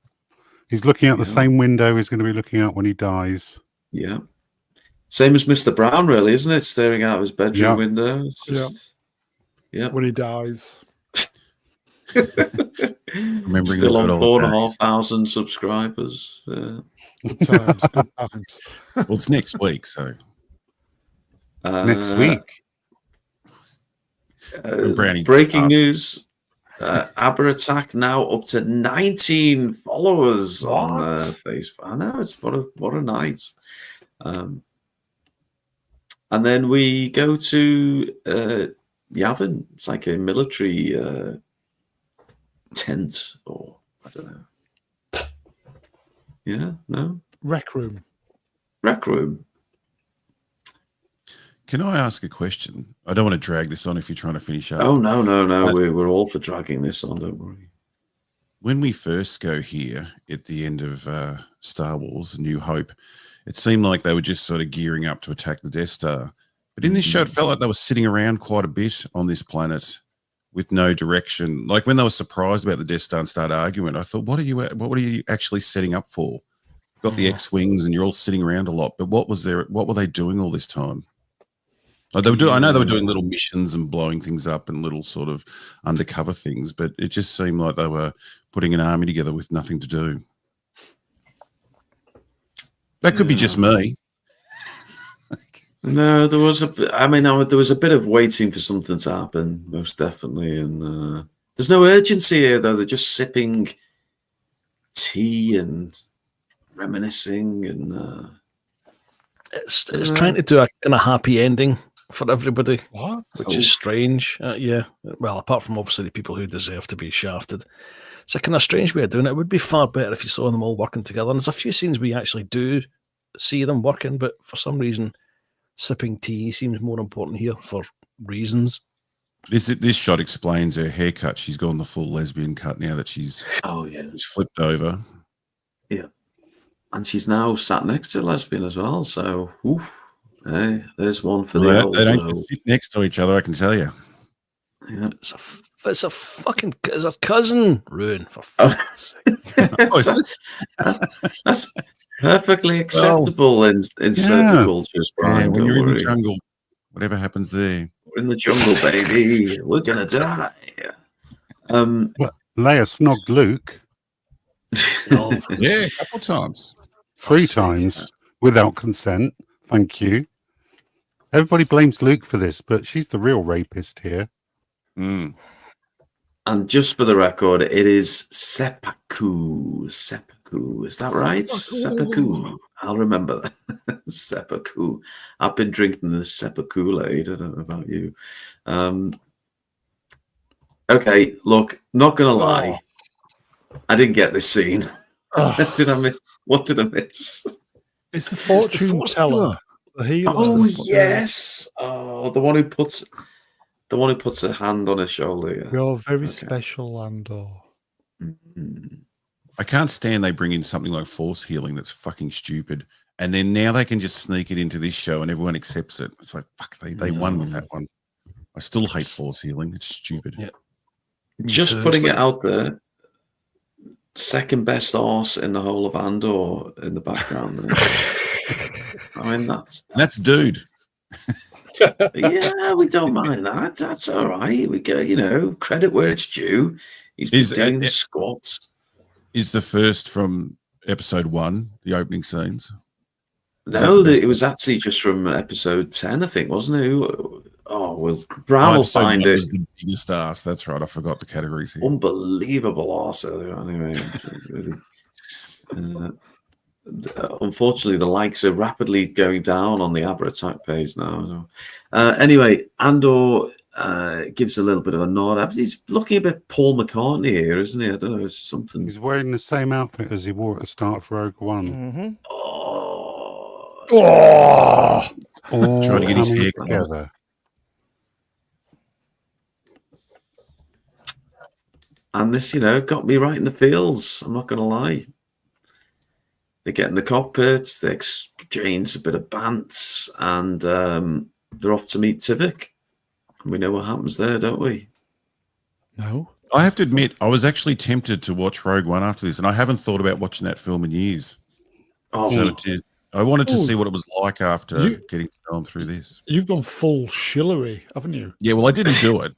He's looking out the same window he's going to be looking out when he dies. Yeah. Same as Mr. Brown, really, isn't it? Staring out of his bedroom window. It's just, when he dies. Remembering still on 4,500 subscribers. Good times, good times. Well, it's next week, so next week. Breaking news: Aber Attack now up to 19 followers on Facebook. I know, it's what a night. And then we go to Yavin. It's like a military tent, or I don't know. Yeah, no? Rec room. Can I ask a question? I don't want to drag this on if you're trying to finish up. Oh, no. We're all for dragging this on, don't worry. When we first go here at the end of Star Wars, A New Hope, it seemed like they were just sort of gearing up to attack the Death Star. But in this show, it felt like they were sitting around quite a bit on this planet, with no direction. Like when they were surprised about the Death Star and started arguing, I thought, what are you actually setting up for? Got the X-wings and you're all sitting around a lot, but what were they doing all this time? Like I know they were doing little missions and blowing things up and little sort of undercover things, but it just seemed like they were putting an army together with nothing to do. That could be just me. No, there was a bit of waiting for something to happen, most definitely, and there's no urgency here though. They're just sipping tea and reminiscing, and it's trying to do a kind of happy ending for everybody, which is strange. Yeah, well, apart from obviously the people who deserve to be shafted, it's a kind of strange way of doing it. It would be far better if you saw them all working together. And there's a few scenes we actually do see them working, but for some reason, sipping tea seems more important here for reasons. This shot explains her haircut. She's gone the full lesbian cut now that she's flipped over. Yeah, and she's now sat next to a lesbian as well. So, hey, there's one for the old. They don't sit next to each other, I can tell you. Yeah. It's a cousin, Ruin, for fuck's sake. That's perfectly acceptable in certain cultures, Brian. Yeah, when you're in the jungle, whatever happens there. We're in the jungle, baby. We're gonna die. Leia snogged Luke. Yeah, a couple times. 3 times without consent. Thank you. Everybody blames Luke for this, but she's the real rapist here. Mm. And just for the record, it is seppuku. Seppuku. Is that right? Seppuku. I'll remember that. Seppuku. I've been drinking the Seppuku-Aid. I don't know about you. Okay, look, not going to lie. I didn't get this scene. What did I miss? It's the fortune teller. The healer. Oh, yes. Oh, the one who puts a hand on his shoulder. Yeah. You're very special, Andor. I can't stand they bring in something like force healing that's fucking stupid. And then now they can just sneak it into this show and everyone accepts it. It's like, fuck, they won with that one. I still hate force healing. It's stupid. Yeah. Just putting it out there, second best arse in the whole of Andor in the background. I mean, that's dude. Yeah, we don't mind that. That's all right. We go, credit where it's due. He's doing the squats. Is the first from episode 1, the opening scenes? No, it was actually just from episode 10, I think, wasn't it? Oh, well, Brown will find it. Was the biggest ass. That's right. I forgot the categories here. Unbelievable arse. Anyway, unfortunately, the likes are rapidly going down on the Aber Attack page now. Anyway, Andor gives a little bit of a nod. He's looking a bit Paul McCartney here, isn't he? I don't know. It's something. He's wearing the same outfit as he wore at the start of Rogue One. Mm-hmm. Trying to get his hair together. And this, got me right in the feels. I'm not going to lie. They get in the cockpit, they exchange a bit of bants, and they're off to meet Tivik. And we know what happens there, don't we? No. I have to admit, I was actually tempted to watch Rogue One after this, and I haven't thought about watching that film in years. I wanted to see what it was like after getting to know him through this. You've gone full Shillery, haven't you? Yeah, well, I didn't do it.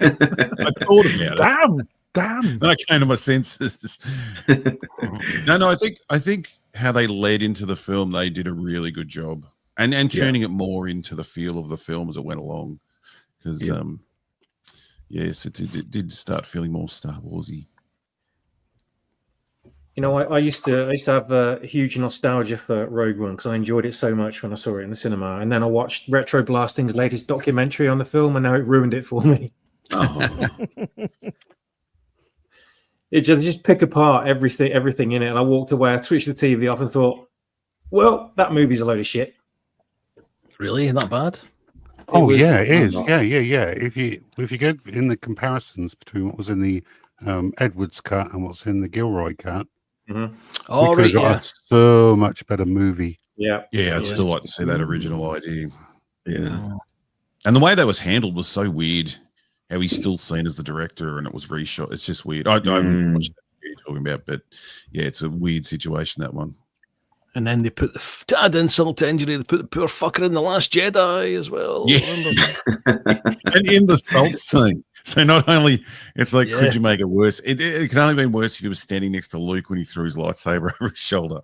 I thought about it. Damn. Then I came to my senses. No, I think how they led into the film, they did a really good job. And turning it more into the feel of the film as it went along. Because, yes, it did start feeling more Star Wars-y. I used to have a huge nostalgia for Rogue One because I enjoyed it so much when I saw it in the cinema. And then I watched Retro Blasting's latest documentary on the film, and now it ruined it for me. Oh. It just pick apart everything in it. And I walked away, I switched the TV off and thought, well, that movie's a load of shit. Really? Not bad? It is. Yeah. If you go in the comparisons between what was in the Edwards cut and what's in the Gilroy cut, we could have got a so much better movie. Yeah, I'd still like to see that original idea. Yeah. And the way that was handled was so weird. how he's still seen as the director and it was reshot. It's just weird. I haven't watched that you're talking about, but yeah, it's a weird situation, that one. And then they put to add insult to injury, they put the poor fucker in The Last Jedi as well. Yeah. And in the salt scene. So not only, it's like, could you make it worse? It can only be worse if he was standing next to Luke when he threw his lightsaber over his shoulder.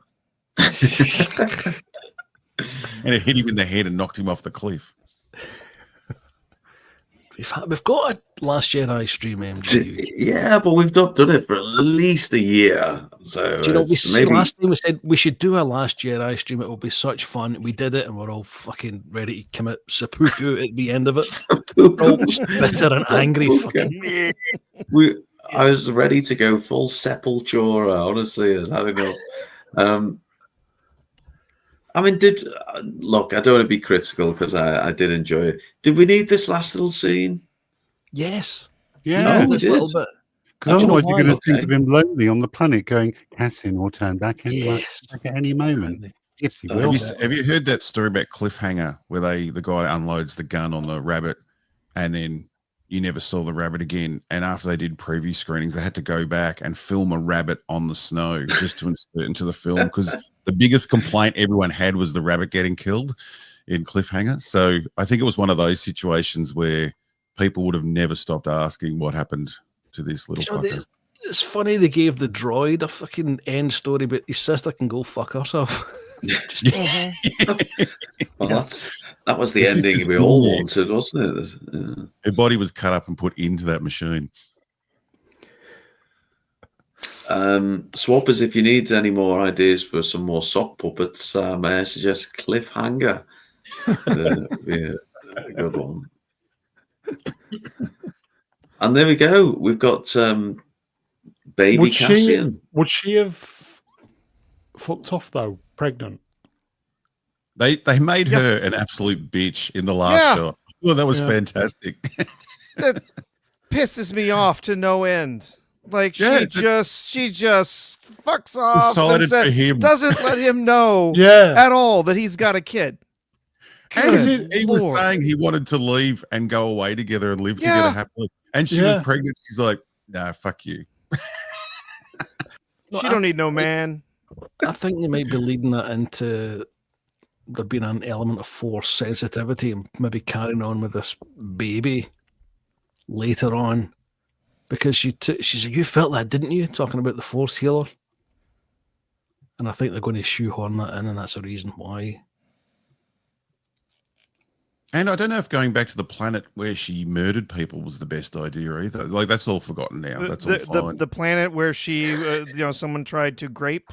And it hit him in the head and knocked him off the cliff. We've got a Last Jedi stream, MG. Yeah, but we've not done it for at least a year. So do you know, last time we said we should do a Last Jedi stream. It will be such fun. We did it, and we're all fucking ready to commit seppuku at the end of it. All bitter and angry. Fucking. I was ready to go full Sepultura, honestly, and having a. I mean, look, I don't want to be critical because I did enjoy it. Did we need this last little scene? Yes. Yeah, we did. Because otherwise you're going to think of him lonely on the planet going, Cassian will turn back at any moment. Yes, he will. Have you heard that story about Cliffhanger where the guy unloads the gun on the rabbit and then you never saw the rabbit again? And after they did preview screenings, they had to go back and film a rabbit on the snow just to insert into the film because the biggest complaint everyone had was the rabbit getting killed in Cliffhanger. So I think it was one of those situations where people would have never stopped asking what happened to this little fucker. It's funny they gave the droid a fucking end story, but his sister can go fuck herself. Well, that was the ending we all wanted, wasn't it? Yeah. Her body was cut up and put into that machine. Swappers, if you need any more ideas for some more sock puppets, may I suggest Cliffhanger? Be a good one. And there we go. We've got baby Cassian. Would she have fucked off though, pregnant? They made her an absolute bitch in the last shot. Well, that was fantastic. That pisses me off to no end. Like she just fucks off and doesn't let him know at all that he's got a kid. And he was saying he wanted to leave and go away together and live together happily. And she was pregnant. She's like, nah, fuck you. She don't need no man. I think they might be leading that into there being an element of force sensitivity and maybe carrying on with this baby later on. Because she said, you felt that, didn't you? Talking about the force healer. And I think they're going to shoehorn that in, and that's the reason why. And I don't know if going back to the planet where she murdered people was the best idea either. Like, that's all forgotten now. That's all fine. The planet where she, someone tried to grape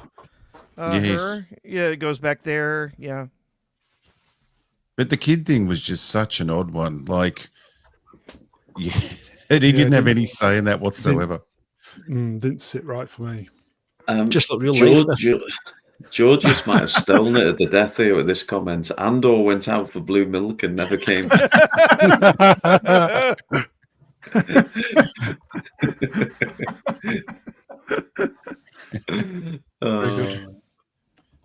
her. Yeah, it goes back there. Yeah. But the kid thing was just such an odd one. Like, and he didn't have any say in that whatsoever. Didn't sit right for me. Just like real life. Georgius might have stolen it at the death here with this comment. Andor went out for blue milk and never came back.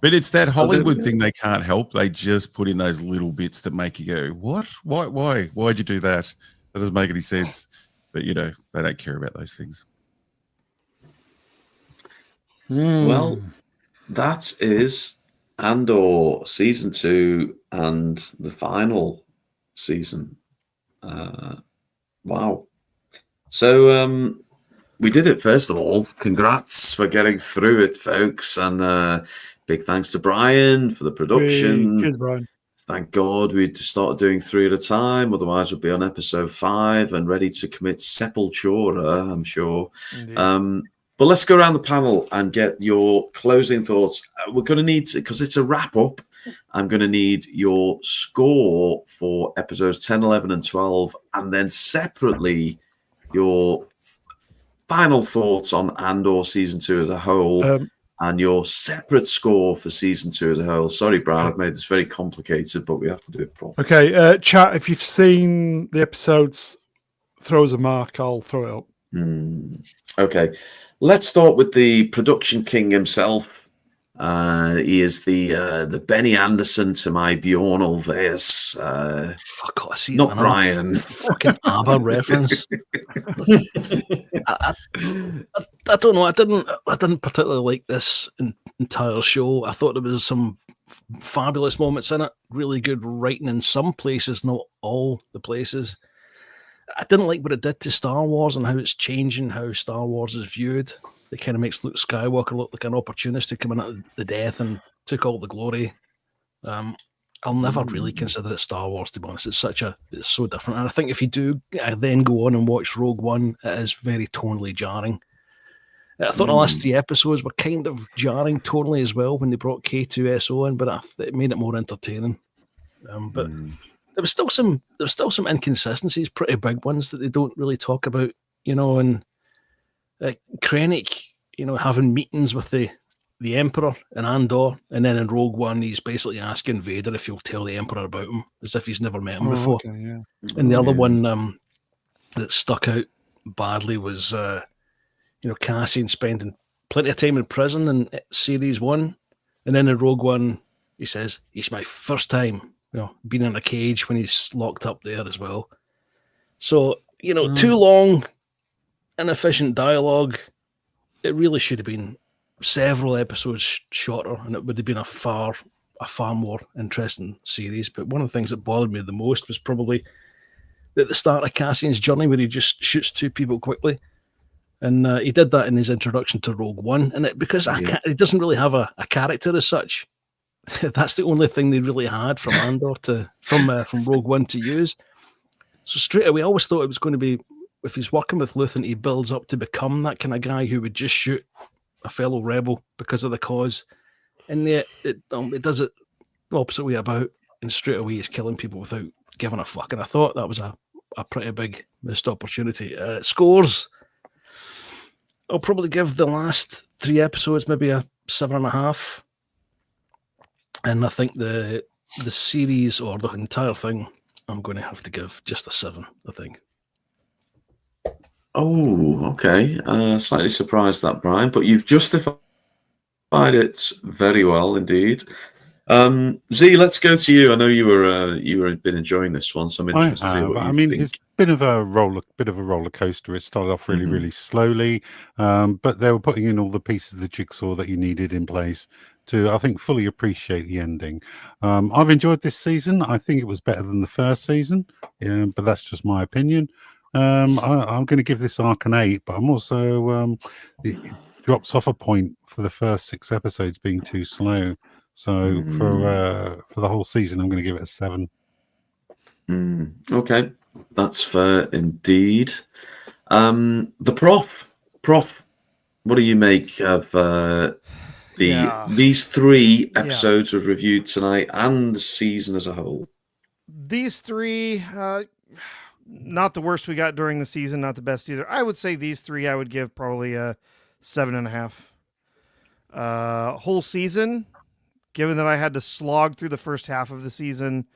But it's that Hollywood thing they can't help. They just put in those little bits that make you go, what? Why? Why'd you do that? That doesn't make any sense. But, they don't care about those things. Well, that is Andor Season 2 and the final season. Wow. So we did it, first of all. Congrats for getting through it, folks. And big thanks to Brian for the production. Cheers, Brian. Thank God we'd started doing 3 at a time. Otherwise, we'd be on episode 5 and ready to commit Sepultura, I'm sure. But let's go around the panel and get your closing thoughts. We're going to need, because it's a wrap-up, I'm going to need your score for episodes 10, 11, and 12, and then separately your final thoughts on Andor Season 2 as a whole, and your separate score for Season 2 as a whole. Sorry, Brian, I've made this very complicated, but we have to do it properly. Okay, chat, if you've seen the episodes, throw us a mark, I'll throw it up. Okay, let's start with the production king himself, He is the Benny Anderson to my Bjorn Ulvaeus. Fuck, I see not another Brian. Fucking ABBA reference. I don't know. I didn't particularly like this entire show. I thought there was some fabulous moments in it. Really good writing in some places, not all the places. I didn't like what it did to Star Wars and how it's changing how Star Wars is viewed. It kind of makes Luke Skywalker look like an opportunist who came in at the death and took all the glory. I'll never really consider it Star Wars, to be honest. It's so different. And I think if you do then go on and watch Rogue One, it is very tonally jarring. I thought the last 3 episodes were kind of jarring tonally as well when they brought K2SO in, but it made it more entertaining. But there was still some inconsistencies, pretty big ones that they don't really talk about, and Krennic, having meetings with the Emperor in Andor, and then in Rogue One, he's basically asking Vader if he'll tell the Emperor about him, as if he's never met him before. Okay, yeah. And the other one that stuck out badly was, Cassian spending plenty of time in prison in Series 1, and then in Rogue One, he says, it's my first time, being in a cage when he's locked up there as well. So, too long, inefficient dialogue. It really should have been several episodes shorter, and it would have been a far more interesting series. But one of the things that bothered me the most was probably at the start of Cassian's journey, where he just shoots 2 people quickly, and he did that in his introduction to Rogue One. And because he doesn't really have a character as such, that's the only thing they really had from Andor from Rogue One to use. So straight away, I always thought it was going to be, if he's working with Luthen, he builds up to become that kind of guy who would just shoot a fellow rebel because of the cause, and yet it does it the opposite way about, and straight away he's killing people without giving a fuck. And I thought that was a pretty big missed opportunity. Scores, I'll probably give the last 3 episodes maybe a 7.5, and I think the series or the entire thing I'm going to have to give just a 7. I think. Oh, okay. Slightly surprised that, Brian, but you've justified it very well indeed. Z, let's go to you. I know you were been enjoying this one, so I'm interested to see what you think. It's bit of a roller coaster. It started off really, really slowly, but they were putting in all the pieces of the jigsaw that you needed in place to, I think, fully appreciate the ending. I've enjoyed this season. I think it was better than the first season, but that's just my opinion. I'm going to give this arc an 8, but I'm also it drops off a point for the first 6 episodes being too slow. So for the whole season, I'm going to give it a 7. Okay, that's fair indeed. The prof, what do you make of these 3 episodes we've reviewed tonight and the season as a whole? These 3. Not the worst we got during the season, not the best either. I would say these 3 I would give probably a 7.5. Whole season, given that I had to slog through the first half of the season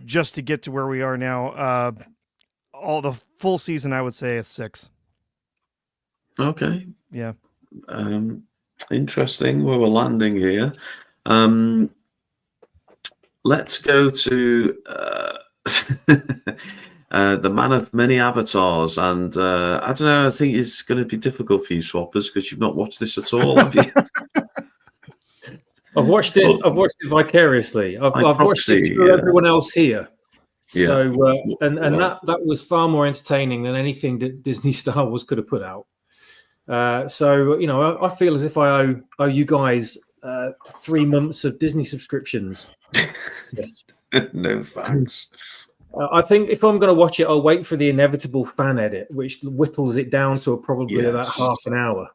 just to get to where we are now, all the full season I would say a 6. Okay. Yeah. Interesting where we're landing here. Let's go to the man of many avatars, and I don't know. I think it's going to be difficult for you, swappers, because you've not watched this at all, have you? I've watched it. I've watched it vicariously. I've watched it through everyone else here. Yeah. So and that was far more entertaining than anything that Disney Star Wars could have put out. So I feel as if I owe you guys 3 months of Disney subscriptions. Yes. No thanks. I think if I'm going to watch it, I'll wait for the inevitable fan edit, which whittles it down to probably about half an hour,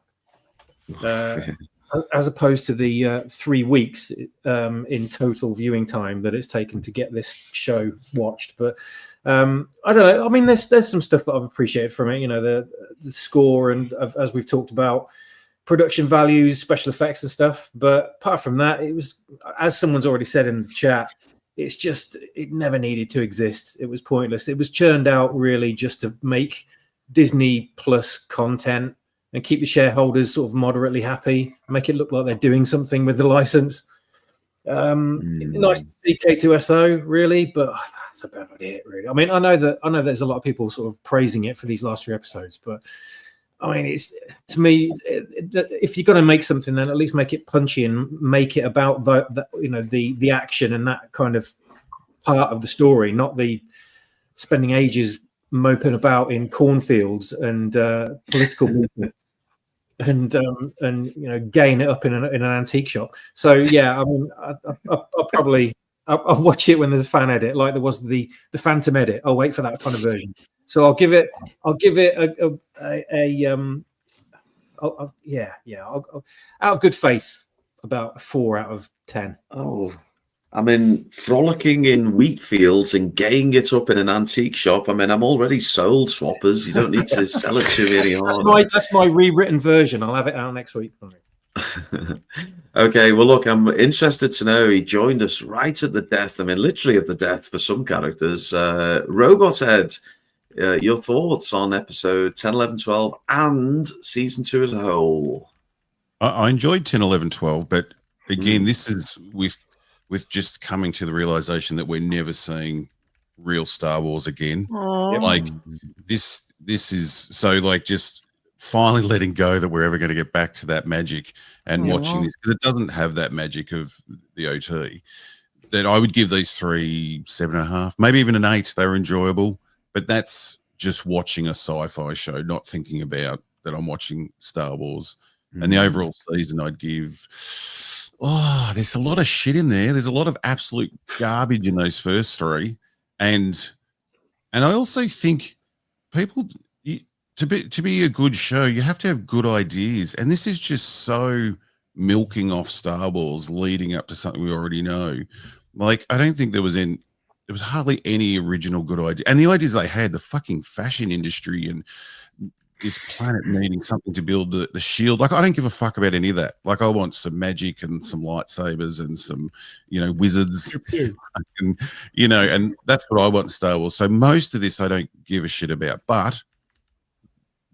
as opposed to the 3 weeks in total viewing time that it's taken to get this show watched. But I don't know. I mean, there's some stuff that I've appreciated from it. The score and as we've talked about, production values, special effects and stuff. But apart from that, it was, as someone's already said in the chat, it's just, it never needed to exist. It was pointless. It was churned out really just to make Disney Plus content and keep the shareholders sort of moderately happy, make it look like they're doing something with the license. Nice to see K2SO, really, but that's about it, really. I mean, I know there's a lot of people sort of praising it for these last 3 episodes, but I mean, it's to me, if you're going to make something, then at least make it punchy and make it about the action and that kind of part of the story, not the spending ages moping about in cornfields and political movements and gaying it up in an antique shop. So yeah, I mean, I'll watch it when there's a fan edit, like there was the Phantom edit. I'll wait for that kind of version. So I'll give it I'll out of good faith, about a 4 out of 10. Oh, I mean, frolicking in wheat fields and gaying it up in an antique shop. I mean, I'm already sold, swappers. You don't need to sell it to me anymore. That's my rewritten version. I'll have it out next week. Okay, well, look, I'm interested to know. He joined us right at the death. I mean, literally at the death for some characters. Robot Head, your thoughts on episode 10, 11, 12 and season 2 as a whole? I enjoyed 10, 11, 12, but again, this is with just coming to the realization that we're never seeing real Star Wars again. Like this is so like just finally letting go that we're ever going to get back to that magic and watching this, because it doesn't have that magic of the OT. That I would give these 3 7.5, maybe even an 8. They were enjoyable, but that's just watching a sci-fi show, not thinking about that I'm watching Star Wars. And the overall season, I'd give. There's a lot of shit in there. There's a lot of absolute garbage in those first 3, and I also think people to be a good show, you have to have good ideas, and this is just so milking off Star Wars, leading up to something we already know. Like, I don't think there was hardly any original good idea, and the ideas they had, the fucking fashion industry and this planet needing something to build the shield. Like, I don't give a fuck about any of that. Like, I want some magic and some lightsabers and some, wizards, and, and that's what I want in Star Wars. So most of this I don't give a shit about, but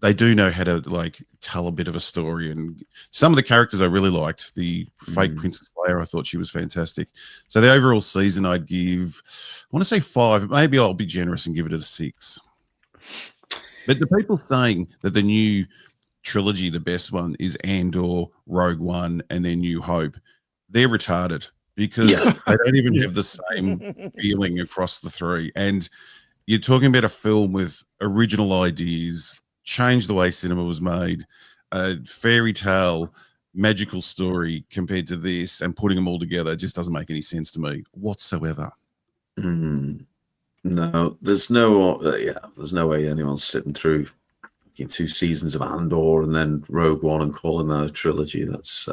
they do know how to like tell a bit of a story. And some of the characters I really liked. The fake Princess Leia, I thought she was fantastic. So the overall season, I'd give, I want to say 5. Maybe I'll be generous and give it a 6. But the people saying that the new trilogy, the best one, is Andor, Rogue One, and then New Hope, they're retarded, because they don't even have the same feeling across the 3. And you're talking about a film with original ideas, changed the way cinema was made, a fairy tale, magical story compared to this, and putting them all together just doesn't make any sense to me whatsoever. No, there's no way anyone's sitting through 2 seasons of Andor and then Rogue One and calling that a trilogy. That's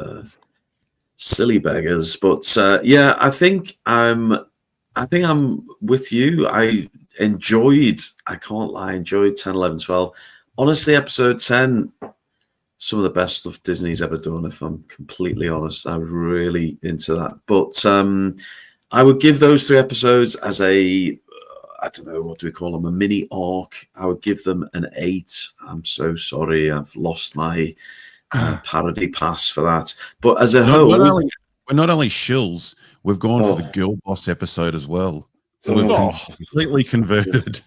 silly beggars. But I think I'm with you. I can't lie, enjoyed 10, 11, 12. Honestly, episode 10, some of the best stuff Disney's ever done, if I'm completely honest. I was really into that. But I would give those 3 episodes as I don't know, what do we call them? A mini arc. I would give them an 8. I'm so sorry. I've lost my parody pass for that. But as a whole... we're not only shills, we've gone for the Girl Boss episode as well. So we've completely converted.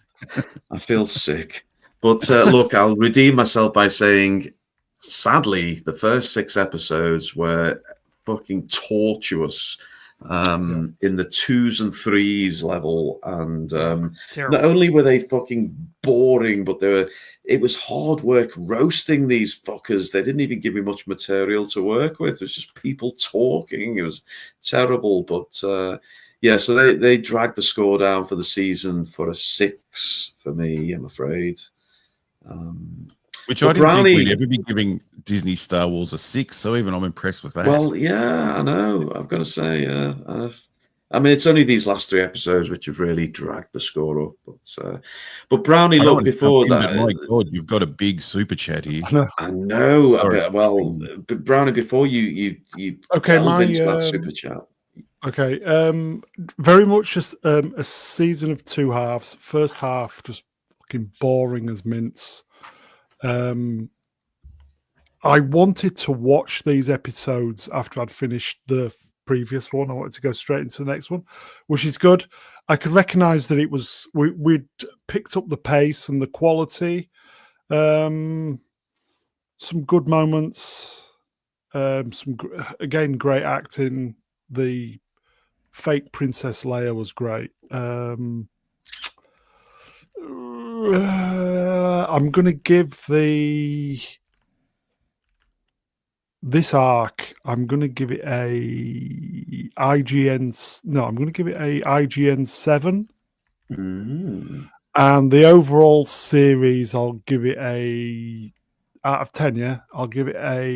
I feel sick. But look, I'll redeem myself by saying, sadly, the first 6 episodes were fucking tortuous. In the 2s and 3s level, and not only were they fucking boring, but it was hard work roasting these fuckers. They didn't even give me much material to work with. It was just people talking. It was terrible. But so they dragged the score down for the season for a 6 for me, I'm afraid. Which I didn't think we'd ever be giving Disney Star Wars a 6, so even I'm impressed with that. Well, yeah, I know. I've got to say, I mean, it's only these last 3 episodes which have really dragged the score up. But Brownie, look, before that, my God, you've got a big super chat here. I know. But Brownie, before you delve into that super chat. Okay, very much just a season of 2 halves. First half just fucking boring as mince. I wanted to watch these episodes after I'd finished the previous one. I wanted to go straight into the next one, which is good. I could recognize that it was we'd picked up the pace and the quality. Some good moments. Again, great acting. The fake Princess Leia was great. I'm going to give this arc, I'm going to give it a IGN. No, I'm going to give it a IGN 7. And the overall series, I'll give it a out of 10. Yeah, I'll give it a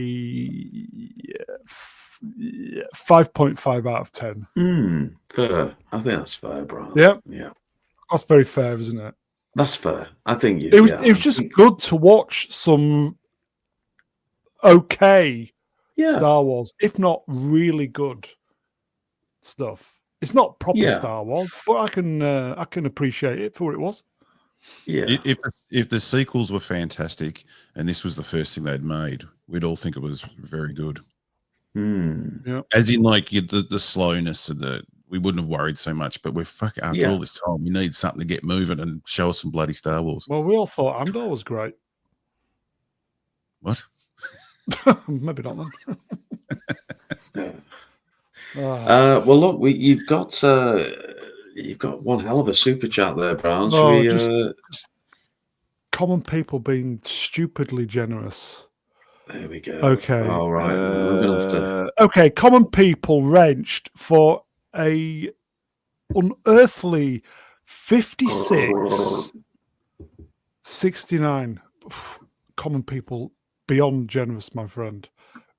5.5 out of 10. Fair. I think that's fair, Brian. Yeah, yeah, that's very fair, isn't it? That's fair. I think it was just good to watch some okay Star Wars, if not really good stuff. It's not proper Star Wars, but I can appreciate it for what it was. Yeah. If the sequels were fantastic and this was the first thing they'd made, we'd all think it was very good. Yeah. As in, like the slowness and we wouldn't have worried so much. But we're after all this time, we need something to get moving and show us some bloody Star Wars. Well, we all thought Andor was great. What? Maybe not then. Well, look, you've got one hell of a super chat there, Brown. Just common people being stupidly generous. There we go. Okay. All right. I'm gonna have to... Okay. Common people wrenched for a unearthly 56.69. Common people beyond generous, my friend.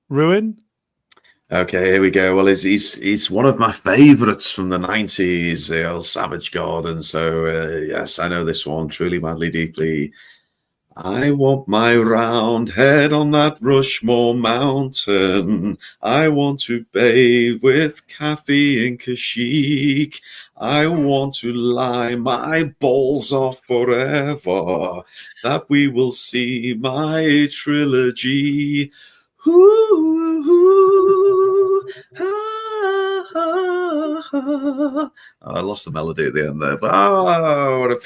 Ruin. Okay, here we go. Well, he's one of my favourites from the 90s, the old Savage Garden. So, yes, I know this one truly, madly, deeply. I want my round head on that Rushmore mountain. I want to bathe with Kathy and Kashyyyk. I want to lie my balls off forever. That we will see my trilogy. I lost the melody at the end there, but what a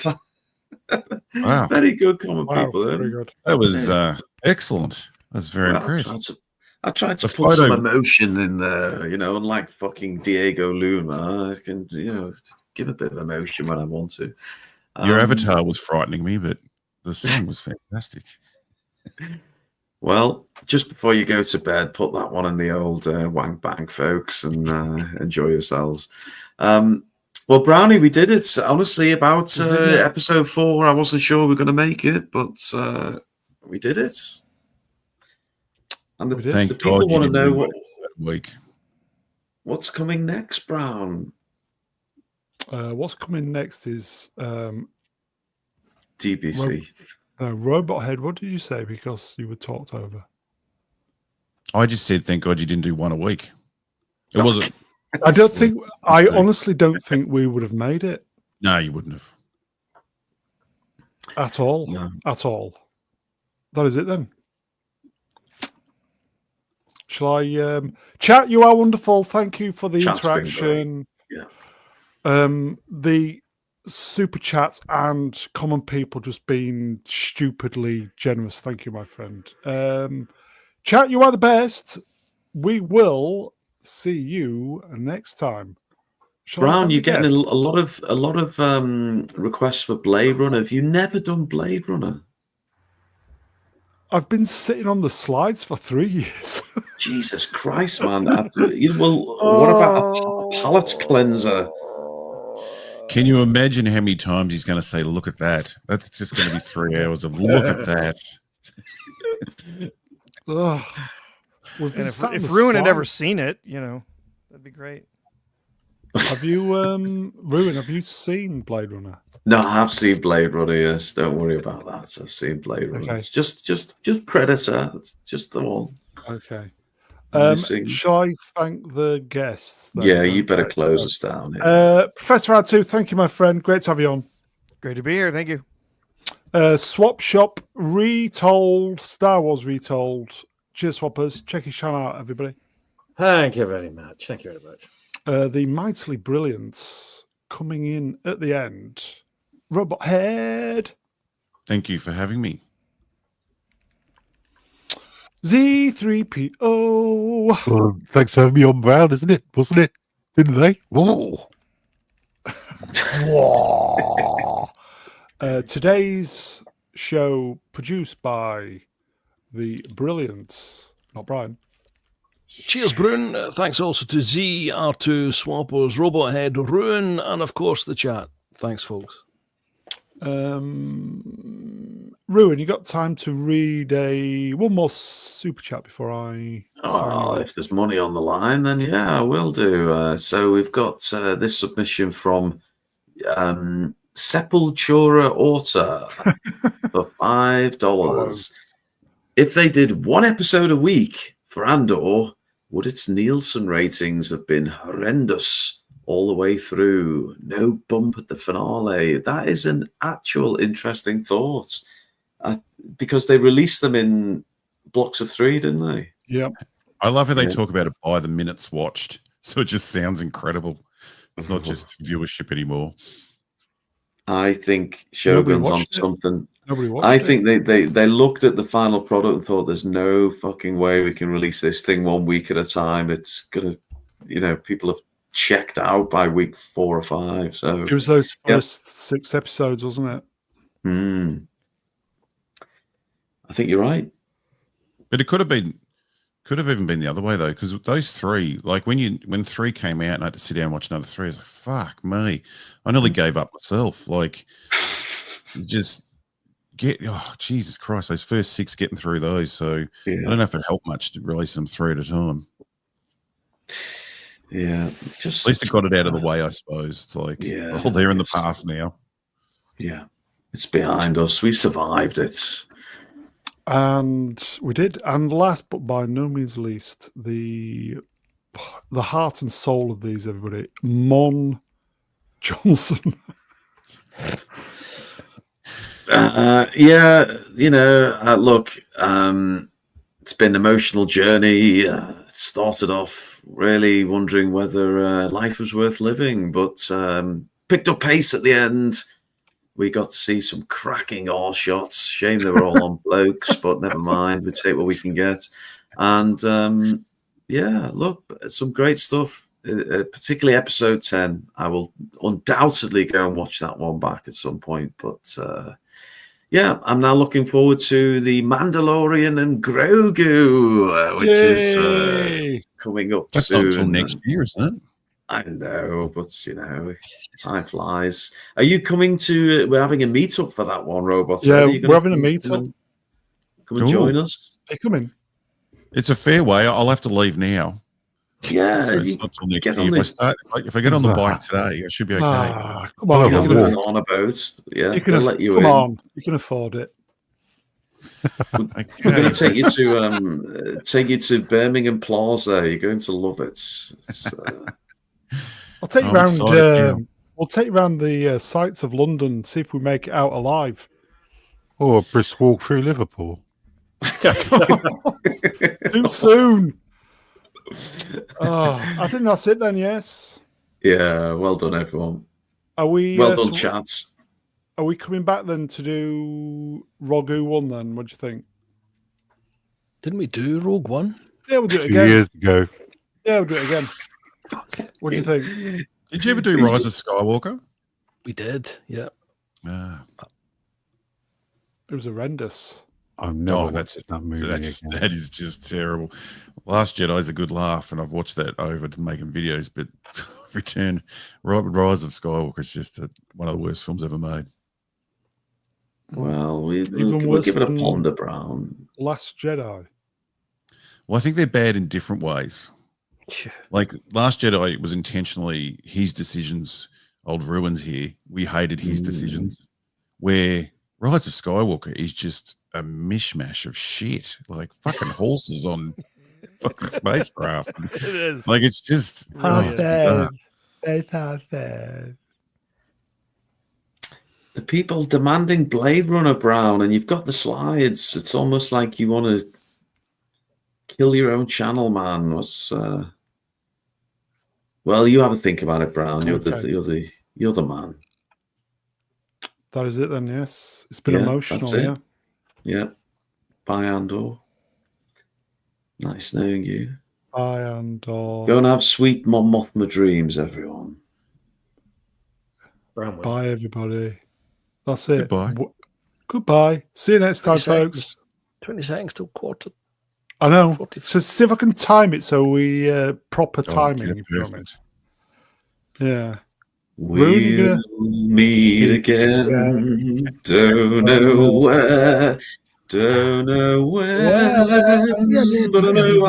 wow. Very good common people. Very good. That was excellent. I was very impressed. I tried to put some emotion in there, unlike fucking Diego Luna. I can, give a bit of emotion when I want to. Your avatar was frightening me, but the song was fantastic. Well, just before you go to bed, put that one in the old wank bank, folks, and enjoy yourselves. Well, Brownie, we did it. Honestly, about episode 4, I wasn't sure we were going to make it, but we did it. And the people want to know what's coming next, Brown. What's coming next is DBC. Robot Head. What did you say? Because you were talked over. I just said, thank God you didn't do one a week. It wasn't. I don't think. I honestly don't think we would have made it. No, you wouldn't have. At all. No. At all. That is it then. Shall I chat? You are wonderful. Thank you for the interaction. Yeah. The super chats and common people just being stupidly generous. Thank you, my friend. Chat, you are the best. We will see you next time. Brown, you're getting a lot of requests for Blade Runner. Have you never done Blade Runner? I've been sitting on the slides for 3 years. Jesus Christ, man! What about a palate cleanser? Can you imagine how many times he's going to say, "Look at that"? That's just going to be 3 hours of "Look at that." If Ruin had ever seen it, that'd be great. Have you, Ruin? Have you seen Blade Runner? No, I have seen Blade Runner. Yes, don't worry about that. I've seen Blade Runner. Okay. Just Predator. Just the one. Okay. Shall I thank the guests? Then? Yeah, you better close us down. Yeah. Professor Artoo, thank you, my friend. Great to have you on. Great to be here. Thank you. Swap Shop Retold, Star Wars Retold. Cheers, swappers. Check his channel out, everybody. Thank you very much. Thank you very much. The mightily brilliant coming in at the end. Robot Head. Thank you for having me. Zee-ThreePIO. Well, thanks for having me on, Brown, isn't it? Wasn't it? Didn't they? Whoa. Today's show produced by the brilliant, not Brian. Cheers, Brune. Thanks also to Z, Artoo, Swappers, Robot Head, Ruin, and of course the chat. Thanks, folks. Ruin, you got time to read one more super chat before I if there's money on the line, then yeah, I will do. So we've got this submission from Sepultura Auto for $5. If they did one episode a week for Andor, would its Nielsen ratings have been horrendous all the way through? No bump at the finale. That is an actual interesting thought. Because they released them in blocks of 3, didn't they? Yeah. I love how they talk about it by the minutes watched. So it just sounds incredible. It's not just viewership anymore. I think Shogun's on something. I think they looked at the final product and thought, there's no fucking way we can release this thing 1 week at a time. It's going to, people have checked out by week 4 or 5. So it was those first 6 episodes, wasn't it? I think you're right. But it could have even been the other way though, because those 3, like when 3 came out and I had to sit down and watch another 3, I was like, fuck me. I nearly gave up myself. Like just Jesus Christ, those first 6 getting through those. So I don't know if it helped much to release them 3 at a time. Yeah. At least it got it out of the way, I suppose. It's like, they're in the past now. Yeah. It's behind us. We survived it. And we did. And last but by no means least, the heart and soul of these, everybody, Mon Johnson. Look, it's been an emotional journey. It started off really wondering whether life was worth living, but picked up pace at the end. We got to see some cracking all shots. Shame they were all on blokes, but never mind. We take what we can get. And look, some great stuff, particularly episode 10. I will undoubtedly go and watch that one back at some point. But I'm now looking forward to the Mandalorian and Grogu, which is coming up That's soon. not until next year, isn't it? I know, but time flies. Are you coming to? We're having a meetup for that one, Robot. Yeah, we're having a meetup. Come and join us. Hey, come in. It's a fair way. I'll have to leave now. Yeah, so it's not till next year. If I get on the bike today, I should be okay. Come on, you can on a boat. Yeah, you can let you come in. on. You can afford it. We're going to take you to Birmingham Plaza. You're going to love it. I'll take you around. We'll take you around the sights of London. See if we make it out alive. Or a brisk walk through Liverpool. Too soon. I think that's it then. Yes. Yeah. Well done, everyone. Are we? Well done, chats. Are we coming back then to do Rogue One? Then what do you think? Didn't we do Rogue One? Yeah, we'll do it 2 again. years ago. Yeah, we'll do it again. What do you think? Did you ever do Rise of Skywalker? We did, yeah. It was horrendous. That is just terrible. Last Jedi's a good laugh, and I've watched that over to making videos, but Rise of Skywalker is just one of the worst films ever made. Well, we'll give it a ponder, Brown. Last Jedi. Well, I think they're bad in different ways. Like Last Jedi was intentionally his decisions. Old Ruins here. We hated his decisions. Where Rise of Skywalker is just a mishmash of shit, like fucking horses on fucking spacecraft. It is. Like it's just It's not fair. The people demanding Blade Runner, Brown, and you've got the slides. It's almost like you want to Kill your own channel, man. Was well, you have a think about it, Brown. You're the man. That is it then. Yes, it's been Yeah, emotional. that's it. Yeah. Yeah. Bye, Andor. Nice knowing you. Bye, Andor. Go and have sweet Mon Mothma dreams, everyone. Bye, everybody. That's it. Goodbye. Goodbye. See you next time, 20 seconds. folks. 20 seconds till quarter. I know. 40. So see if I can time it so we proper timing. yeah, if you know what I mean. perfect. Yeah. We'll meet again. Don't know where. Don't know when. See you later. But I know